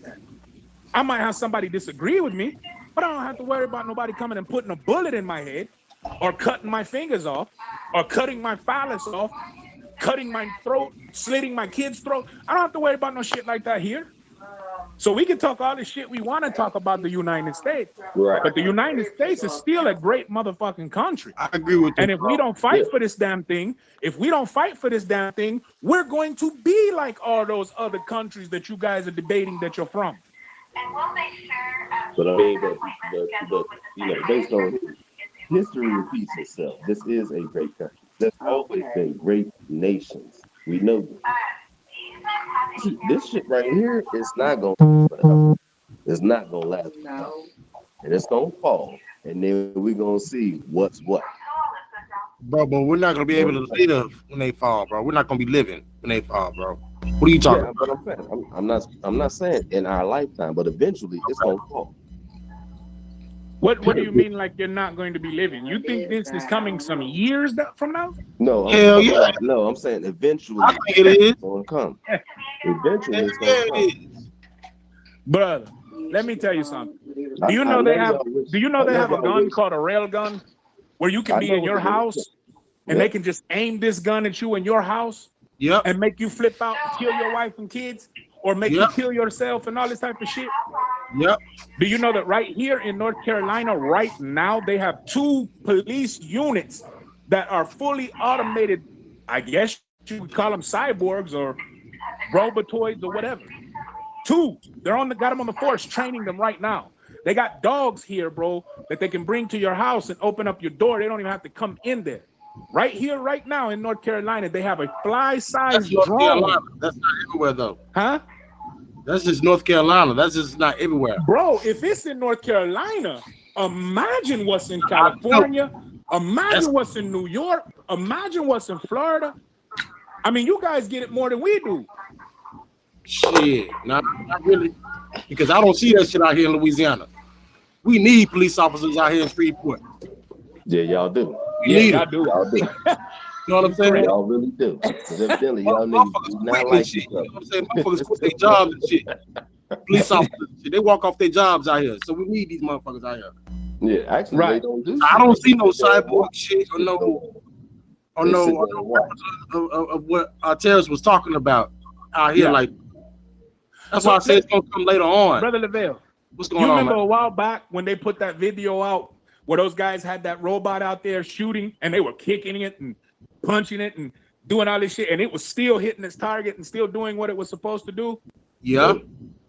C: I might have somebody disagree with me, but I don't have to worry about nobody coming and putting a bullet in my head or cutting my fingers off or cutting my phallus off, cutting my throat, slitting my kid's throat. I don't have to worry about no shit like that here. So we can talk all the shit we want to talk about the United States,
M: Right.
C: but the United States is still a great motherfucking country.
J: I agree with you,
C: And if we don't fight for this damn thing, we're going to be like all those other countries that you guys are debating that you're from.
M: But I mean, but you know, based on history repeats itself. This is a great country. There's always been great nations. We know this. This shit right here is not gonna last forever. It's not gonna last forever. And it's gonna fall. And then we're gonna see what's what.
J: Bro, but we're not gonna be able to live when they fall, bro. We're not gonna be living when they fall, bro. What are you talking about?
M: But I'm not saying in our lifetime, but eventually it's gonna fall.
C: What do you mean like you're not going to be living? You think this is coming some years from now?
M: No,
J: Hell yeah.
M: No, I'm saying eventually
J: I think it is.
M: it's gonna come. Eventually it's gonna come.
C: Brother, let me tell you something. Do you know they have a gun called a rail gun where you can be in your house and they can just aim this gun at you in your house and make you flip out, kill your wife and kids, or make you kill yourself and all this type of shit?
J: Yep.
C: Do you know that right here in North Carolina, right now, they have 2 police units that are fully automated? I guess you would call them cyborgs or robotoids or whatever. 2. Got them on the force, training them right now. They got dogs here, bro, that they can bring to your house and open up your door. They don't even have to come in there. Right here, right now in North Carolina, they have a fly-sized drone.
J: That's not everywhere, though.
C: Huh?
J: That's just North Carolina. That's just not everywhere.
C: Bro, if it's in North Carolina, imagine what's in California. Imagine what's in New York. Imagine what's in Florida. I mean, you guys get it more than we do.
J: Shit, not really. Because I don't see that shit out here in Louisiana. We need police officers out here in Freeport.
M: Yeah, y'all do.
C: Y'all do.
J: You know what I'm saying?
M: Y'all really do. Because evidently y'all niggas do not like each other.
J: You know what I'm saying? Motherfuckers quit their jobs and shit. Police officers, shit, they walk off their jobs out here. So we need these motherfuckers out here.
M: Yeah, actually, they don't do.
J: I don't see no cyborg shit or no of what Terrence was talking about out here. Like, that's why I said it's gonna come later on.
C: Brother Lavelle,
J: what's going on?
C: You remember a while back when they put that video out where those guys had that robot out there shooting and they were kicking it and punching it and doing all this shit, and it was still hitting its target and still doing what it was supposed to do?
J: Yeah.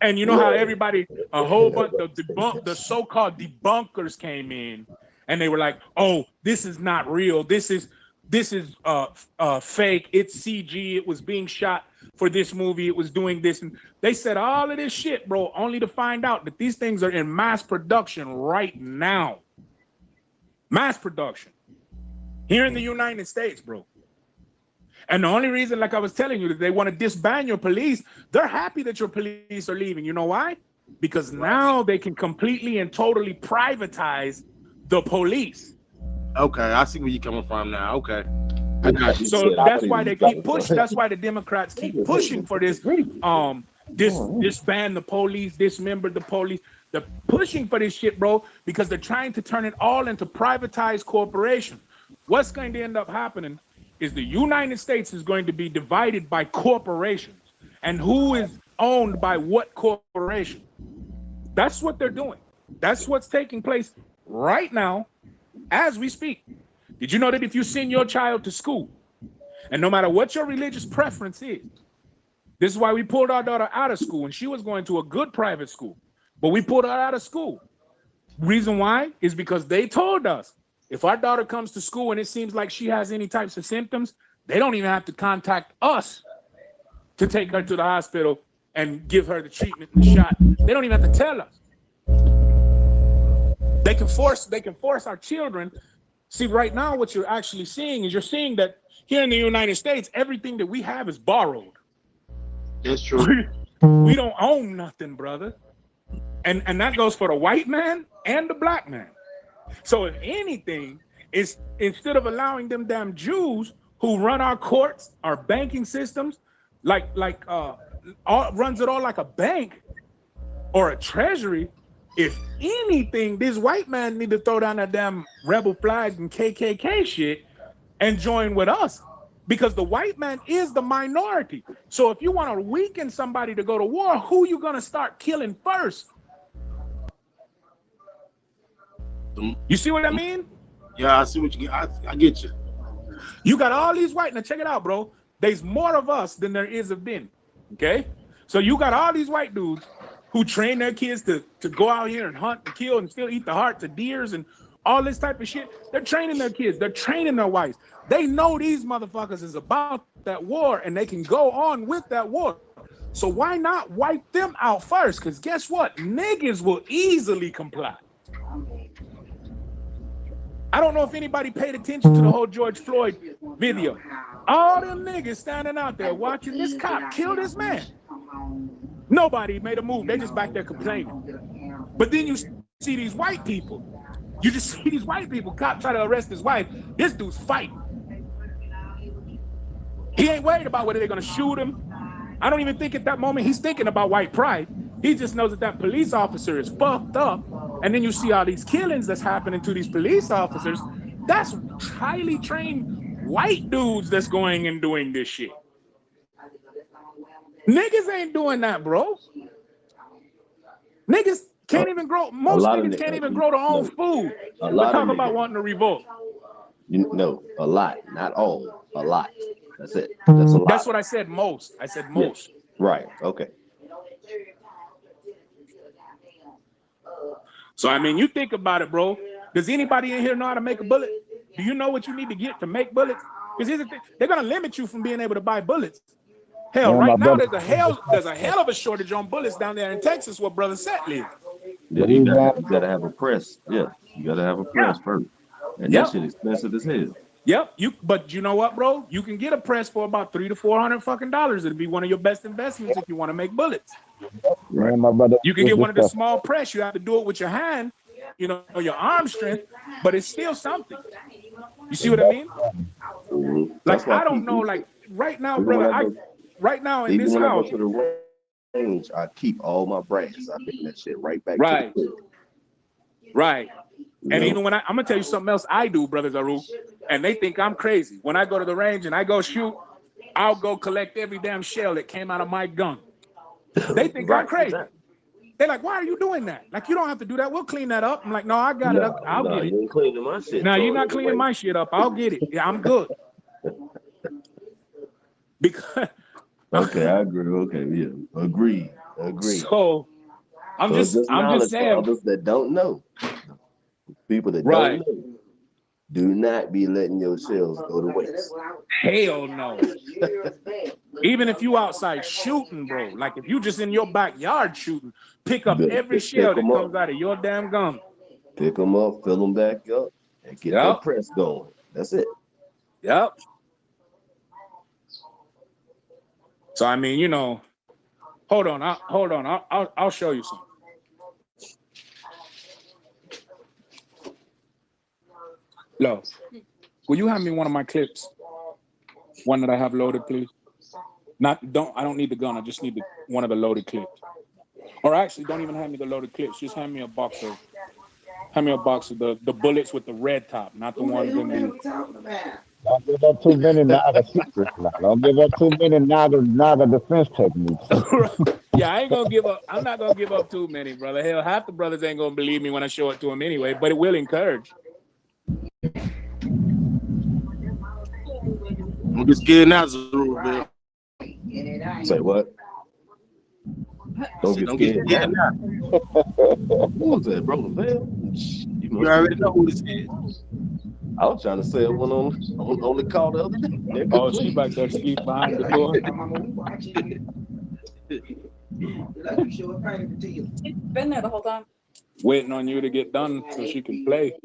C: And you know how everybody, a whole bunch of the so-called debunkers came in and they were like, oh, this is not real. This is fake. It's CG. It was being shot for this movie. It was doing this. And they said all of this shit, bro, only to find out that these things are in mass production right now. Mass production here in the United States, bro. And the only reason, like I was telling you, that they want to disband your police, they're happy that your police are leaving. You know why? Because now they can completely and totally privatize the police.
J: Okay, I see where you're coming from now. Okay. I got you.
C: So that's why they keep pushing. That's why the Democrats keep pushing for this. Disband the police, dismember the police. They're pushing for this shit, bro, because they're trying to turn it all into privatized corporations. What's going to end up happening is the United States is going to be divided by corporations, and who is owned by what corporation. That's what they're doing. That's what's taking place right now as we speak. Did you know that if you send your child to school, and no matter what your religious preference is, this is why we pulled our daughter out of school, and she was going to a good private school, but we pulled her out of school. Reason why is because they told us if our daughter comes to school and it seems like she has any types of symptoms, they don't even have to contact us to take her to the hospital and give her the treatment and the shot. They don't even have to tell us. They can force our children. See, right now what you're actually seeing is you're seeing that here in the United States, everything that we have is borrowed.
L: That's true.
C: We don't own nothing, brother. And that goes for the white man and the black man. So if anything, it's instead of allowing them damn Jews who run our courts, our banking systems, runs it all like a bank or a treasury. If anything, this white man need to throw down that damn rebel flag and KKK shit and join with us, because the white man is the minority. So if you want to weaken somebody to go to war, who you gonna start killing first? You see what I mean?
J: Yeah, I see what you get. I get you.
C: You got all these white, now check it out, bro. There's more of us than there is of them. Okay? So you got all these white dudes who train their kids to go out here and hunt and kill and still eat the hearts of deers and all this type of shit. They're training their kids. They're training their wives. They know these motherfuckers is about that war and they can go on with that war. So why not wipe them out first? Because guess what? Niggas will easily comply. I don't know if anybody paid attention to the whole George Floyd video. All them niggas standing out there watching this cop kill this man. Nobody made a move. They just back there complaining. But then you see these white people. You just see these white people. Cop try to arrest his wife. This dude's fighting. He ain't worried about whether they're gonna shoot him. I don't even think at that moment he's thinking about white pride. He just knows that that police officer is fucked up. And then you see all these killings that's happening to these police officers. That's highly trained white dudes that's going and doing this shit. Niggas ain't doing that, bro. Niggas can't even grow. Most niggas can't even grow their own food. We're talking about wanting to revolt.
M: You know, a lot, not all, a lot. That's it. That's a lot.
C: That's what I said. Most. I said most.
M: Yeah. Right. Okay.
C: So I mean, you think about it, bro. Does anybody in here know how to make a bullet? Do you know what you need to get to make bullets? Because here's the thing: they're gonna limit you from being able to buy bullets. Hell, right now there's a hell of a shortage on bullets down there in Texas where Brother Set lives.
M: Yeah, you gotta have a press. Yeah, you gotta have a press first, and that shit expensive as hell.
C: Yep. But you know what, bro? You can get a press for about $300 to $400 fucking dollars. It'll be one of your best investments if you want to make bullets.
K: Right. My brother,
C: you can get one of the small press. You have to do it with your hand, you know, your arm strength, but it's still something. You see what I mean?
M: Mm-hmm.
C: Like I don't know, like right now, brother. Right now in this house,
M: to the range, I keep all my brass. I bring that shit right back.
C: Right.
M: To the
C: right. And even when I'm gonna tell you something else I do, Brother Zaru, and they think I'm crazy. When I go to the range and I go shoot, I'll go collect every damn shell that came out of my gun. They think I'm crazy. They're like, why are you doing that? Like, you don't have to do that. We'll clean that up. I'm like, no, I got it up. I'll get it.
M: You ain't cleaning my shit.
C: No, you're not cleaning my shit up. I'll get it. Yeah, I'm good. Because
M: okay, I agree. Okay, yeah, agree.
C: So I'm just saying,
M: others that don't know, people that don't know, do not be letting your shells go to waste.
C: Hell no. Even if you outside shooting, bro, like if you just in your backyard shooting, pick up every shell that comes out of your damn gun.
M: Pick them up, fill them back up, and get that press going. That's it.
C: Yep. So I mean, you know, hold on. I'll show you something. Lo, will you hand me one of my clips? One that I have loaded, please. I don't need the gun. I just need one of the loaded clips. Or actually, don't even hand me the loaded clips. Just hand me a box of the bullets with the red top, not the ones in the.
K: Don't give up too many Naga secrets now. Don't give up too many Naga defense techniques.
C: Yeah, I ain't gonna give up. I'm not gonna give up too many, brother. Hell, half the brothers ain't gonna believe me when I show it to them anyway, but it will encourage.
J: I'm just getting out a little bit.
M: Say what? Don't get scared. Who was that, Brother Vale?
J: You already know who this is.
M: I was trying to say one on the call the other day.
C: Oh, she back there sleep behind the door.
N: She's been there the whole time.
C: Waiting on you to get done so she can play.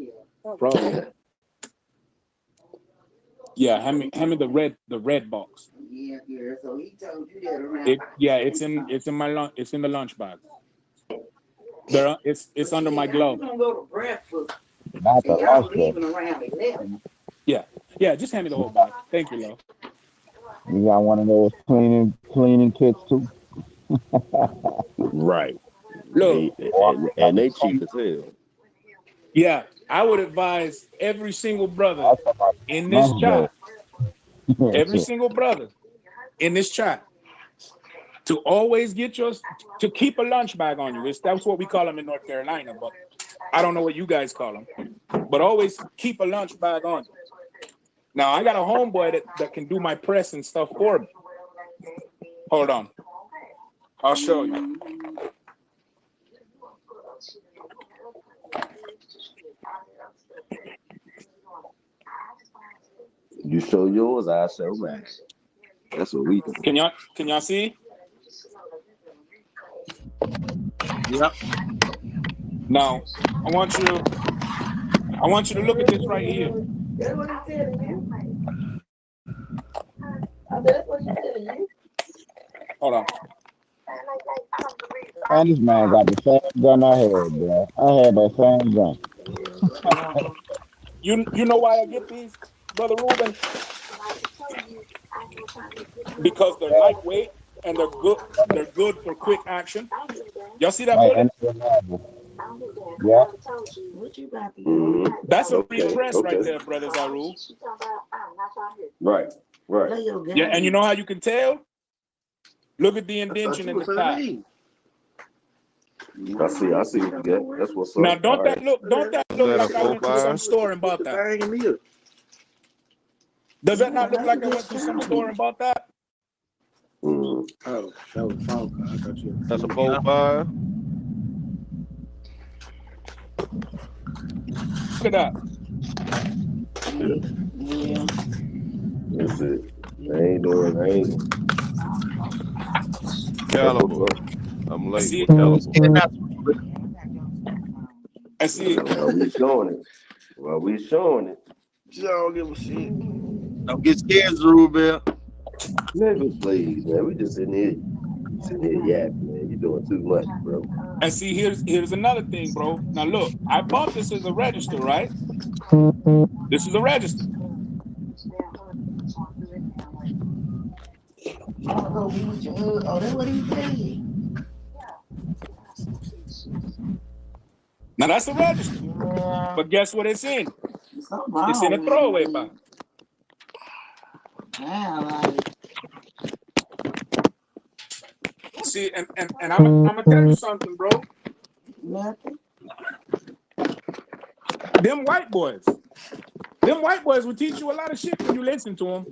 C: Probably. Yeah, hand me the red box.
D: Yeah, so he told you that around.
C: It's in my lunch. It's in the lunch bag. It's under my glove.
D: Gonna go to breakfast.
K: Not the lunch
D: leaving around 11.
C: Yeah. Just hand me the whole bag. Thank you, love.
K: You got one of those cleaning kits too.
M: Right.
C: Look,
M: and they cheap as hell.
C: Yeah, I would advise every single brother in this chat, every single brother in this chat, to always to keep a lunch bag on you. That's what we call them in North Carolina, but I don't know what you guys call them. But always keep a lunch bag on you. Now, I got a homeboy that can do my press and stuff for me. Hold on. I'll show you.
M: You show yours, I show mine. That's what we do.
C: Can y'all see? Yep. Now, I want you I want you to look at this right here.
D: That's what he's telling you. That's what he's telling you.
C: Hold on.
K: And this man got the same gun I had, bro. I had that same gun.
C: You know why I get these, Brother Ruben? Because they're lightweight and they're good. They're good for quick action. Y'all see that bullet?
K: Yeah.
D: What you got to
M: Mhm.
C: That's a
M: Okay,
C: free press right
M: okay.
C: there, Brother Zaru.
M: Right, right.
D: play your game?
C: Yeah, and you know how you can tell? Look at the
L: I thought
C: indention
L: you
C: in
L: was
C: the
L: finna
C: top.
L: leave.
M: I see what you got. That's what's up.
C: Now, don't
M: All
C: that
M: right.
C: look? Don't that
E: Is
C: look
E: that a
C: like I went to
E: 4.5?
C: some store and bought
L: Put the
C: that?
L: thing in here.
C: Does that not look like I went to some store and bought that?
M: Mhm.
L: Oh, that was phone call. I thought you.
E: That's a 4.5.
C: Look at that.
D: Yeah.
M: That's it. I ain't. That's
E: Caliber.
M: what's up.
E: I'm
C: I
E: late.
C: see.
E: What caliber?
C: I see.
M: Well, we showing it. Well, we showing it.
L: She don't give a shit.
J: Don't get scared, Rubel.
M: Nigga, please, man. We just sitting here yapping, man. You doing too much, bro.
C: And see, here's another thing, bro. Now look, I bought this as a register, right? This is a register.
D: You wanna go be with your husband? Oh, that's what he said.
C: Now that's a register.
D: Yeah.
C: But guess what it's in?
D: Something wrong
C: It's in a
D: with
C: throwaway
D: it.
C: box.
D: Yeah, like
C: See, and I'm gonna tell you something, bro.
D: nothing.
C: Them white boys will teach you a lot of shit when you listen to them.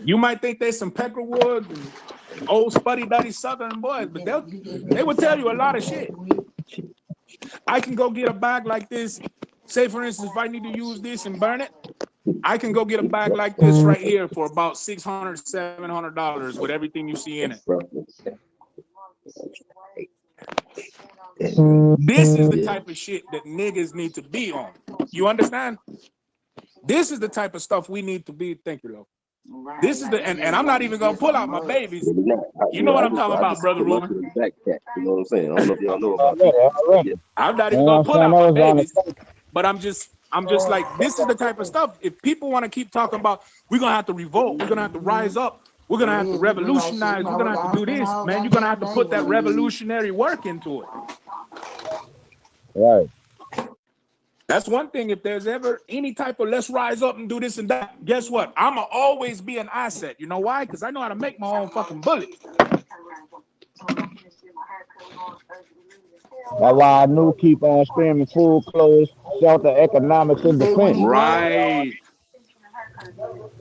C: You might think they're some Peckerwood and old spuddy-duddy Southern boys, but they will tell you a lot of shit. I can go get a bag like this. Say, for instance, if I need to use this and burn it, I can go get a bag like this right here for about $600, $700 with everything you see in it. This is the type of shit that niggas need to be on. You understand? This is the type of stuff we need to be. Thank you, Lord. This is the and I'm not even gonna pull out my babies. You know what I'm talking about, Brother Ruben.
M: You know what I'm saying? I don't know if y'all know about that.
C: I'm not even gonna pull out my babies, but I'm just like, this is the type of stuff. If people want to keep talking about, we're gonna have to revolt, we're gonna have to rise up, we're gonna have to revolutionize, we're gonna have to do this, man. You're gonna have to put that revolutionary work into it.
K: Right.
C: That's one thing. If there's ever any type of let's rise up and do this and that, guess what? I'ma always be an asset. You know why? Because I know how to make my own fucking bullet.
K: That's why I knew keep on screaming food, clothes, shelter, economics, and defense.
C: Right.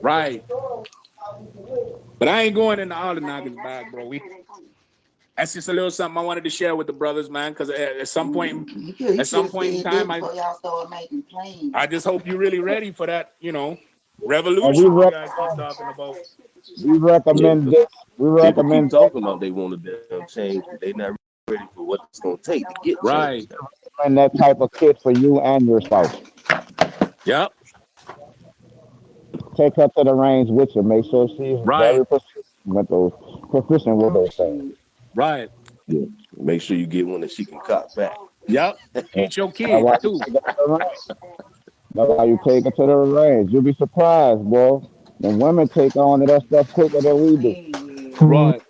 C: Right. But I ain't going into all the noggins bag, bro. That's just a little something I wanted to share with the brothers, man. Because at some point in time, I just hope you're really ready for that, revolution you guys keep talking about.
K: We recommend this. We recommend
M: People keep talking about they want a damn change, but they not ready for what it's gonna take to get
C: right.
K: And that type of kit for you and your spouse.
C: Yep.
K: Take her to the range with you. Make sure she's very proficient with those things.
C: Right.
M: Yeah. Make sure you get one that she can cock back.
C: Yep. Teach your kids too.
K: That's why you take her to the range. You'll be surprised, boy. The women take on to that stuff quicker than we do.
C: Right.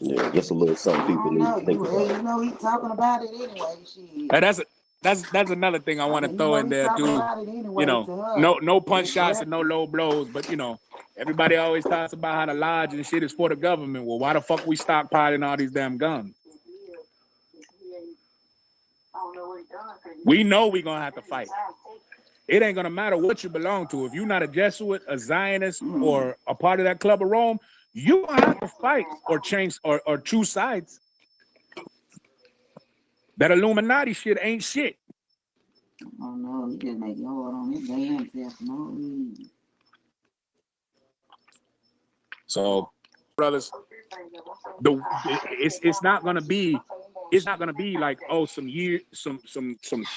M: Yeah, just a little something people need to think about.
D: You know he's talking about it anyway. Shit.
C: And that's another thing I want to throw in there too.
D: Anyway,
C: no punch shots and no low blows, but everybody always talks about how the lodge and shit is for the government. Well, why the fuck we stockpiling all these damn guns? We know we're gonna have to fight. It ain't gonna matter what you belong to. If you're not a Jesuit, a Zionist, or a part of that Club of Rome, you gonna have to fight or change or choose sides. That Illuminati shit ain't shit.
D: Oh no, just make it hard on his damn self. No,
C: So, brothers, it's not gonna be like some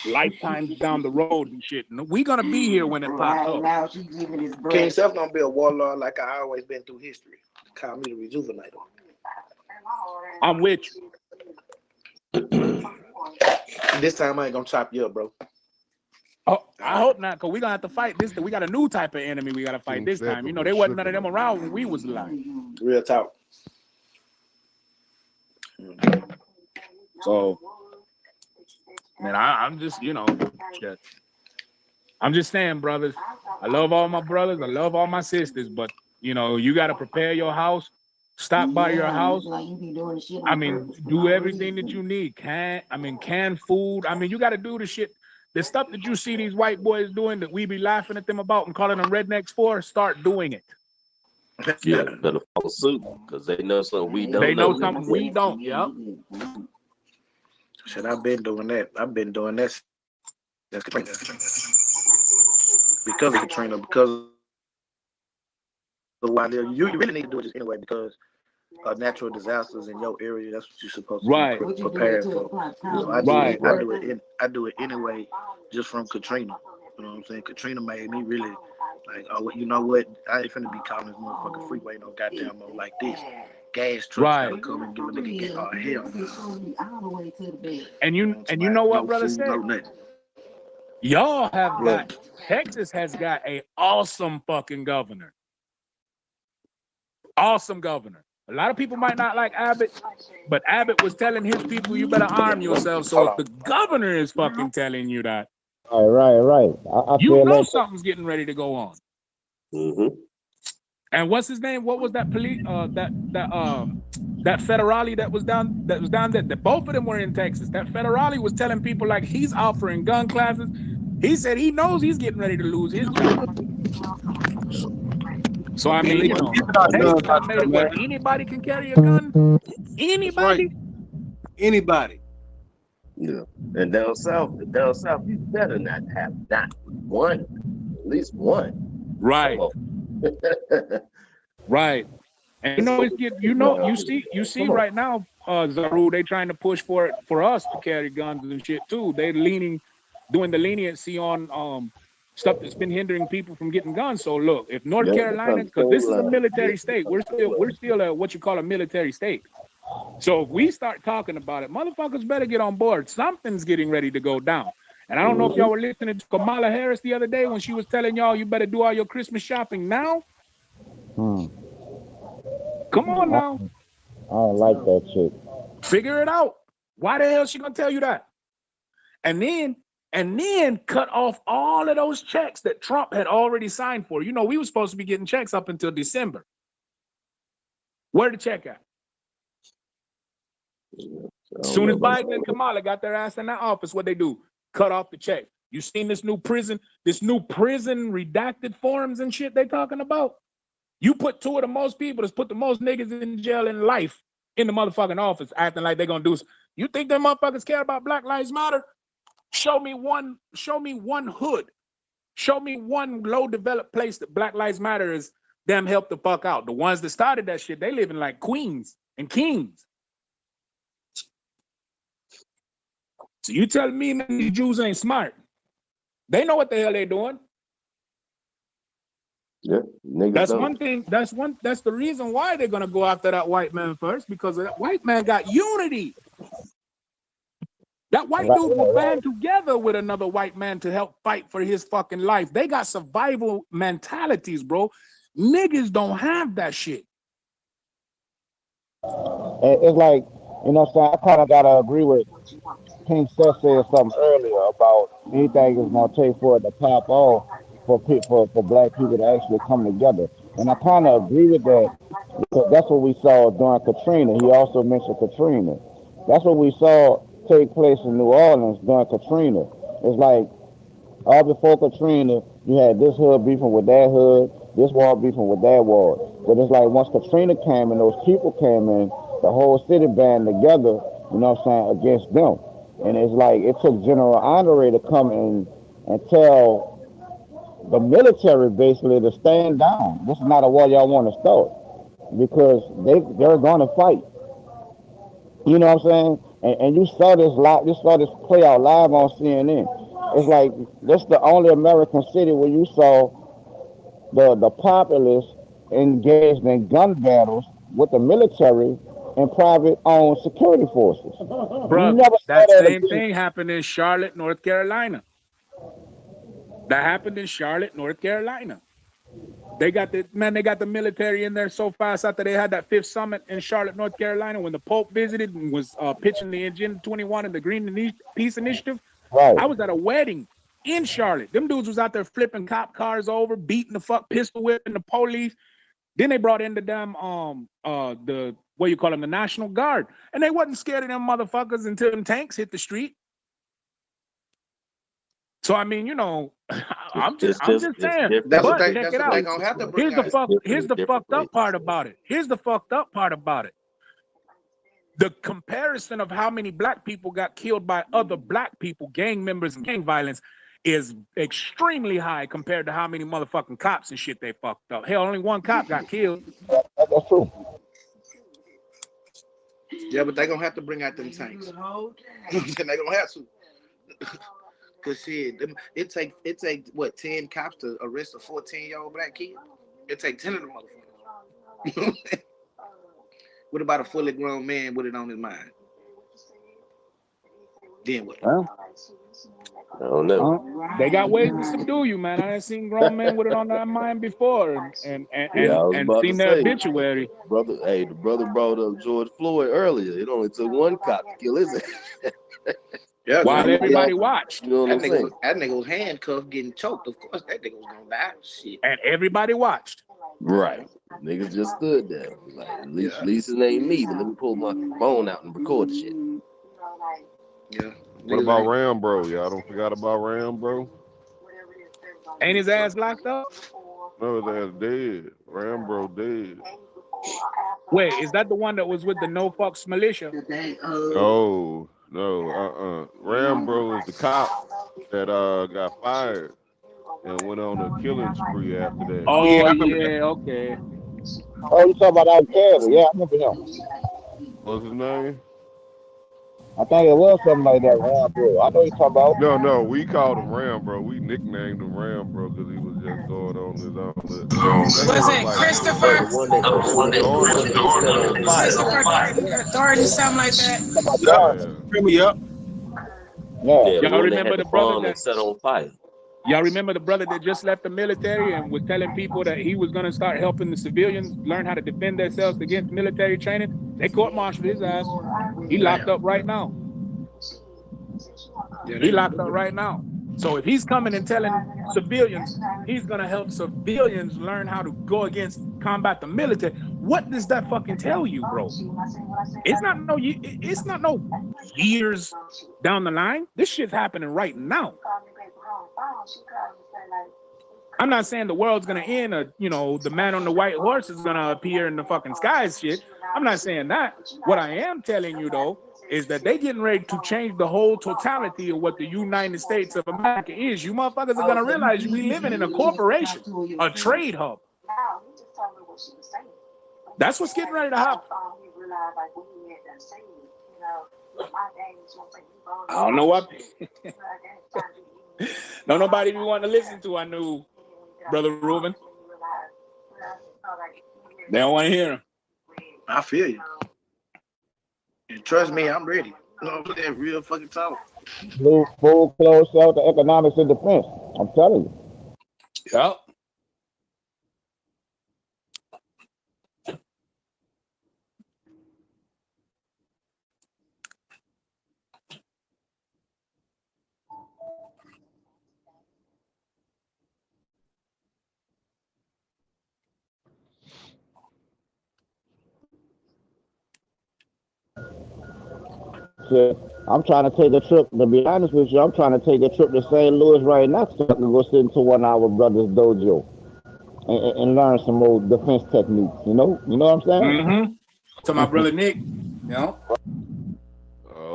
C: lifetimes down the road and shit. No, we gonna be here when it pops up.
D: now she giving his
L: King
D: breath.
L: Self gonna be a warlord like I always been through history. Call me the rejuvenator.
C: I'm with you.
L: This time I ain't gonna chop you up, bro.
C: Oh, I hope not, because we're gonna have to fight this. We got a new type of enemy we gotta fight this time. You know, there wasn't none of them around when we was alive.
L: Real talk.
C: So, man, I'm just, shit. I'm just saying, brothers. I love all my brothers. I love all my sisters, but you gotta prepare your house. Stop by your house. I mean, do everything that you need. Canned food. I mean, you got to do the shit. The stuff that you see these white boys doing that we be laughing at them about and calling them rednecks for, start doing it.
M: Yeah, better follow suit because they know something we don't.
C: They know something we don't. Yep.
L: Shit, I've been doing that. I've been doing that since Katrina. Because of Katrina, because of why you really need to do this anyway because of natural disasters in your area. That's what you're supposed to be prepared for. I do it anyway, just from Katrina. You know what I'm saying? Katrina made me really like, oh, you know what? I ain't finna be calling this motherfucking freeway no goddamn more like this. Gas trucks gotta come and give a nigga hell.
C: And you know what, brother said? Y'all have got Texas has got a awesome fucking governor. Awesome governor. A lot of people might not like Abbott, but Abbott was telling his people, you better arm yourself. So if the governor is fucking telling you that,
K: right. I
C: you
K: feel
C: know
K: like
C: something's getting ready to go on.
M: Mm-hmm.
C: And what's his name? What was that police? That federale that was down there. Both of them were in Texas. That federale was telling people like he's offering gun classes. He said he knows he's getting ready to lose his job. So I mean, Texas made it where anybody can carry a gun. Anybody.
M: Yeah. And down south, you better not have not one, at least one.
C: Right. Right. And you see right now, Zaru, they trying to push for us to carry guns and shit too. They're doing the leniency on stuff that's been hindering people from getting guns. So look, if North Carolina, because this is a military state, we're still a what you call a military state. So if we start talking about it, motherfuckers better get on board. Something's getting ready to go down. And I don't know if y'all were listening to Kamala Harris the other day when she was telling y'all you better do all your Christmas shopping now. Come on now.
K: I don't like that shit.
C: Figure it out. Why the hell is she gonna tell you that? And then cut off all of those checks that Trump had already signed for. We were supposed to be getting checks up until December. Where the check at? As soon as Biden and Kamala got their ass in that office, what they do? Cut off the check. You seen this new prison redacted forms and shit they talking about? You put two of the most people that's put the most niggas in jail in life in the motherfucking office acting like they're gonna do. You think them motherfuckers care about Black Lives Matter? Show me one hood. Show me one low developed place that Black Lives Matter is them help the fuck out. The ones that started that shit, they living like queens and kings. So you telling me these Jews ain't smart? They know what the hell they doing.
M: Yeah,
C: that's one thing. That's the reason why they're gonna go after that white man first, because that white man got unity. That white dude will band together with another white man to help fight for his fucking life. They got survival mentalities, bro. Niggas don't have that shit.
K: It's like, I kind of gotta agree with King Seth said something earlier about anything is gonna take for it to pop off for black people to actually come together. And I kind of agree with that because that's what we saw during Katrina. He also mentioned Katrina. That's what we saw take place in New Orleans during Katrina. It's like all before Katrina, you had this hood beefing with that hood, this ward beefing with that ward. But it's like once Katrina came and those people came in, the whole city band together, against them. And it's like it took General Andre to come and and tell the military basically to stand down. This is not a war y'all want to start because they're going to fight. You know what I'm saying? And you saw this live. You saw this play out live on CNN. It's like this is the only American city where you saw the populace engaged in gun battles with the military and private-owned security forces.
C: Bro,
K: You never saw
C: that
K: that
C: same
K: again.
C: thing happened in Charlotte, North Carolina. That happened in Charlotte, North Carolina. They got the military in there so fast after they had that 5th summit in Charlotte, North Carolina, when the Pope visited and was pitching the Agenda 21 and the Green Peace Initiative.
K: Right.
C: I was at a wedding in Charlotte. Them dudes was out there flipping cop cars over, beating the fuck, pistol whipping the police. Then they brought in the damn the what you call them, the National Guard, and they wasn't scared of them motherfuckers until them tanks hit the street. So I mean, you know, I'm just saying.
L: That's what
C: But
L: they
C: check it out.
L: they gonna have to bring
C: Here's the fucked up part about it. Here's the fucked up part about it. The comparison of how many black people got killed by other black people, gang members and gang violence, is extremely high compared to how many motherfucking cops and shit they fucked up. Hell, only one cop got killed.
K: That's true.
L: Yeah, but they gonna have to bring out them tanks. They gonna have to. Cause shit, it take what 10 cops to arrest a 14-year-old black kid? It take 10 of them motherfuckers. What about a fully grown man with it on his mind? Then what?
M: I don't know.
C: They got ways to subdue you, man. I ain't seen grown men with it on their mind before, and seen their obituary.
M: Brother, hey, the brother brought up George Floyd earlier. It only took one cop to kill his ass.
L: Yeah,
C: while everybody watched.
M: You know what I'm saying?
L: That nigga was handcuffed, getting choked. Of course, that nigga was gonna die. Shit.
C: And everybody watched.
M: Right. Niggas just stood there. Like, at least it ain't me, but let me pull my phone out and record the shit.
L: Yeah.
E: What about Rambro? Y'all don't forgot about Rambro?
C: Ain't his ass locked up?
E: No, his ass dead. Rambro dead.
C: Wait, is that the one that was with the No Fucks militia?
E: No. Rambro is the cop that got fired and went on a killing spree after that.
C: Oh yeah, okay.
K: Oh, you talking about Al Qaeda? Yeah, I remember him.
E: What's his name?
K: I think it was something like that, Rambro. I know you talking about.
E: No, we called him Rambro. We nicknamed him Rambro because he was just going on his own.
F: Was it Christopher? Christopher Thornton, something like that.
C: Y'all remember the brother that
M: set on fire?
C: Y'all remember the brother that just left the military and was telling people that he was going to start helping the civilians learn how to defend themselves against military training? They court-martialed his ass. He locked up right now. He locked up right now. So if he's coming and telling civilians he's going to help civilians learn how to go against combat the military, what does that fucking tell you, bro? It's not no years down the line. This shit's happening right now. I'm not saying the world's gonna end, or the man on the white horse is gonna appear in the fucking skies. Shit, I'm not saying that. What I am telling you though is that they getting ready to change the whole totality of what the United States of America is. You motherfuckers are gonna realize we living in a corporation, a trade hub. That's what's getting ready to happen. I don't know what. Don't nobody be wanting to listen to. I knew, Brother Reuben. They don't want to hear him.
L: I feel you. And trust me, I'm ready. That real fucking talk.
K: Full close out the economics and defense. I'm telling you.
C: Yep.
K: Shit, I'm trying to take a trip. To be honest with you, I'm trying to take a trip to St. Louis right now so I can go sit into one of our brothers' dojo and learn some more defense techniques. You know what I'm saying?
C: Mm-hmm. To my brother Nick.
E: Oh,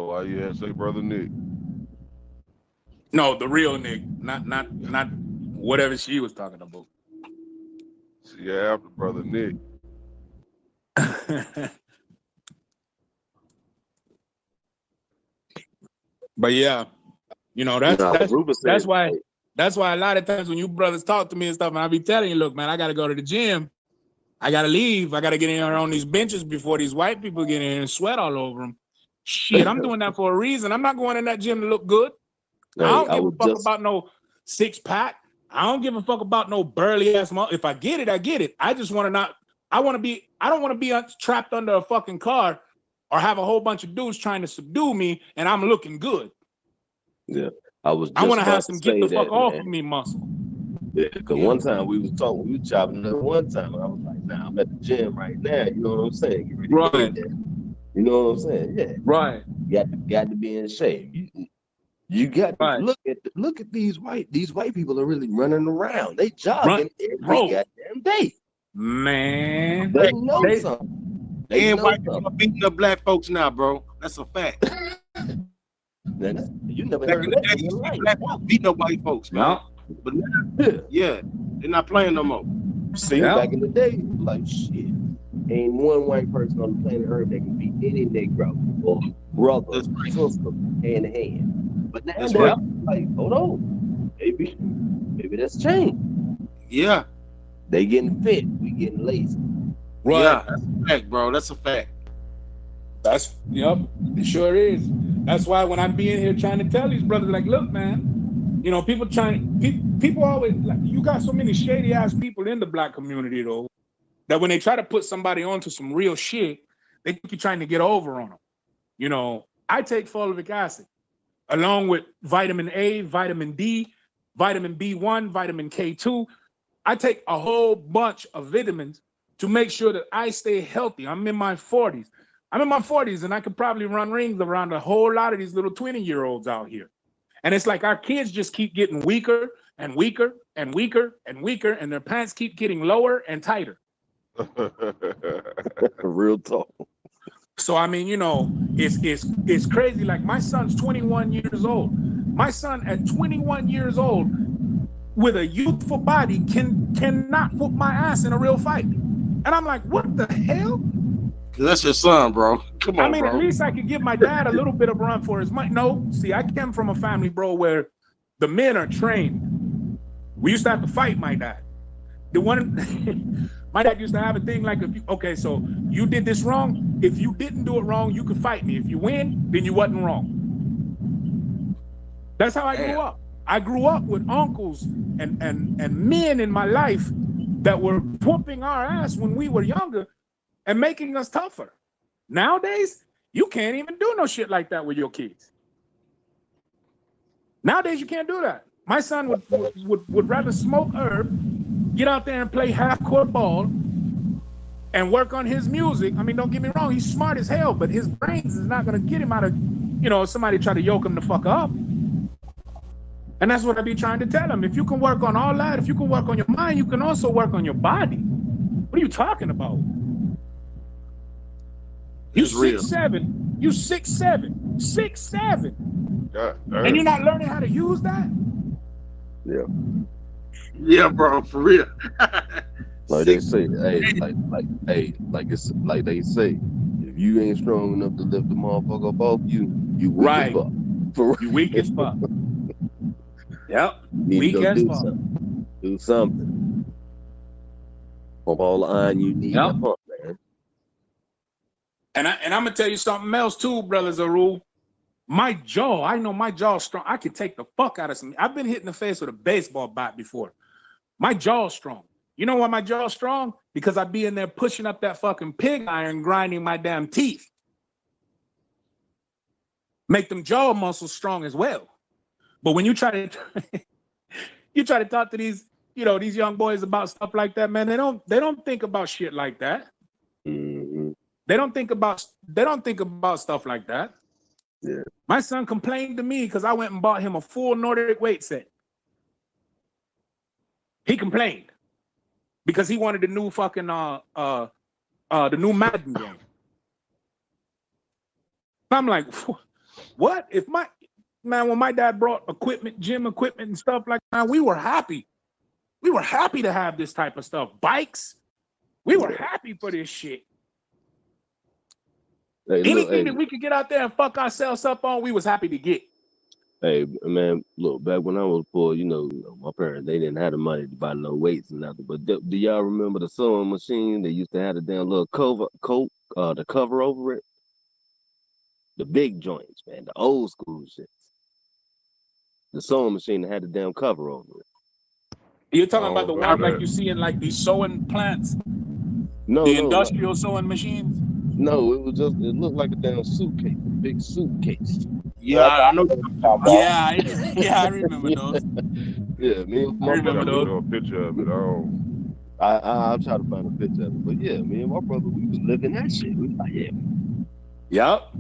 E: why you had to say brother Nick?
C: No, the real Nick, not whatever she was talking about.
E: Yeah, after brother Nick.
C: But yeah, you know, that's why a lot of times when you brothers talk to me and stuff, and I be telling you, look, man, I gotta go to the gym. I gotta leave. I gotta get in here on these benches before these white people get in and sweat all over them. Shit, I'm doing that for a reason. I'm not going in that gym to look good.
M: Hey,
C: I don't give a fuck about no 6-pack. I don't give a fuck about no burly ass mother. If I get it, I get it. I just want to not. I don't want to be trapped under a fucking car or have a whole bunch of dudes trying to subdue me and I'm looking good.
M: Yeah, I want
C: to have some get the fuck off of me muscle.
M: Yeah, because one time we was chopping up one time, and I was like, nah, I'm at the gym right now. You know what I'm saying? Get ready to
C: Right.
M: get there. You know what I'm saying? Yeah.
C: Right.
M: You got to be in shape. You got to look at these white people are really running around. They jogging every goddamn day.
C: Man,
M: they know something.
J: And white people are beating up black folks now, bro. That's a fact.
M: You never
J: Back
M: heard
J: in
M: of
J: the
M: that
J: day,
M: in your life.
J: black folks beating up white folks, man. But now, yeah, they're not playing no more.
M: See, back in the day, like shit, ain't one white person on the planet Earth that can beat any Negro or brother, sister, hand in hand. But now they're like, hold on, maybe that's changed.
J: Yeah,
M: they getting fit, we getting lazy.
J: Right. Yeah, that's a fact, bro. That's a fact.
C: It sure is. That's why when I be in here trying to tell these brothers, like, look, man, you know, people always, like, you got so many shady ass people in the black community though, that when they try to put somebody onto some real shit, they think you're trying to get over on them. You know, I take folic acid along with vitamin A, vitamin D, vitamin B1, vitamin K2. I take a whole bunch of vitamins to make sure that I stay healthy. I'm in my 40s. And I could probably run rings around a whole lot of these little 20-year-olds out here. And it's like our kids just keep getting weaker and weaker and weaker and weaker, and their pants keep getting lower and tighter.
M: Real talk.
C: So, I mean, you know, it's crazy. Like, my son's 21 years old. My son at 21 years old with a youthful body cannot whoop my ass in a real fight. And I'm like, what the hell?
J: That's your son, bro. Come on,
C: I mean,
J: bro.
C: at least I could give my dad a little bit of run for his money. No, see, I came from a family, bro, where the men are trained. We used to have to fight my dad. My dad used to have a thing like, so you did this wrong. If you didn't do it wrong, you could fight me. If you win, then you wasn't wrong. That's how I grew up. I grew up with uncles and men in my life that were whooping our ass when we were younger and making us tougher. Nowadays, you can't even do no shit like that with your kids. Nowadays, you can't do that. My son would rather smoke herb, get out there and play half-court ball, and work on his music. I mean, don't get me wrong, he's smart as hell, but his brains is not going to get him out of, somebody try to yoke him the fuck up. And that's what I be trying to tell him. If you can work on all that, if you can work on your mind, you can also work on your body. What are you talking about? You 6'7", you 6'7", 6'7", and you're not learning how to use that?
J: Yeah, bro, for real.
M: Like they say, like they say, if you ain't strong enough to lift the motherfucker up off you weak as fuck.
C: You weak as fuck. Yep, weak as fuck.
M: Do something. Pump all the iron you need to pump, man.
C: And I'm gonna tell you something else too, Brother Zaru. My jaw, I know my jaw's strong. I can take the fuck out of some. I've been hit in the face with a baseball bat before. My jaw's strong. You know why my jaw's strong? Because I be in there pushing up that fucking pig iron, grinding my damn teeth. Make them jaw muscles strong as well. But when you try to talk to these, these young boys about stuff like that, man, they don't think about shit like that.
M: Mm-hmm.
C: They don't think about stuff like that.
M: Yeah.
C: My son complained to me because I went and bought him a full Nordic weight set. He complained because he wanted the new fucking the new Madden game. I'm like, what? man, when my dad brought equipment, gym equipment and stuff like that, we were happy. We were happy to have this type of stuff. Bikes, we were happy for this shit.
M: Hey,
C: Anything that we could get out there and fuck ourselves up on, we was happy to get.
M: Hey, man, look, back when I was poor, my parents, they didn't have the money to buy no weights and nothing. But do y'all remember the sewing machine? They used to have the damn little the cover over it. The big joints, man, the old school shits. The sewing machine that had the damn cover over it.
C: You're talking about the one like you see in like these sewing plants?
M: No,
C: the industrial sewing machines?
M: No, it looked like a damn suitcase, a big suitcase.
J: Yeah, I know.
C: Yeah, I remember those.
M: Yeah, me and my
E: remember
M: brother.
E: those. A picture of it.
M: I'll try to find a picture of it. But yeah, me and my brother, we was living that shit. We was like, yeah.
C: Yup.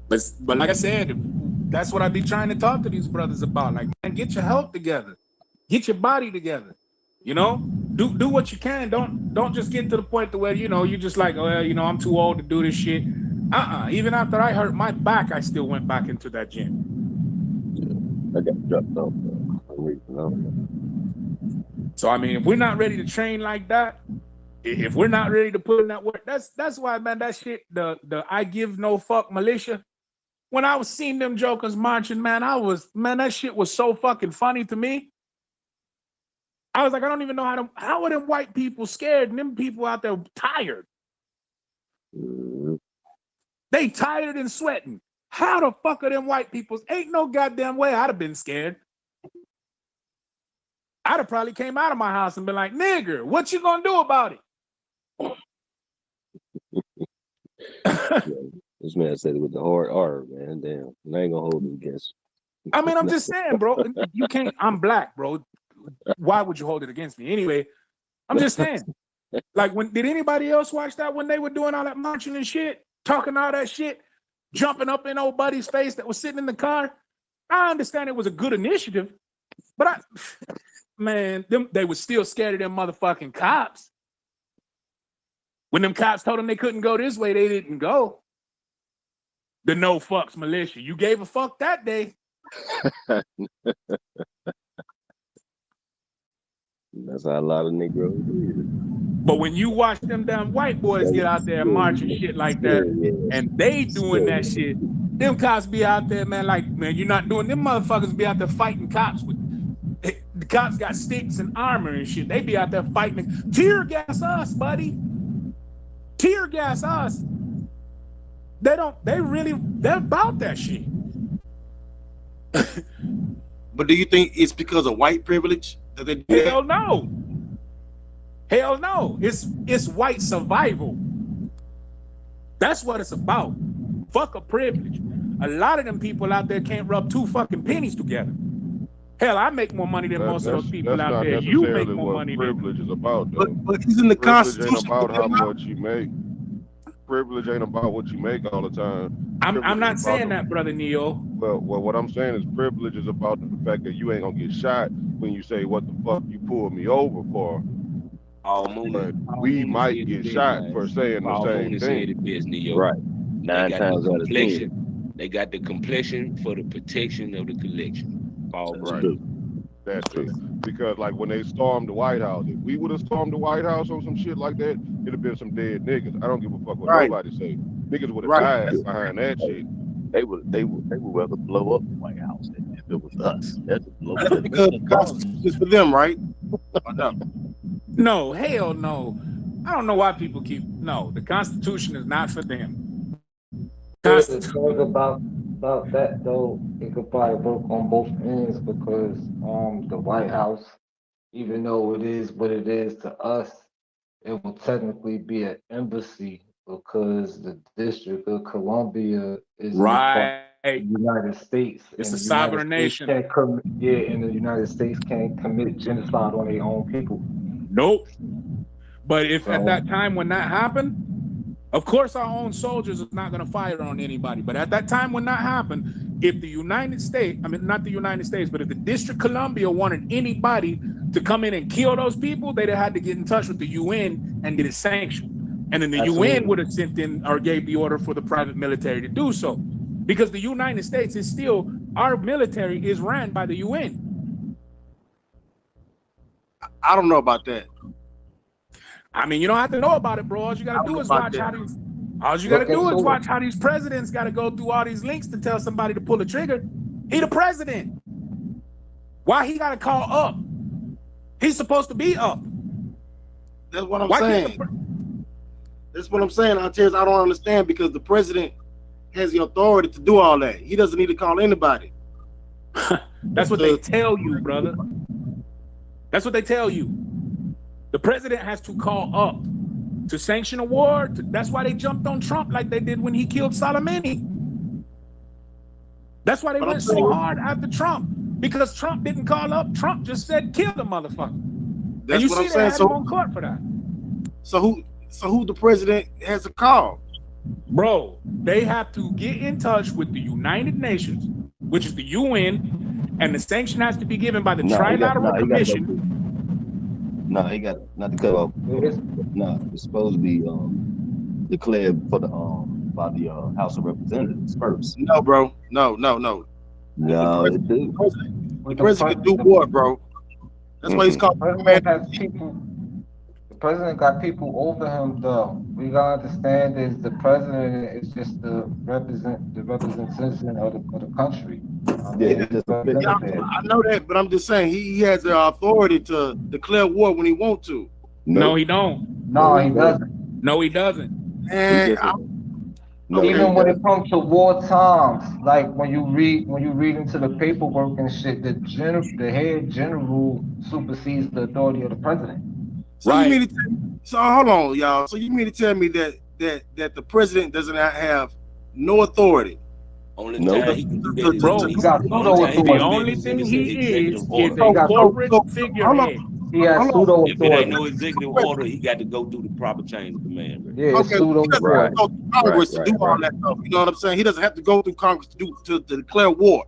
C: But like I said, that's what I be trying to talk to these brothers about. Like, man, get your health together. Get your body together. You know? Do what you can. Don't just get to the point to where, you just like, oh, I'm too old to do this shit. Even after I hurt my back, I still went back into that gym.
M: I got dropped off.
C: So, I mean, if we're not ready to train like that, if we're not ready to put in that work, that's why, man, that shit, the I give no fuck militia, when I was seeing them jokers marching, man, that shit was so fucking funny to me. I was like, I don't even know how are them white people scared and them people out there tired? They tired and sweating. How the fuck are them white people? Ain't no goddamn way I'd have been scared. I'd have probably came out of my house and been like, nigger, what you gonna do about it?
M: This man said it with the hard R, man. Damn. And I ain't gonna hold it against you.
C: I mean, I'm just saying, bro. You can't, I'm black, bro. Why would you hold it against me? Anyway, I'm just saying. Like, did anybody else watch that when they were doing all that marching and shit? Talking all that shit? Jumping up in old buddy's face that was sitting in the car? I understand it was a good initiative, but they were still scared of them motherfucking cops. When them cops told them they couldn't go this way, they didn't go. The no fucks militia. You gave a fuck that day.
M: That's how a lot of Negroes do.
C: But when you watch them damn white boys get out there and march and shit like that, and they doing that shit, them cops be out there, man, like, man, you're not doing, them motherfuckers be out there fighting cops with, the cops got sticks and armor and shit. They be out there fighting, tear gas us, buddy. Tear gas us. They're about that shit.
J: But do you think it's because of white privilege that they do that?
C: Hell no. Hell no. It's white survival. That's what it's about. Fuck a privilege. A lot of them people out there can't rub two fucking pennies together. Hell, I make more money than most of those people out there. You make more money than
E: privilege is about, though.
J: But he's in the Constitution.
E: Ain't about how much you make. Privilege ain't about what you make all the time.
C: I'm not saying that, brother Neo.
E: Well, what I'm saying is privilege is about the fact that you ain't gonna get shot when you say, what the fuck you pulled me over for. We might get shot for saying the same thing.
M: Right.
O: Nine times out of 10. They got the complexion for the protection of the collection.
E: Right. That's it. Because like when they stormed the White House, if we would have stormed the White House on some shit like that, it'd have been some dead niggas. I don't give a fuck what nobody say. Niggas would have died behind that shit.
M: They would rather blow up the White House if it was us. That's
J: because the Constitution is for them, right?
C: No, hell no. I don't know why people the Constitution is not for them.
I: The thing about that though, it could probably work on both ends because the White House, even though it is what it is to us, it will technically be an embassy because the District of Columbia is
C: right.
I: The United States.
C: It's a sovereign nation.
I: And the United States can't commit genocide on their own people.
C: Nope. But if at that time when that happened, of course our own soldiers is not going to fire on anybody. But at that time when that happened, if the United States, not the United States, but if the District of Columbia wanted anybody to come in and kill those people, they'd have had to get in touch with the UN and get it sanctioned. And then the UN would have sent in or gave the order for the private military to do so. Because the United States is still, our military is ran by the UN.
J: I don't know about that.
C: I mean, you don't have to know about it, bro. All you gotta do is watch how these. All you gotta do is watch how these presidents gotta go through all these links to tell somebody to pull the trigger. He the president. Why he gotta call up? He's supposed to be up.
J: That's what I'm saying. That's what I'm saying, Artez. I don't understand because the president has the authority to do all that. He doesn't need to call anybody.
C: That's what they tell you, brother. That's what they tell you. The president has to call up to sanction a war. That's why they jumped on Trump like they did when he killed Soleimani. That's why they went so hard after Trump, because Trump didn't call up. Trump just said, kill the motherfucker.
J: That's what I'm saying.
C: So on court for that.
J: So who the president has to call?
C: Bro, they have to get in touch with the United Nations, which is the UN, and the sanction has to be given by the Trilateral Commission.
M: He got not to cut off. It's supposed to be declared for the by the House of Representatives first.
J: No, bro. No.
M: No, it do.
J: The president do what, bro? That's why he's called
I: The president got people over him, though. We gotta understand is the president is just the representation of the country.
J: I know that, but I'm just saying he has the authority to declare war when he want to.
C: No, he don't.
I: No, he doesn't.
C: No, he doesn't.
J: And
I: even when it comes to war times, like when you read into the paperwork and shit, the head general supersedes the authority of the president.
J: So you mean to tell me, so hold on, y'all. So you mean to tell me that the president doesn't have no authority?
O: Only time he can do that,
C: bro. The only thing he is a corporate figurehead.
I: He has pseudo
O: authority. If it ain't no executive order, he got to go through the proper chain of command. Right?
I: Yeah,
J: okay,
I: pseudo
J: he doesn't have to go through Congress to do all that stuff. You know what I'm saying? He doesn't have to go through Congress to declare war.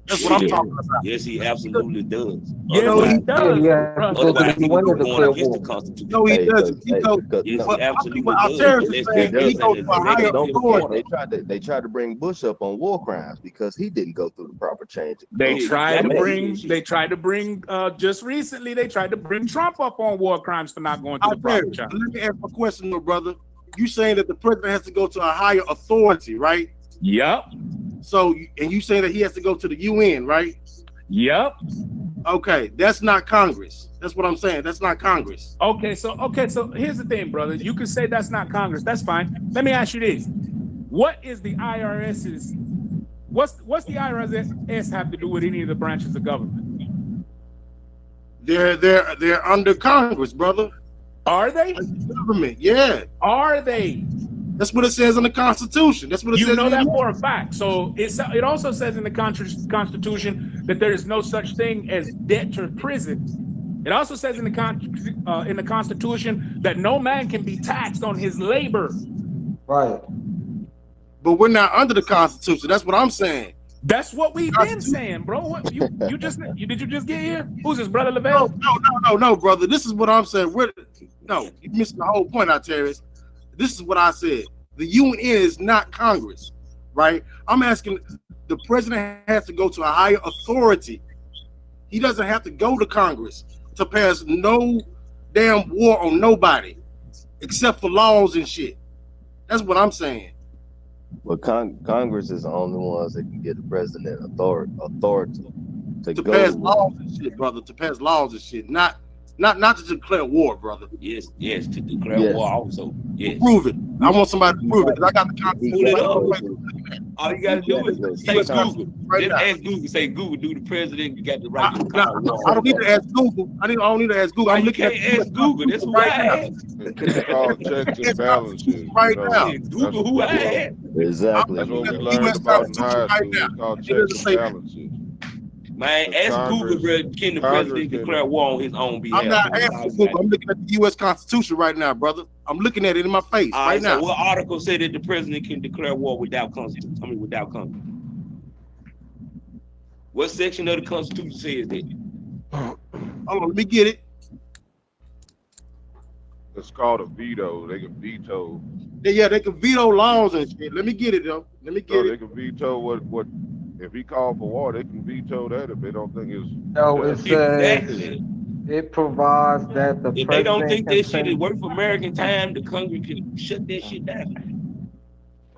J: That's what I'm talking about.
O: Yes, he absolutely does.
C: Yes, he does.
O: Otherwise, he would be going against the Constitution.
J: No, he doesn't.
O: Yes, he absolutely does.
M: They tried to bring Bush up on war crimes because he didn't go through the proper change.
C: They tried to bring just recently. They tried to bring Trump up on war crimes for not going through the proper change.
J: Let me ask a question, my brother. You saying that the president has to go to a higher authority, right?
C: Yep.
J: So, and you saying that he has to go to the UN, right?
C: Yep.
J: Okay, that's not Congress. That's what I'm saying. That's not Congress.
C: Okay, so here's the thing, brother. You can say that's not Congress. That's fine. Let me ask you this: what is the IRS's? What's the IRS have to do with any of the branches of government?
J: They're under Congress, brother.
C: Are they?
J: Government, yeah.
C: Are they?
J: That's what it says in the Constitution. That's what it says.
C: You know that for a fact. So it also says in the Constitution that there is no such thing as debt or prison. It also says in the Constitution that no man can be taxed on his labor.
I: Right.
J: But we're not under the Constitution. That's what I'm saying.
C: That's what we've been saying, bro. What did you just get here? Who's this, brother Lavelle?
J: No, brother. This is what I'm saying. You missed the whole point, Artez. This is what I said. The UN is not Congress, right? I'm asking, the president has to go to a higher authority. He doesn't have to go to Congress to pass no damn war on nobody, except for laws and shit. That's what I'm saying.
M: But Congress is the only ones that can get the president authority to go
J: pass laws and shit, brother. To pass laws and shit, not to declare war, brother.
O: Yes, to declare war also. Yes.
J: Prove it. I want somebody to prove it. I got the Constitution.
O: All you gotta do is say Google. Just ask Google. Say Google. Do the president got the right to declare war?
J: I don't need to ask Google. I don't need to ask Google.
O: You can't ask Google. That's who I asked.
E: It's called checks and balances.
J: Right now.
O: Google who I asked.
M: Exactly.
E: That's what we learned about in high school. It's called checks and balances.
O: Man, ask Google, bro, can the president declare war on his own behalf?
J: I'm not asking Google. I'm looking at the U.S. Constitution right now, brother. I'm looking at it in my face right now.
O: So what article said that the president can declare war without Constitution? I mean, without Congress. What section of the Constitution says that?
J: Hold on, let me get it.
E: It's called a veto. They can veto.
J: Yeah, they can veto laws and shit. Let me get it though. Let me get
E: They
J: it.
E: can veto what if he called for war, they can veto that if they don't think it's
I: No, it says
O: Exactly.
I: it provides that the
O: If they don't
I: president
O: think
I: can
O: that shit is
I: send.
O: worth American time, the Congress can shut that shit down.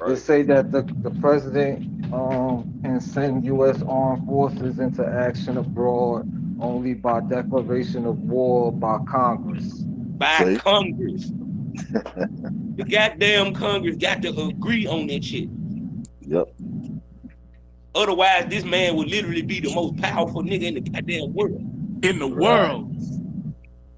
I: It say that the president can send U.S. armed forces into action abroad only by declaration of war by Congress.
O: By Congress. The goddamn Congress got to agree on that shit.
M: Yep.
O: Otherwise, this man would literally be the most powerful nigga in the goddamn world.
C: In the world.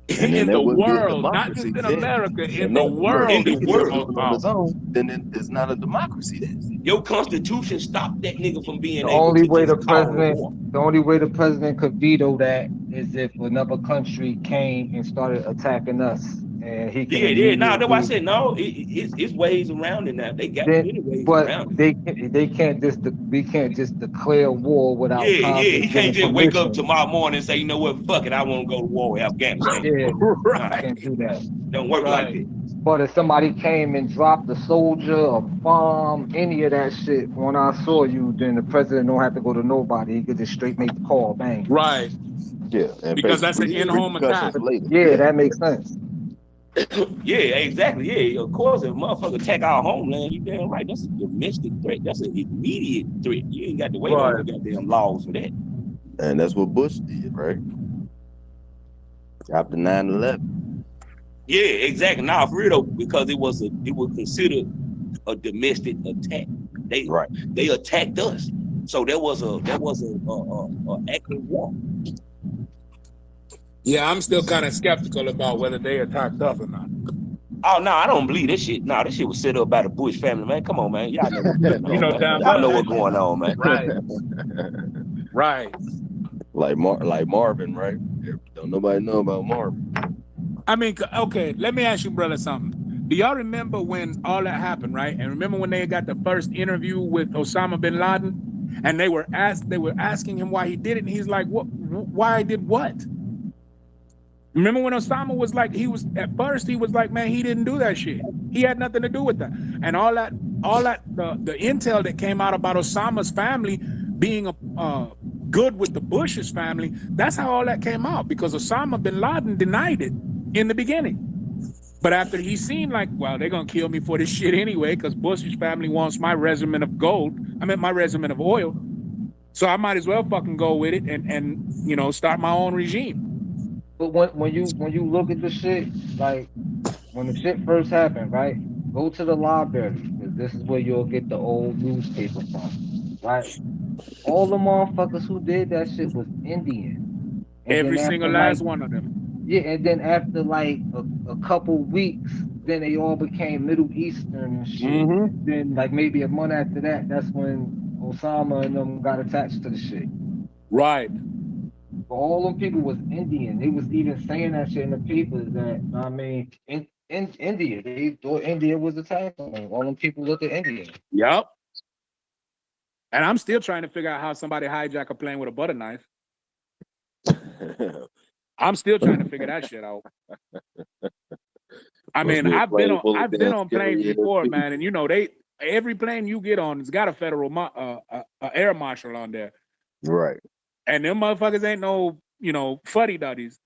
P: And then
C: In
P: that
C: the
P: wouldn't be a
C: world, not
P: democracy.
C: just in
P: Then.
C: America, in
P: And
C: the
P: that,
C: world.
O: In the
P: if he
O: world.
P: doing it on his own, then it's not a democracy. Then
O: Your constitution stopped that nigga from being
I: The
O: able
I: only
O: to
I: way the
O: just call a war.
I: president could veto that is if another country came and started attacking us, and he can.
O: Yeah. Nah, that's why I
I: immediately-
O: said no. It's ways around it now. They got
I: Then,
O: many ways
I: but
O: around it.
I: they can't just we can't just declare war without
O: Yeah.
I: Congress
O: He can't
I: giving
O: just wake up
I: permission.
O: tomorrow morning and say, you know what, fuck it, I want to go to war with Afghanistan.
I: Yeah,
O: Nah,
I: can't do that.
O: don't work like that.
I: But if somebody came and dropped a soldier, a bomb, any of that shit, when I saw you, then the president don't have to go to nobody. He could just straight make the call, bang.
C: Right.
P: yeah, and
C: Because that's an
P: basically
C: in-home attack.
P: repercussions later.
I: Yeah, that makes sense.
O: Yeah, exactly. Yeah, of course, if a motherfucker attack our homeland, you damn right. That's a domestic threat. That's an immediate threat. You ain't got to wait on the goddamn laws for that.
P: And that's what Bush did, right? After 9/11.
O: Yeah, exactly. Nah, for real though, because it was considered a domestic attack. They attacked us, so there was a active war.
C: Yeah, I'm still kind of skeptical about whether they attacked us or not.
O: Oh no, I don't believe this shit. No, this shit was set up by the Bush family, man. Come on, man. Y'all know what's going on.
C: You know,
O: man.
C: damn
O: Y'all
C: well.
O: know what's going on, man.
C: Right. Right.
P: Like Marvin, right? Don't nobody know about Marvin.
C: I mean, okay, let me ask you, brother, something. Do y'all remember when all that happened, right? And remember when they got the first interview with Osama bin Laden, and they were asking him why he did it, and he's like, "What? Why I did what?" Remember when Osama was like, at first he was like, "Man, he didn't do that shit. He had nothing to do with that." And all that, the intel that came out about Osama's family being good with the Bush's family, that's how all that came out, because Osama bin Laden denied it in the beginning. But after he seen like, well, they're gonna kill me for this shit anyway, because Bush's family wants my resume of gold. I mean my resume of oil. So I might as well fucking go with it and start my own regime.
I: But when you look at the shit, like when the shit first happened, right? Go to the library, because this is where you'll get the old newspaper from, right? All the motherfuckers who did that shit was Indian. And
C: every
I: then
C: single
I: after,
C: last
I: like,
C: one of them.
I: Yeah, and then after like a couple weeks, then they all became Middle Eastern and shit. Then like maybe a month after that, that's when Osama and them got attached to the shit.
C: Right.
I: But all them people was Indian. They was even saying that shit in the papers that, I mean, in India, they thought India was attacking them. All them people looked at India.
C: Yep. And I'm still trying to figure out how somebody hijack a plane with a butter knife. I'm still trying to figure that shit out. I mean, I've been on planes before, man, and every plane you get on has got a federal air marshal on there.
P: Right.
C: And them motherfuckers ain't no, fuddy-duddies.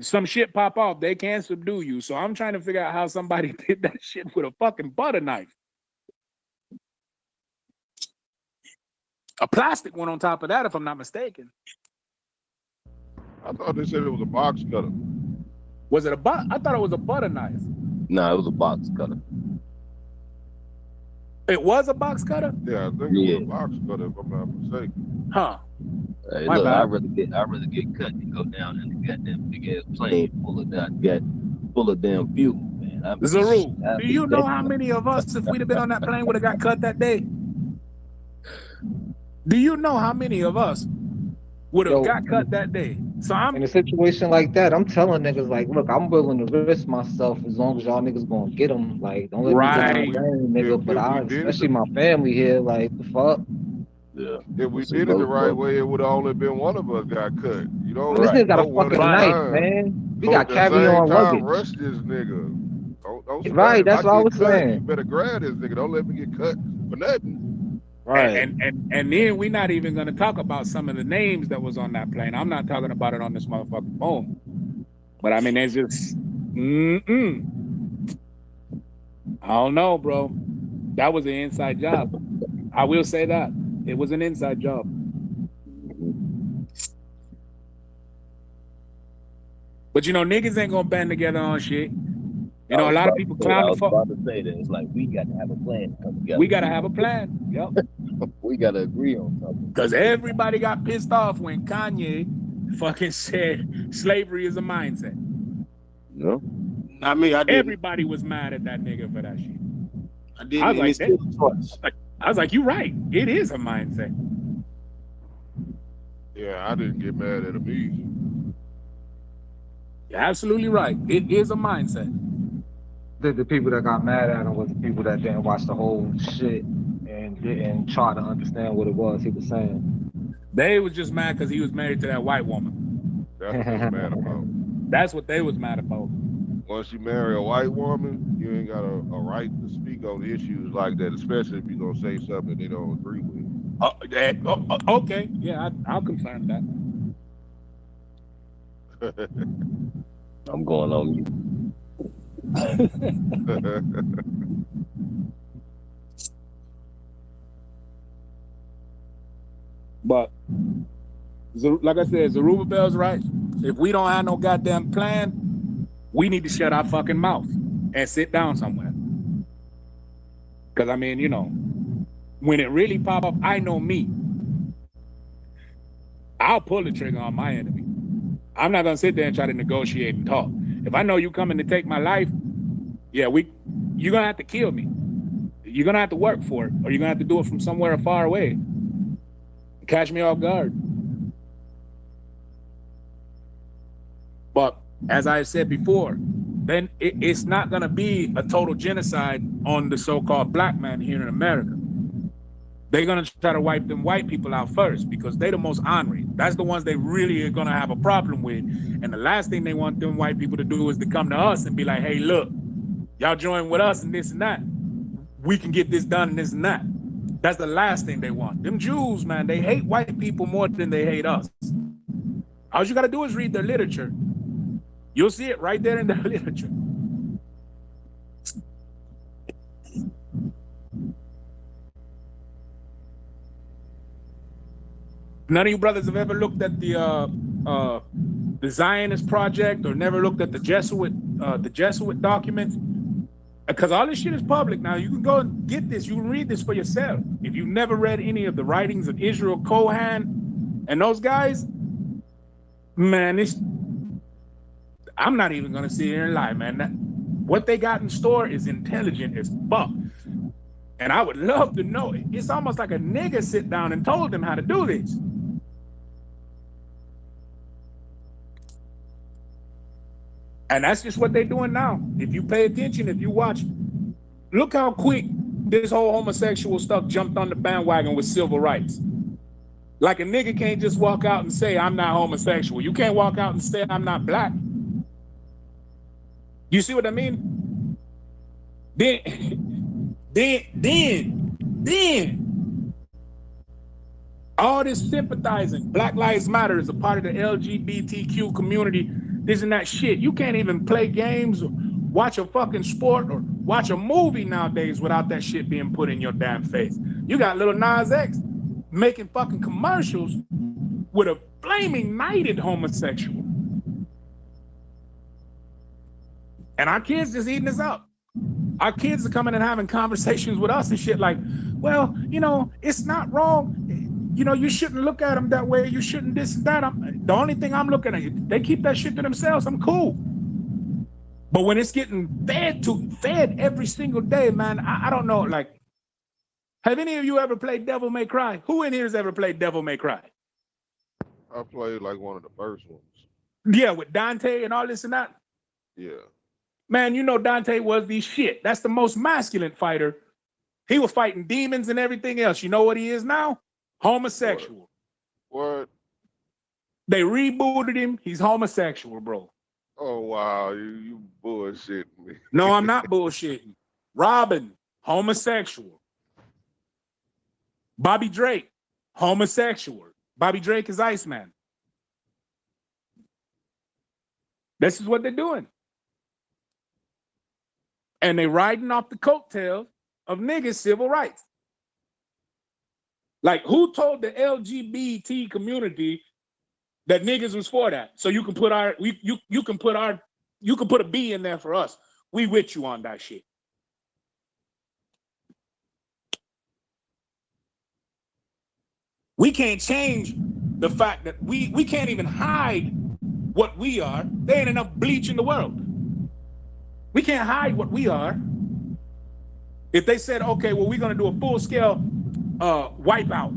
C: Some shit pop off, they can subdue you. So I'm trying to figure out how somebody did that shit with a fucking butter knife. A plastic one on top of that, if I'm not mistaken.
E: I thought they said it was a box cutter.
C: Was it I thought it was a butter knife.
P: No, it was a box cutter.
C: It was a box cutter?
E: Yeah, I think it was a box cutter, if I'm not mistaken.
C: Huh.
P: Hey, look, I'd rather get cut than go down in the goddamn big ass plane full of damn fuel, man.
C: Zaru, do you know how many of us, if we'd have been on that plane, would have got cut that day? Do you know how many of us would have got cut that day? So
I: in a situation like that, I'm telling niggas like, look, I'm willing to risk myself as long as y'all niggas gonna get them. Like, don't let me get my game, nigga. But especially my family here, like, the fuck.
P: Yeah.
E: If we did it the right way, it would have only been one of us got cut. You know,
I: this nigga got a fucking knife, man. We got carry on luggage.
E: Rush this nigga.
I: Right, that's what I was
E: cut,
I: saying.
E: you better grab this nigga. Don't let me get cut for nothing.
I: Right.
C: And then we're not even gonna talk about some of the names that was on that plane. I'm not talking about it on this motherfucking phone. But I mean, there's just I don't know, bro. That was an inside job. I will say that. It was an inside job. But you know, niggas ain't gonna band together on shit. You know, a lot of people clown the fuck.
P: I was about to say that. It's like we got to have a plan to come together.
C: We gotta have a plan. Yep.
P: We got to agree on something.
C: Because everybody got pissed off when Kanye fucking said slavery is a mindset.
P: No.
J: Not me. I did.
C: Everybody was mad at that nigga for that shit.
J: I did.
C: I was like, you're right. It is a mindset.
E: Yeah, I didn't get mad at him either.
C: You're absolutely right. It is a mindset.
I: The people that got mad at him was the people that didn't watch the whole shit and didn't try to understand what it was he was saying.
C: They was just mad because he was married to that white woman.
E: That's what they was mad about.
C: That's what they was mad about.
E: Once you marry a white woman, you ain't got a right to speak on issues like that, especially if you're gonna say something they don't agree with.
C: Okay, yeah, I'll confirm that.
P: I'm going on you.
C: But like I said, Zerubbabel's right. If we don't have no goddamn plan, we need to shut our fucking mouth and sit down somewhere. Because, I mean, you know, when it really pop up, I know me. I'll pull the trigger on my enemy. I'm not going to sit there and try to negotiate and talk. If I know you coming to take my life, yeah, you're going to have to kill me. You're going to have to work for it, or you're going to have to do it from somewhere far away. Catch me off guard. But as I said before, then it's not going to be a total genocide on the so-called black man here in America. They're going to try to wipe them white people out first because they're the most ornery. That's the ones they really are going to have a problem with. And the last thing they want them white people to do is to come to us and be like, hey, look, y'all join with us and this and that. We can get this done and this and that. That's the last thing they want. Them Jews, man, they hate white people more than they hate us. All you got to do is read their literature. You'll see it right there in their literature. None of you brothers have ever looked at the Zionist project or never looked at the Jesuit documents? Because all this shit is public now. You can go and get this. You can read this for yourself. If you've never read any of the writings of Israel Cohen and those guys, man, I'm not even going to sit here and lie, man. What they got in store is intelligent as fuck. And I would love to know it. It's almost like a nigga sit down and told them how to do this. And that's just what they're doing now. If you pay attention, if you watch, look how quick this whole homosexual stuff jumped on the bandwagon with civil rights. Like a nigga can't just walk out and say, I'm not homosexual. You can't walk out and say, I'm not black. You see what I mean? Then, all this sympathizing, Black Lives Matter is a part of the LGBTQ community, this and that shit. You can't even play games or watch a fucking sport or watch a movie nowadays without that shit being put in your damn face. You got Lil Nas X making fucking commercials with a flaming knighted homosexual. And our kids just eating us up. Our kids are coming and having conversations with us and shit like, well, you know, it's not wrong. You know, you shouldn't look at them that way. You shouldn't this and that. The only thing I'm looking at, they keep that shit to themselves. I'm cool. But when it's getting fed every single day, man, I don't know. Like, have any of you ever played Devil May Cry? Who in here has ever played Devil May Cry?
E: I played like one of the first ones.
C: Yeah, with Dante and all this and that.
E: Yeah.
C: Man, you know Dante was the shit. That's the most masculine fighter. He was fighting demons and everything else. You know what he is now? Homosexual.
E: What?
C: They rebooted him. He's homosexual, bro.
E: Oh wow, you bullshitting me.
C: No, I'm not bullshitting. Robin, homosexual. Bobby Drake, homosexual. Bobby Drake is Iceman. This is what they're doing. And they riding off the coattails of niggas' civil rights. Like, who told the LGBT community that niggas was for that? So you can put you can put a B in there for us. We with you on that shit. We can't change the fact that we can't even hide what we are. There ain't enough bleach in the world. We can't hide what we are. If they said, okay, well, we're gonna do a full-scale wipeout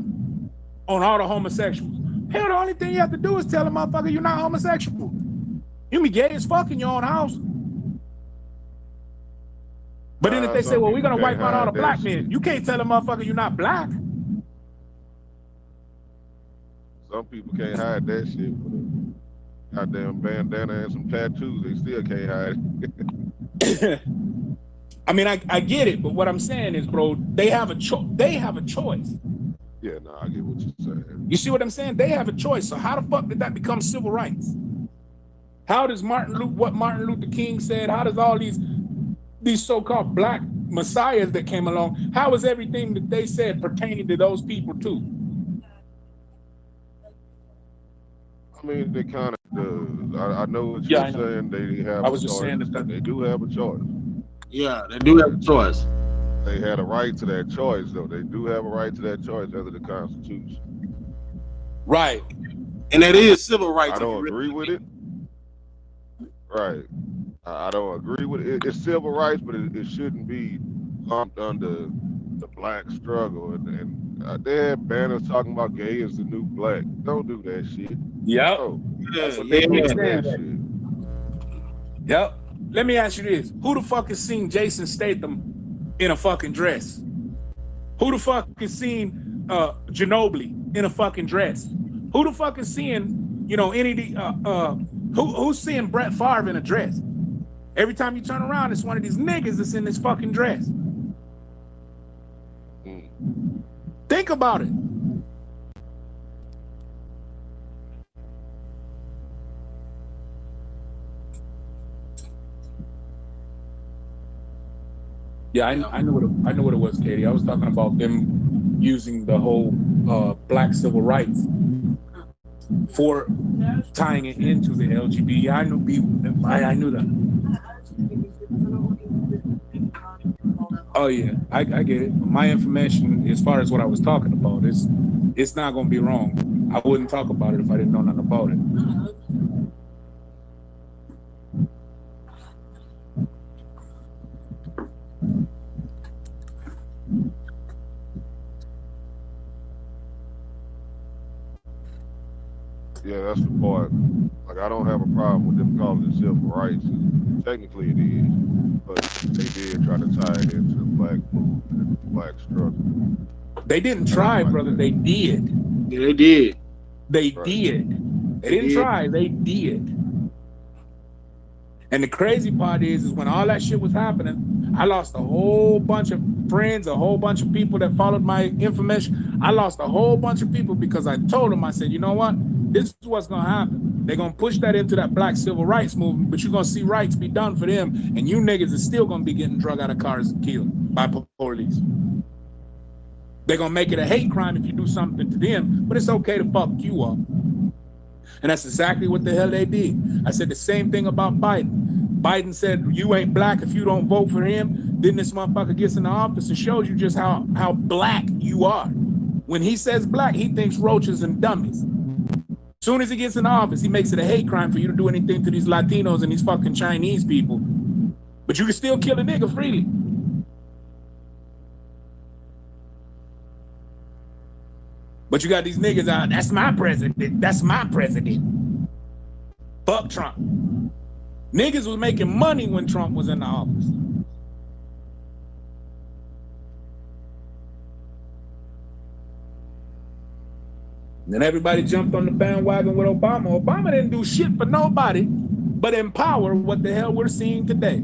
C: on all the homosexuals. Hell, the only thing you have to do is tell a motherfucker you're not homosexual. You be gay as fuck in your own house. But then if they say, well, we're gonna wipe out all the black men, you can't tell a motherfucker you're not black.
E: Some people can't hide that shit with a goddamn bandana and some tattoos. They still can't hide it.
C: I mean, I get it, but what I'm saying is, bro, they have a choice. They have a choice.
E: Yeah, no, I get what you're saying.
C: You see what I'm saying? They have a choice. So how the fuck did that become civil rights? How does what Martin Luther King said? How does all these so-called black messiahs that came along? How is everything that they said pertaining to those people too?
E: I mean, they kind of do. I know what you're saying. They have.
C: I was just saying that
E: they do have a choice.
J: Yeah, they do have a choice.
E: They had a right to that choice, though. They do have a right to that choice under the Constitution.
C: Right.
J: And that is civil rights.
E: I don't agree with it. Right. I don't agree with it. It's civil rights, but it shouldn't be lumped under the black struggle. And they had banners talking about gay is the new black. Don't do that shit.
C: Yep.
E: No.
C: Yep. Let me ask you this. Who the fuck has seen Jason Statham in a fucking dress? Who the fuck has seen Ginobili in a fucking dress? Who the fuck is seeing, any of the, who's seeing Brett Favre in a dress? Every time you turn around, it's one of these niggas that's in this fucking dress. Think about it. Yeah, I knew what it was, Katie. I was talking about them using the whole black civil rights for tying it into the LGBT. I knew that. Oh yeah, I get it. My information, as far as what I was talking about, it's not gonna be wrong. I wouldn't talk about it if I didn't know nothing about it.
E: Yeah, that's the part. Like, I don't have a problem with them calling it civil rights. Technically, it is, but they did try to tie it into the black movement, the black struggle.
C: They didn't try, brother. They did.
J: Yeah, they did.
C: They did. They didn't try. They did. And the crazy part is when all that shit was happening, I lost a whole bunch of friends, a whole bunch of people that followed my information. I lost a whole bunch of people because I told them, I said, you know what? This is what's going to happen. They're going to push that into that black civil rights movement, but you're going to see rights be done for them, and you niggas are still going to be getting drug out of cars and killed by police. They're going to make it a hate crime if you do something to them, but it's okay to fuck you up. And that's exactly what the hell they did. I said the same thing about Biden. Biden said, you ain't black if you don't vote for him. Then this motherfucker gets in the office and shows you just how black you are. When he says black, he thinks roaches and dummies. As soon as he gets in the office, he makes it a hate crime for you to do anything to these Latinos and these fucking Chinese people. But you can still kill a nigga freely. But you got these niggas out, that's my president, that's my president. Fuck Trump. Niggas was making money when Trump was in the office. Then everybody jumped on the bandwagon with Obama. Obama didn't do shit for nobody. but in power, what the hell we're seeing today.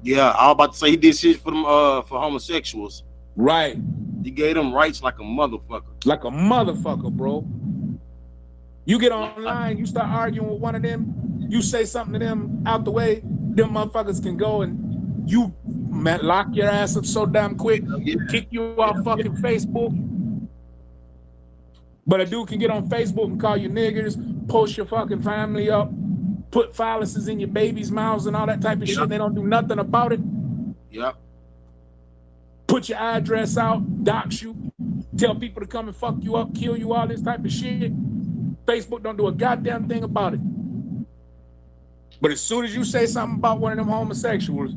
J: Yeah, I was about to say he did shit for them for homosexuals.
C: Right.
J: He gave them rights like a motherfucker.
C: Like a motherfucker, bro. You get online, you start arguing with one of them, you say something to them out the way, them motherfuckers can go and you lock your ass up so damn quick, kick you off fucking Facebook. But a dude can get on Facebook and call you niggers, post your fucking family up, put phalluses in your baby's mouths and all that type of shit. They don't do nothing about it.
J: Yep.
C: Put your address out, dox you, tell people to come and fuck you up, kill you, all this type of shit. Facebook don't do a goddamn thing about it. But as soon as you say something about one of them homosexuals,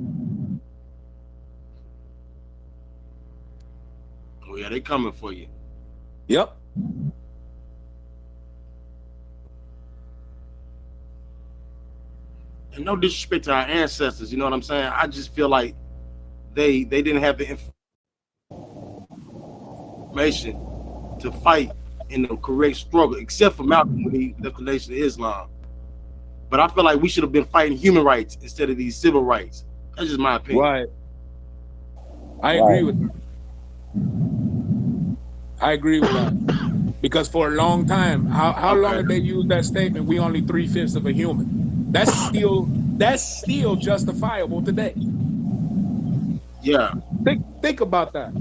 J: oh yeah, they coming for you.
C: Yep.
J: And no disrespect to our ancestors, you know what I'm saying? I just feel like they didn't have the information to fight in the correct struggle, except for Malcolm when he left the Nation of Islam. But I feel like we should have been fighting human rights instead of these civil rights. That's just my opinion.
C: Right. I agree with that. I agree with that. Because for a long time, how long did they use that statement? We only 3/5 of a human. That's still justifiable today.
J: Yeah.
C: Think about that.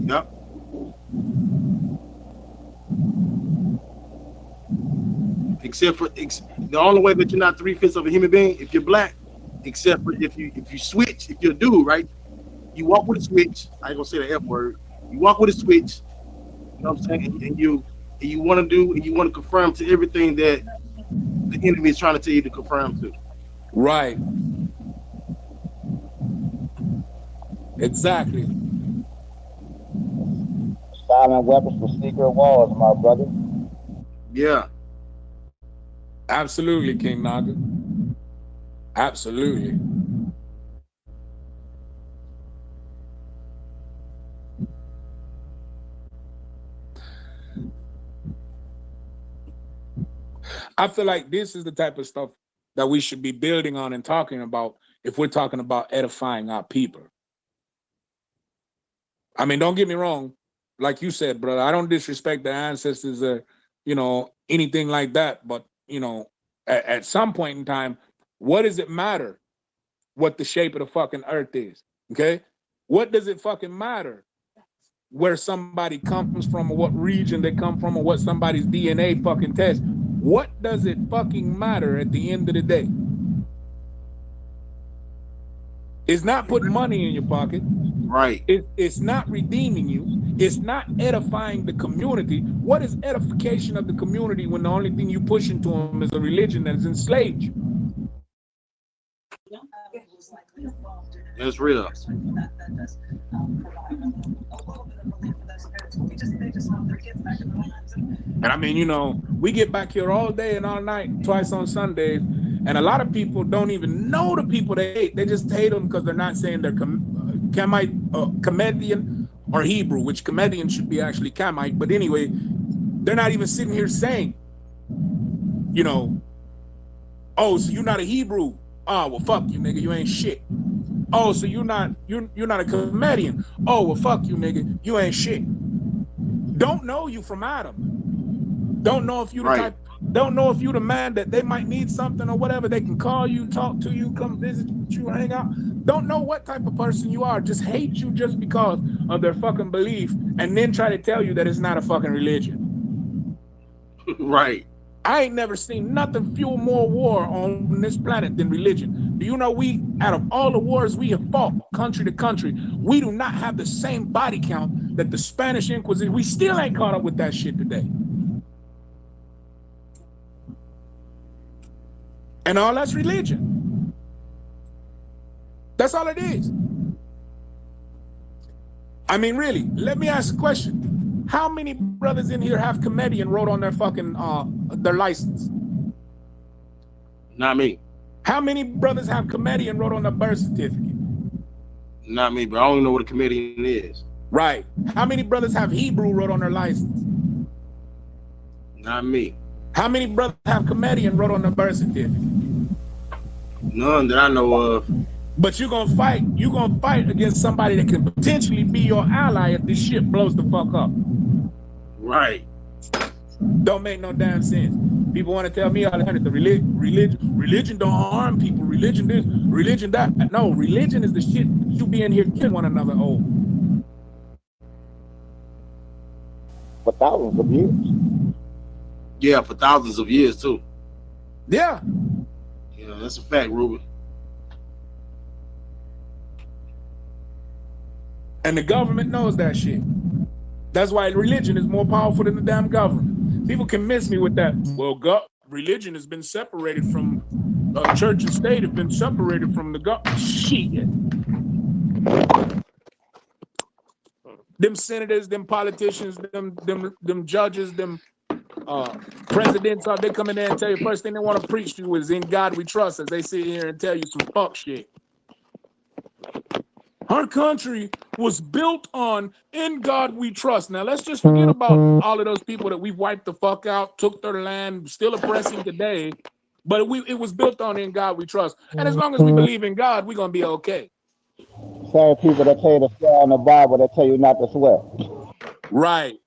J: Yep. Except for the only way that you're not 3/5 of a human being if you're black, except for if you switch, if you're a dude, right? You walk with a switch. I ain't gonna say the F word. You walk with a switch. You know what I'm saying? And you want to confirm to everything that the enemy is trying to tell you to confirm to.
C: Right. Exactly.
K: Silent weapons for secret wars, my brother.
J: Yeah.
C: Absolutely, King Naga. Absolutely. I feel like this is the type of stuff that we should be building on and talking about if we're talking about edifying our people. I mean, don't get me wrong. Like you said, brother, I don't disrespect the ancestors or, anything like that. But, at some point in time, what does it matter what the shape of the fucking earth is? Okay? What does it fucking matter where somebody comes from or what region they come from or what somebody's DNA fucking tests? What does it fucking matter at the end of the day? It's not putting money in your pocket.
J: Right.
C: It's not redeeming you. It's not edifying the community. What is edification of the community when the only thing you push into them is a religion that has enslaved you?
J: That's real.
C: And I mean, we get back here all day and all night, twice on Sundays, and a lot of people don't even know the people they hate. They just hate them because they're not saying they're Camite, Comedian, or Hebrew, which Comedian should be actually Camite. But anyway, they're not even sitting here saying, oh, so you're not a Hebrew. Oh, well, fuck you, nigga. You ain't shit. Oh, so you're not a comedian. Oh, well, fuck you, nigga. You ain't shit. Don't know you from Adam. Don't know if you the type. Don't know if you the man that they might need something or whatever. They can call you, talk to you, come visit you, hang out. Don't know what type of person you are. Just hate you just because of their fucking belief, and then try to tell you that it's not a fucking religion.
J: Right.
C: I ain't never seen nothing fuel more war on this planet than religion. Do you know we, out of all the wars we have fought, country to country, we do not have the same body count that the Spanish Inquisition, we still ain't caught up with that shit today. And all that's religion. That's all it is. I mean, really, let me ask a question. How many brothers in here have comedian wrote on their fucking, their license?
J: Not me.
C: How many brothers have comedian wrote on their birth certificate?
J: Not me, but I don't even know what a comedian is.
C: Right. How many brothers have Hebrew wrote on their license?
J: Not me.
C: How many brothers have committee and wrote on the birth certificate?
J: None that I know of.
C: But you're gonna fight against somebody that can potentially be your ally if this shit blows the fuck up.
J: Right.
C: Don't make no damn sense. People want to tell me all the religion don't harm people. Religion this, religion that. No, religion is the shit you be in here killing one another over.
K: For thousands of years.
J: Yeah, for thousands of years too.
C: Yeah.
J: Yeah, that's a fact, Ruben.
C: And the government knows that shit. That's why religion is more powerful than the damn government. People can miss me with that. Well, religion has been separated from church and state have been separated from the government. Shit. Them senators, them politicians, them judges, them presidents, they come in there and tell you first thing they want to preach to you is in God we trust, as they sit here and tell you some fuck shit. Our country was built on in God we trust. Now let's just forget about all of those people that we've wiped the fuck out, took their land, still oppressing today. But it was built on in God we trust. And as long as we believe in God, we're gonna be okay.
K: Same people that tell you to swear in the Bible that tell you not to swear.
C: Right.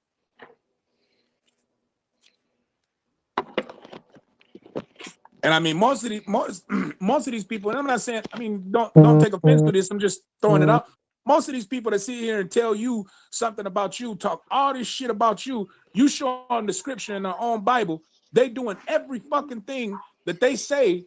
C: And I mean, most of these people, and I'm not saying, I mean, don't take offense to this. I'm just throwing it out. Most of these people that sit here and tell you something about you, talk all this shit about you, you show on the scripture in their own Bible, they doing every fucking thing that they say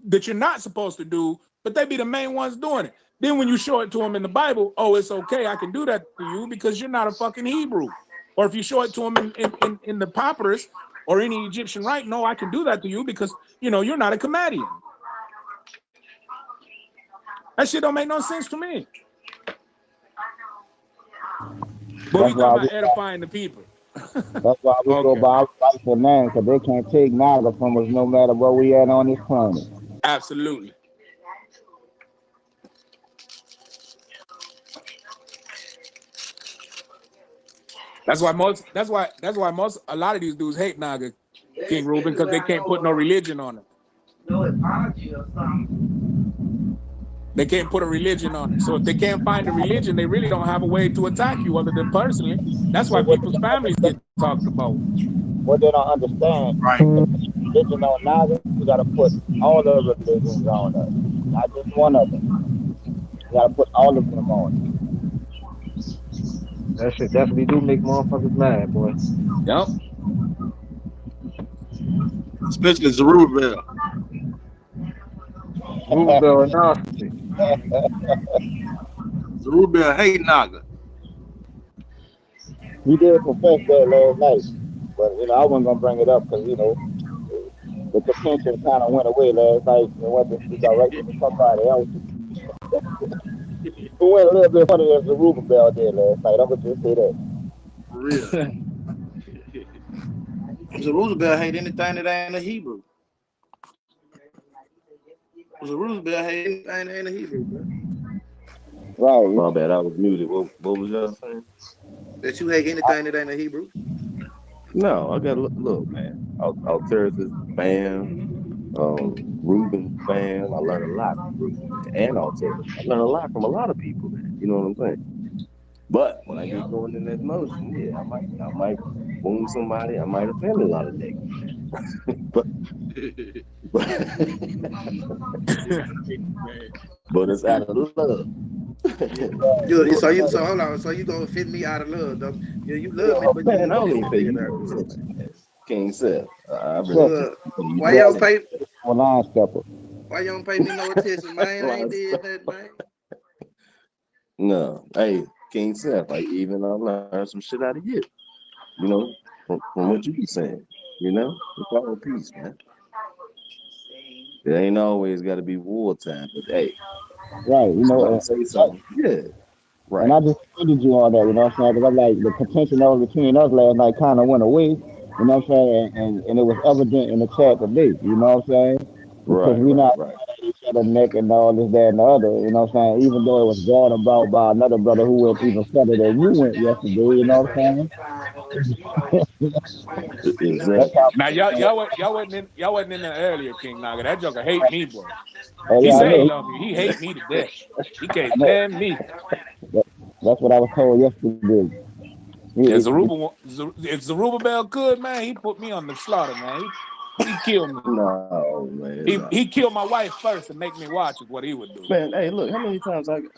C: that you're not supposed to do, but they be the main ones doing it. Then when you show it to them in the Bible, oh, it's okay, I can do that to you because you're not a fucking Hebrew. Or if you show it to them in the papyrus, or any Egyptian right, no, I can do that to you because, you're not a Comedian. That shit don't make no sense to me. But we talking about edifying the people.
K: That's why we go by our rightful name, because they can't take NAGA from us no matter where we at on this planet.
C: Absolutely. That's why a lot of these dudes hate NAGA, King Ruben, because they can't put no religion on it.
D: No apology or something.
C: They can't put a religion on it. So if they can't find a religion, they really don't have a way to attack you other than personally. That's why people's families get talked about.
K: What they don't understand, right? Religion on NAGA, you got to put all the religions on us, not just one of them. You got to put all of them on.
I: That shit definitely do make motherfuckers mad, boy.
C: Yep.
J: Especially Zerubbabel.
I: Zerubbabel and Nasty.
J: Zerubbabel hate NAGA.
K: He did confess that last night, but I wasn't gonna bring it up because the contention kind of went away last night and went to directly to somebody else. It went a little bit funnier than Zerubbabel did last night. I'm gonna just say that.
J: For real. Zerubbabel hate anything that ain't a Hebrew. Zerubbabel hate anything that ain't a Hebrew, bro.
K: Right.
M: My bad, I was muted. What was y'all saying?
L: That you hate anything that ain't a Hebrew?
M: No, I got look, man. Alteris fan, Ruben fan. I learned a lot from Ruben and Alteris. I learned a lot from a lot of people, man. You know what I'm saying? But when I get going in that motion, yeah, I might wound somebody. I might offend a lot of niggas. but it's out of love.
L: So hold on. So you gonna offend me out of love, though? Yeah, you love me, but
M: man, I don't even think you King Seth.
L: Why you don't pay?
K: Why
L: you don't pay me no attention, man? I ain't did that, man.
M: No, hey, King Seth. I learned some shit out of you. You know, from what you be saying. You know, it's all peace, man. It ain't always got to be wartime, but hey,
K: right?
M: Say something. Yeah. Right.
K: And I just defended you on that, you know what I'm saying? Because I'm like, the contention that was between us last night kind of went away, you know what I'm saying? And it was evident in the chat today, you know what I'm saying? Because we're not mad at each the neck and all this, that, and the other. You know what I'm saying? Even though it was brought about by another brother who went even further than you went yesterday. You know what I'm saying? That's how.
C: Now y'all wasn't in there earlier, King Naga. That joker hate me, boy.
K: Oh
C: He
K: yeah, I
C: say he
K: know.
C: love me. He hate me to death. He
K: I
C: can't
K: know.
C: stand me.
K: That's what I was told yesterday.
C: Yeah, if Zerubbabel could, man, he put me on the slaughter, man. He killed me.
M: No, man.
C: He killed my wife first to make me watch is what he would do.
M: Man, hey, look, how many times you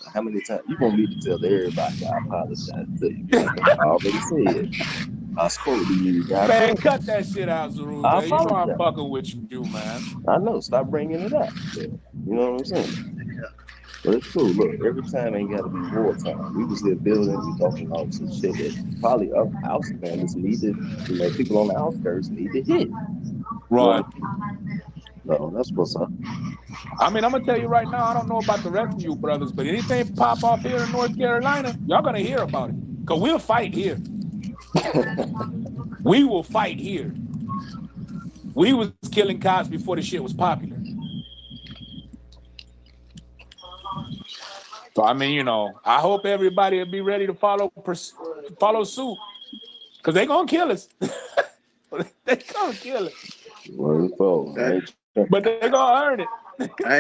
M: want me to tell everybody I apologize to you? I already said. I spoke to you.
C: Man, cut that shit out,
M: I
C: Zerubbabel. You know I'm
M: apologize.
C: fucking with you, man.
M: I know. Stop bringing it up. Yeah. You know what I'm saying? But it's cool. Look, every time ain't got to be wartime. We was there building, we talking about some shit that probably other house families need to, people on the outskirts need to hit.
C: Right.
M: No, that's what's up.
C: I mean, I'm gonna tell you right now, I don't know about the rest of you brothers, but anything pop off here in North Carolina, y'all gonna hear about it. Cause we'll fight here. We will fight here. We was killing cops before the shit was popular. So I mean, I hope everybody will be ready to follow suit. Cause they gonna kill us. They gonna kill us. But they gonna earn it.
L: I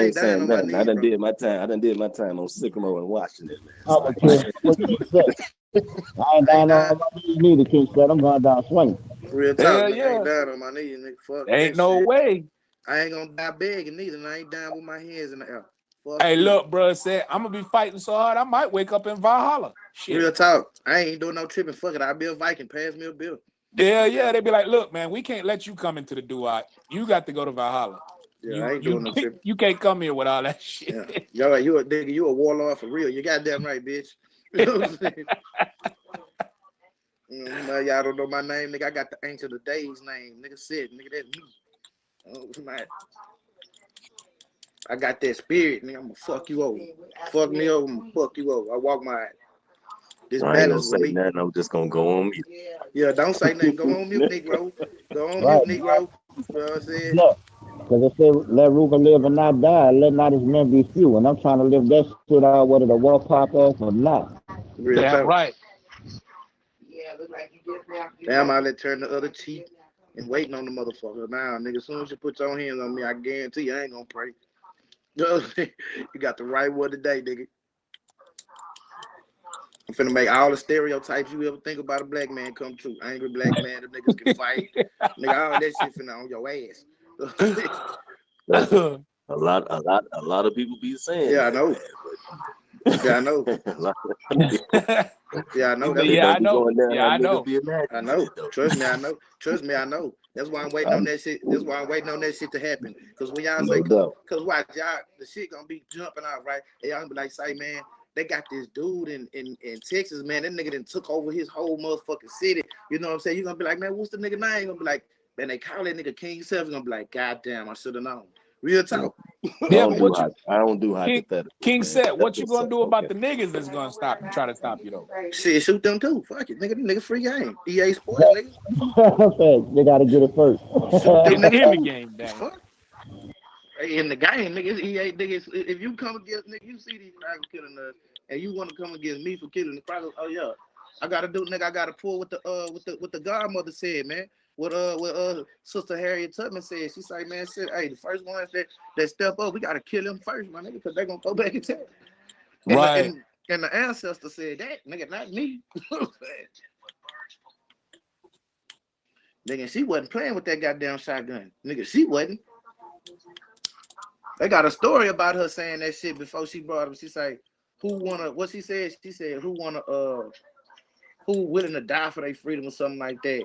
L: ain't
M: saying nothing. I done did my time. I done did my time on Sycamore in Washington, man.
K: Oh, but I ain't down on my knees neither, King said. I'm going down swinging.
L: Real talk, nigga. I ain't down on my knees, nigga. Fuck
C: ain't no way.
L: I ain't gonna die begging neither, and I ain't down with my hands in the air.
C: Hey, look, bro, said I'm gonna be fighting so hard I might wake up in Valhalla. Shit.
L: Real talk. I ain't doing no tripping. Fuck it. I'll be a Viking. Pass me a bill.
C: Yeah. They be like, look, man, we can't let you come into the duat. You got to go to Valhalla.
L: Yeah, I ain't doing no tripping.
C: You can't come here with all that shit.
L: Yeah. You a nigga, you a warlord for real. You goddamn right, bitch. You know what I'm saying? Y'all don't know my name, nigga. I got the Ancient of Days name. Nigga said, nigga, that's me. I got that spirit, nigga. I'm gonna fuck you over. Fuck me over, I'm gonna fuck you over. I walk my ass. This
M: I ain't gonna say nothing. I'm just gonna go on mute.
L: Yeah, don't say nothing. Go on mute, Negro. Go on mute, Negro. You know what I'm saying?
K: Look, because it said, let Ruger live and not die. Let not his men be few. And I'm trying to live that shit out, whether the war pop off or not.
C: That's right.
L: Damn, I let turn the other cheek and waiting on the motherfucker. Now, nigga, as soon as you put your hands on me, I guarantee you I ain't gonna pray. You got the right word today, nigga. I'm finna make all the stereotypes you ever think about a black man come true. Angry black man, the niggas can fight. Nigga, all that shit finna on your ass.
M: a lot of people be saying.
L: Yeah, I know. Yeah, I know. Yeah, I know.
C: I know.
L: I know. Trust me, I know. Trust me, I know. That's why I'm waiting on that shit. That's why I'm waiting on that shit to happen. Cause when y'all say, cause watch y'all, the shit gonna be jumping out, right? And y'all gonna be like, say, man, they got this dude in Texas, man. That nigga done took over his whole motherfucking city. You know what I'm saying? You're gonna be like, man, what's the nigga name? You're gonna be like, man, they call that nigga King Self. You're gonna be like, God damn, I should have known. Real talk.
C: Yeah,
M: I don't do hypothetical.
C: King said, what you gonna do about the niggas that's gonna try to stop you though?
L: Shit, shoot them too. Fuck it, nigga, free game. EA Sports, nigga.
K: They gotta get it first.
C: In the game, damn.
L: In the game, nigga, EA, nigga. If you come against, nigga, you see these crackers killing us, and you want to come against me for killing the crackers? Oh yeah, I gotta do, nigga. I gotta pull what the godmother said, man. What Sister Harriet Tubman said. She said, man, hey, the first ones that step up, we gotta kill them first, my nigga, because they're gonna go back and tell.
C: Right.
L: And the ancestor said that, nigga, not me. Nigga, she wasn't playing with that goddamn shotgun. Nigga, she wasn't. They got a story about her saying that shit before she brought him. She said, what she said? She said, who willing to die for their freedom or something like that.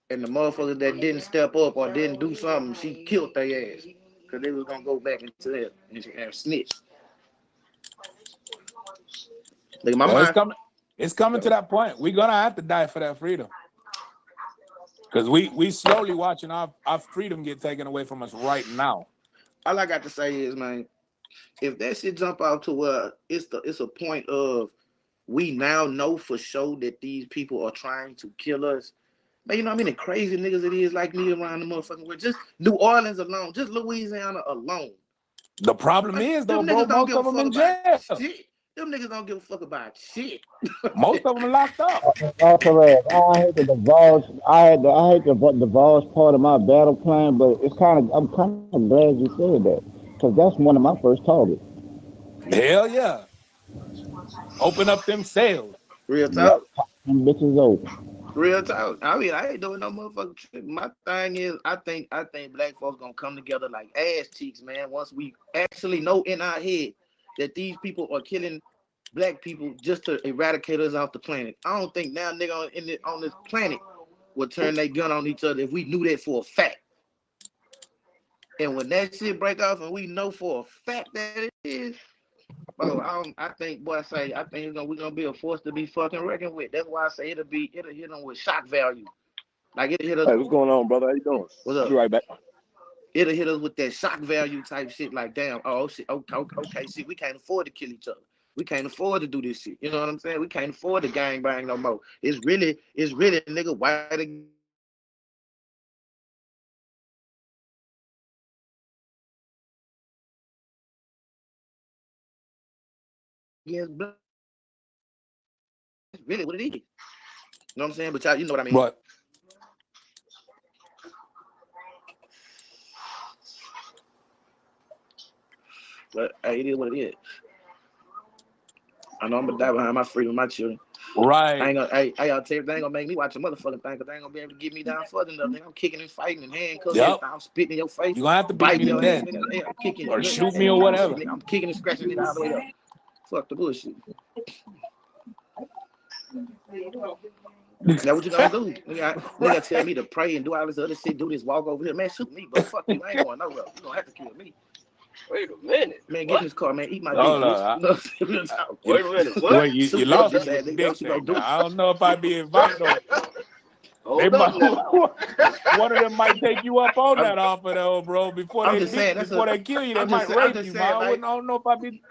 L: And the motherfuckers that didn't step up or didn't do something, she killed their ass. Because they was going to go back into that and snitch. Look, my mind.
C: It's coming to that point. We're going to have to die for that freedom. Because we slowly watching our freedom get taken away from us right now.
L: All I got to say is, man, if that shit jump out to where it's a point of we now know for sure that these people are trying to kill us, Man, you know how many crazy niggas it is like me around the motherfucking world? Just New Orleans alone, just Louisiana alone.
C: The problem is though, bro, most of them in jail.
L: Shit. Them niggas don't give a fuck about shit.
C: Most of them locked up.
K: Also, I hate to divulge. I hate to divulge part of my battle plan, but I'm kind of glad you said that because that's one of my first targets.
C: Hell yeah! Open up them sales.
L: Real talk.
K: Them bitches open.
L: Real talk. I mean, I ain't doing no motherfucking trip. My thing is, I think black folks gonna come together like ass cheeks, man. Once we actually know in our head that these people are killing black people just to eradicate us off the planet. I don't think now nigga on this planet will turn their gun on each other if we knew that for a fact. And when that shit break off and we know for a fact that it is, bro, I think we're gonna be a force to be fucking reckoned with. That's why I say it'll hit them with shock value. Like it'll hit us.
P: Hey, what's going on, brother? How you doing?
L: What's up?
P: Be right back.
L: It'll hit us with that shock value type shit. Like, damn, oh shit, okay, shit, we can't afford to kill each other. We can't afford to do this shit. You know what I'm saying? We can't afford to gang bang no more. It's really, nigga, why the against blood. It's really what it is. You know what I'm saying? But y'all, you know what I mean?
C: What?
L: But hey, it is what it is. I know I'm gonna die behind my freedom, my children.
C: Right.
L: I ain't gonna, hey, y'all tell you, they ain't gonna make me watch a motherfucking thing, because they ain't gonna be able to get me down further enough. I'm kicking and fighting and handcuffing.
C: Yep.
L: I'm spitting in your face.
C: You gonna have to beat me to death.
L: I'm kicking
C: Or shoot me or whatever.
L: I'm kicking and scratching it all the way up. Fuck the bullshit. Now what you gonna do? Nigga tell me to pray and do all this other shit, do this, walk over here. Man, shoot me, but fuck you. I ain't going nowhere. You gonna have to kill me.
P: Wait a minute.
L: Man, get in this car, man. Eat my dick.
P: Wait a minute. What?
C: Well, you lost it. I don't know if I'd be invited. They might, one of them might take you up on that offer though, bro. Before they kill you, they might rape you. I don't know if I'd be.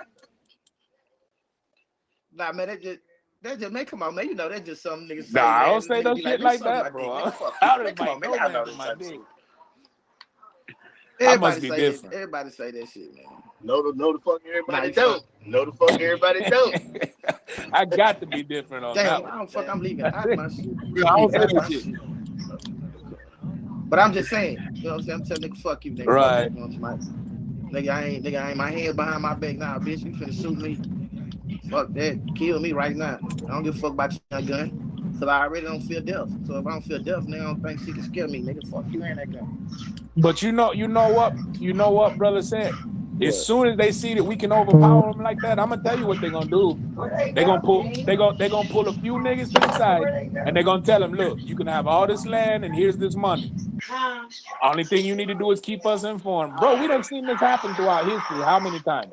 L: Nah, man, that just man, come on, man. You know that's just some niggas.
C: Nah, I don't say no shit like that, bro.
L: Everybody
C: must be different.
L: Everybody say that shit, man.
B: No, the fuck everybody don't. No, the fuck everybody don't.
C: I got to be different on that.
L: I'm leaving out my shit. My shit. But I'm just saying, you know what I'm saying? I'm telling nigga, fuck you, nigga.
C: Right.
L: Nigga, I ain't my hands behind my back now, bitch. You finna shoot me. Fuck that. Kill me right now. I don't give a fuck about your gun. Cause I already don't feel death. So if I don't feel death, nigga, I don't think she can scare me, nigga. Fuck you and that gun.
C: But you know what, brother said. As soon as they see that we can overpower them like that, I'm gonna tell you what they're gonna do. They're gonna pull a few niggas to the side, and they're gonna tell them, look, you can have all this land, and here's this money. Only thing you need to do is keep us informed, bro. We done seen this happen throughout history. How many times?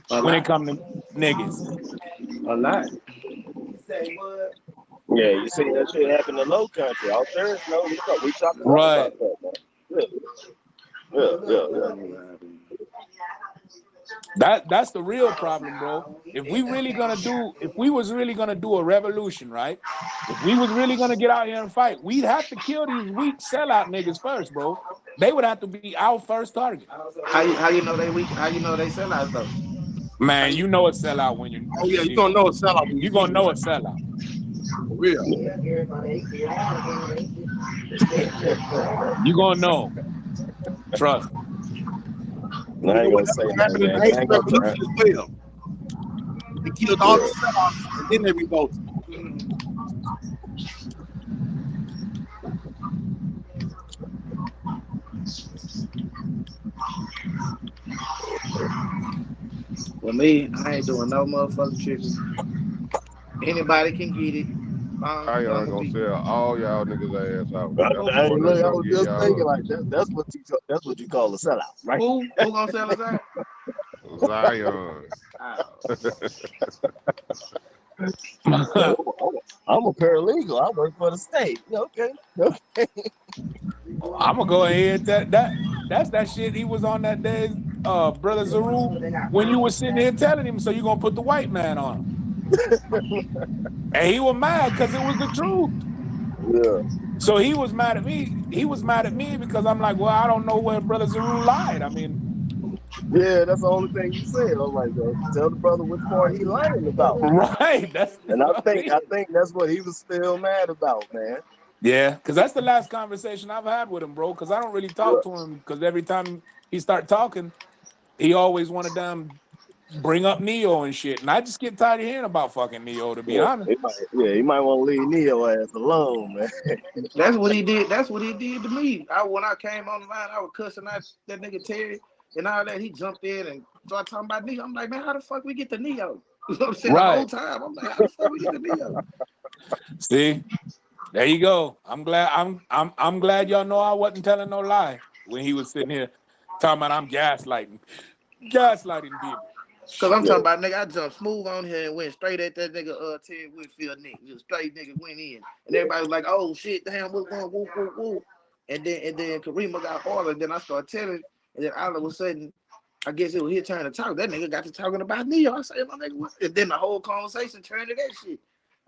C: When it come to niggas,
L: a lot.
P: Yeah, you see that shit happen in low country. Out there, no, we talking
C: right.
P: About that, man. Yeah.
C: That's the real problem, bro. If we was really gonna do a revolution, right? If we was really gonna get out here and fight, we'd have to kill these weak sellout niggas first, bro. They would have to be our first target.
L: How you know they weak? How you know they sellouts though?
C: Man, you know a sellout when you.
J: Oh yeah, you gonna know a sellout.
C: You gonna know a sellout.
J: For real.
C: You gonna know. Trust me.
P: I ain't gonna say that.
J: They killed all the sellouts and then they revolted.
L: For me, I ain't doing no motherfucking tricking. Anybody can get it.
E: I ain't gonna sell all y'all niggas ass out.
P: I was just thinking like that. That's what you call a sellout, right?
L: Who gonna sell us out?
E: Zion.
P: I'm a paralegal. I work for the state. Okay.
C: I'm gonna go ahead. That's that shit he was on that day, Brother Zaru, when you were sitting here telling him, so you gonna put the white man on him. And he was mad because it was the truth.
P: Yeah.
C: So he was mad at me. He was mad at me because I'm like, well, I don't know where Brother Zaru lied. I mean,
P: Yeah, that's the only thing you said. I'm like, tell the brother which part he lying about.
C: Right.
P: And I think that's what he was still mad about, man.
C: Yeah, because that's the last conversation I've had with him, bro. Because I don't really talk to him. Because every time he start talking, he always want to bring up Neo and shit, and I just get tired of hearing about fucking Neo, to be honest.
P: He might want to leave Neo ass alone, man.
L: That's what he did. That's what he did to me. When I came on the line, I was cussing out that nigga Terry and all that. He jumped in and started talking about Neo. I'm like, man, how the fuck we get to Neo? You know what I'm saying?
C: Right.
L: The whole time. I'm like, how the fuck we get to Neo?
C: See, there you go. I'm glad y'all know I wasn't telling no lie when he was sitting here talking about I'm gaslighting people.
L: Cause I'm talking about, nigga, I jumped smooth on here and went straight at that nigga Terry Whitfield neck. Just straight nigga went in. And everybody was like, oh shit, damn, what's going woo woo woo. And then Karima got ordered, and then I started telling, and then all of a sudden, I guess it was his turn to talk. That nigga got to talking about Neo. I said, my nigga, what? And then the whole conversation turned to that shit.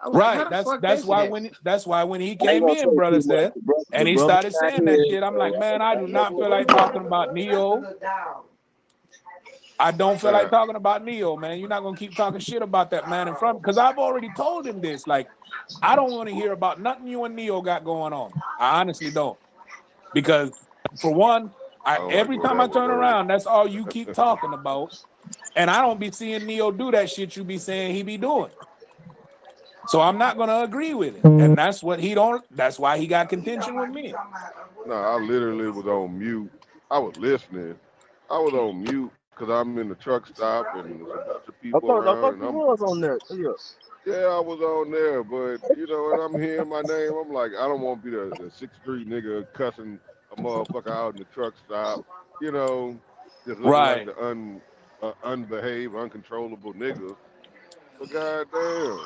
L: I was
C: Right.
L: like,
C: That's why when he came in, brother said, and he started saying that shit, I'm like, man, I do not feel like talking about Neo. I don't feel like talking about Neo, man. You're not gonna keep talking shit about that man in front, because I've already told him this. Like, I don't want to hear about nothing you and Neo got going on. I honestly don't, because for one, every time I turn around, that's all you keep talking about, and I don't be seeing Neo do that shit you be saying he be doing. So I'm not gonna agree with it, and that's what he don't. That's why he got contention with me.
E: No, I literally was on mute. I was listening. I was on mute because I'm in the truck stop and there's a bunch of people around.
P: I thought you was on there.
E: Yeah, I was on there, but you know, when I'm hearing my name, I'm like, I don't want to be the 6'3" nigga cussing a motherfucker out in the truck stop. You know, just looking like the unbehaved, uncontrollable nigga. But goddamn.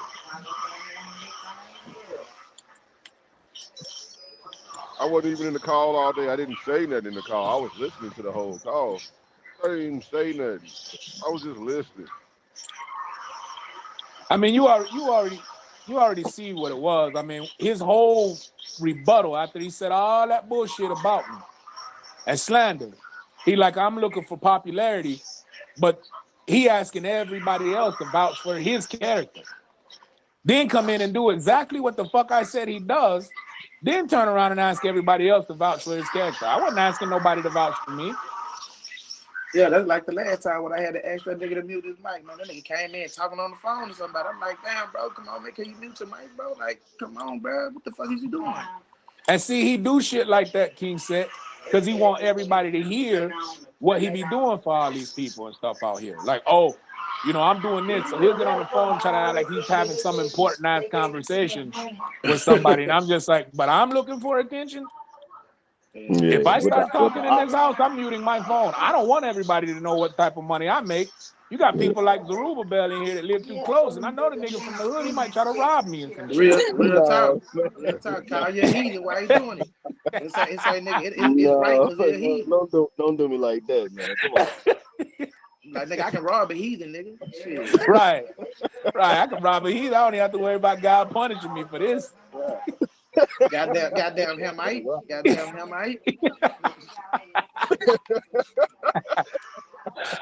E: I wasn't even in the call all day. I didn't say nothing in the call. I was listening to the whole call. I didn't even say nothing. I was just listening.
C: I mean, you already see what it was. I mean, his whole rebuttal after he said all that bullshit about me and slander, he like, I'm looking for popularity, but he asking everybody else to vouch for his character. Then come in and do exactly what the fuck I said he does, then turn around and ask everybody else to vouch for his character. I wasn't asking nobody to vouch for me.
L: Yeah, that's like the last time when I had to ask that nigga to mute his mic, man. That nigga came in talking on the phone to somebody. I'm like, damn, bro, come on, man, can you mute your mic, bro? Like, come on, bro, what the fuck is you doing?
C: And see, he do shit like that, King said, because he want everybody to hear what he be doing for all these people and stuff out here. Like, oh, you know, I'm doing this. So he'll get on the phone trying to act like he's having some important ass conversation with somebody. And I'm just like, but I'm looking for attention.
P: Yeah,
C: if I start talking in this house, I'm muting my phone. I don't want everybody to know what type of money I make. You got people like Zerubbabel in here that live too close, and I know the nigga from the hood, he might try to rob me and some shit.
L: Real talk. Real talk. Call you a heathen. Why you doing it? It's like nigga, it's right because you're a heathen.
P: Don't do me like that, man. Come on.
L: Like, nigga, I can rob a heathen, nigga. Shit.
C: Right. I can rob a heathen. I don't even have to worry about God punishing me for this.
L: Goddamn Hamite. Goddamn Hamite.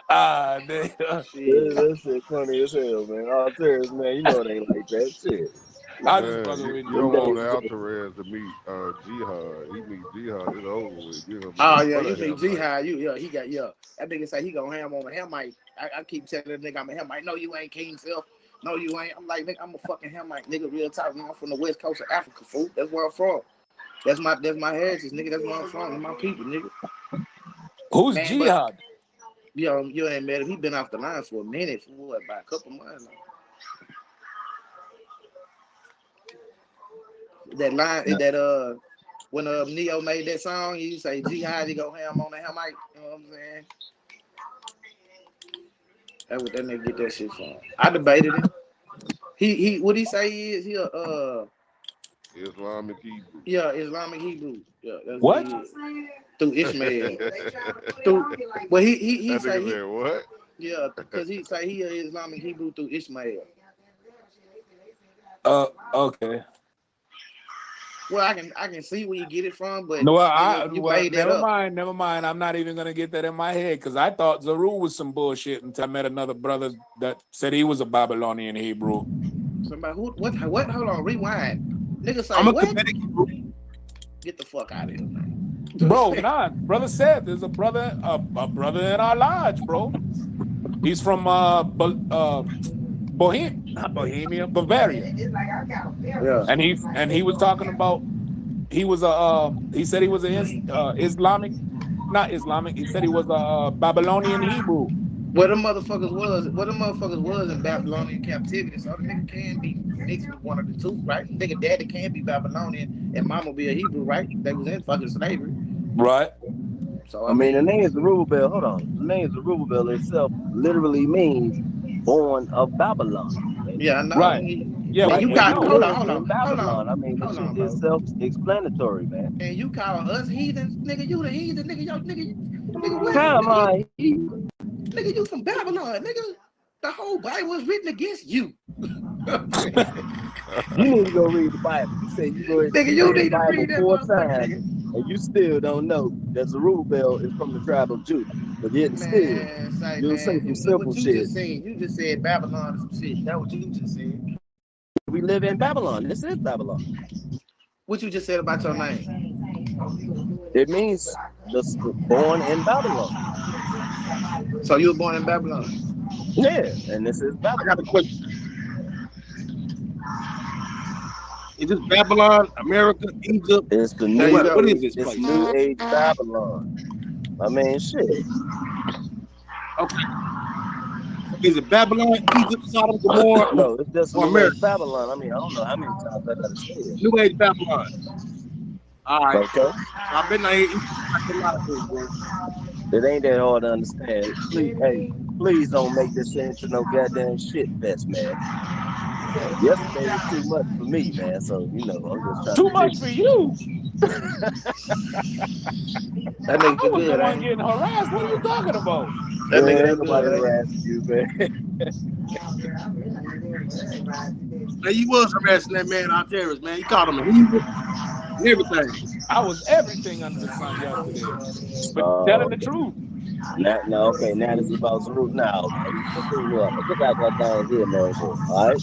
C: Damn.
P: That shit funny as hell, man. All serious, man. You know it ain't like that shit.
C: I just fucking with
E: you. don't want Altares to meet Jihad. He meet Jihad, it's over with.
L: Oh yeah, you meet Jihad. That nigga say he gonna ham on a Hamite. I keep telling that nigga I'm a Hamite. No, you ain't King Phil. No, you ain't. I'm like, nigga, I'm a fucking Hamite, nigga. Real talk. I'm from the west coast of Africa, fool. That's where I'm from. That's my heritage, nigga. That's where I'm from. That's my people, nigga.
C: Who's Jihad?
L: You ain't met him. He been off the line for a minute, for what, about a couple months now. That line, when Neo made that song, you say Jihad, he go ham on the Hamite. You know what I'm saying? That's what that nigga get that shit from. I debated it. He what he say he is? He
E: Islamic Hebrew.
L: Yeah, Islamic Hebrew. Yeah, that's
C: what?
L: He is. Through Ishmael. Well, he say he
E: what?
L: Yeah, because he say he is Islamic Hebrew through Ishmael.
C: Okay.
L: Well, I can see where you get it from, but
C: No,
L: you made that
C: never
L: up.
C: mind. I'm not even gonna get that in my head because I thought Zaru was some bullshit until I met another brother that said he was a Babylonian Hebrew.
L: Somebody what? Hold on, rewind. Nigga say
J: I'm a
L: what?
J: Kemetic Hebrew.
L: Get the fuck out of here, man.
C: Bro, nah, brother said there's a brother in our lodge, bro. He's from Bohemia, Bavaria.
L: Yeah.
C: And he was talking about he was he said he was an Islamic, not Islamic. He said he was a Babylonian Hebrew.
L: What them motherfuckers was in Babylonian captivity, so the nigga can be mixed with one of the two, right? Nigga daddy can be Babylonian and mama be a Hebrew, right? They was in fucking slavery.
C: Right.
L: So
P: I mean, the name Zerubbabel. Hold on, the name Zerubbabel itself literally means "born of Babylon."
L: Yeah, I know.
C: Right. Yeah,
L: and
C: but
L: you got hold on.
P: Babylon. I mean, this shit is self-explanatory, man.
L: And you call us heathens, nigga. You the heathen, nigga. Nigga, what?
P: How am I?
L: Nigga, you from Babylon, nigga. The whole Bible was written against you.
P: You need to go read the Bible. You say you read the Bible 4 times, and you still don't know that Zerubbabel is from the tribe of Judah. But yet still, you'll say some simple shit.
L: You just said Babylon is some shit. That's what you just said.
P: We live in Babylon. This is Babylon.
L: What you just said about your name?
P: It means born in Babylon.
L: So you were born in Babylon?
P: Yeah, and this is Babylon.
J: I got a question. Is this Babylon, America, Egypt?
P: It's the new.
J: What is this
P: It's
J: place?
P: New Age Babylon. I mean, shit.
J: Okay. Is it Babylon, Egypt, Sodom, Gomorrah?
P: No, it's just
J: or
P: New
J: America?
P: Age Babylon. I mean, I don't know how many times I gotta say it.
J: New Age Babylon. All right.
P: Okay.
J: So I've been out here eating a lot of food, bro.
P: It ain't that hard to understand. Please don't make this into no goddamn shit fest, man. Yesterday was too much for me, man. So I'm just trying
C: too much for you.
L: That makes
C: I
L: you
C: was
L: good,
C: the one
L: ain't
C: getting harassed. What are you talking about?
L: That
P: man,
L: nigga
P: ain't nobody
L: good,
P: harassing you, man.
J: Now you was harassing that man out there, man. You called him a heathen and everything.
C: I was everything under the sun yesterday. But telling the truth.
P: Now, okay, now this is about Zerubbabel. Now, look at that down here, man. All right.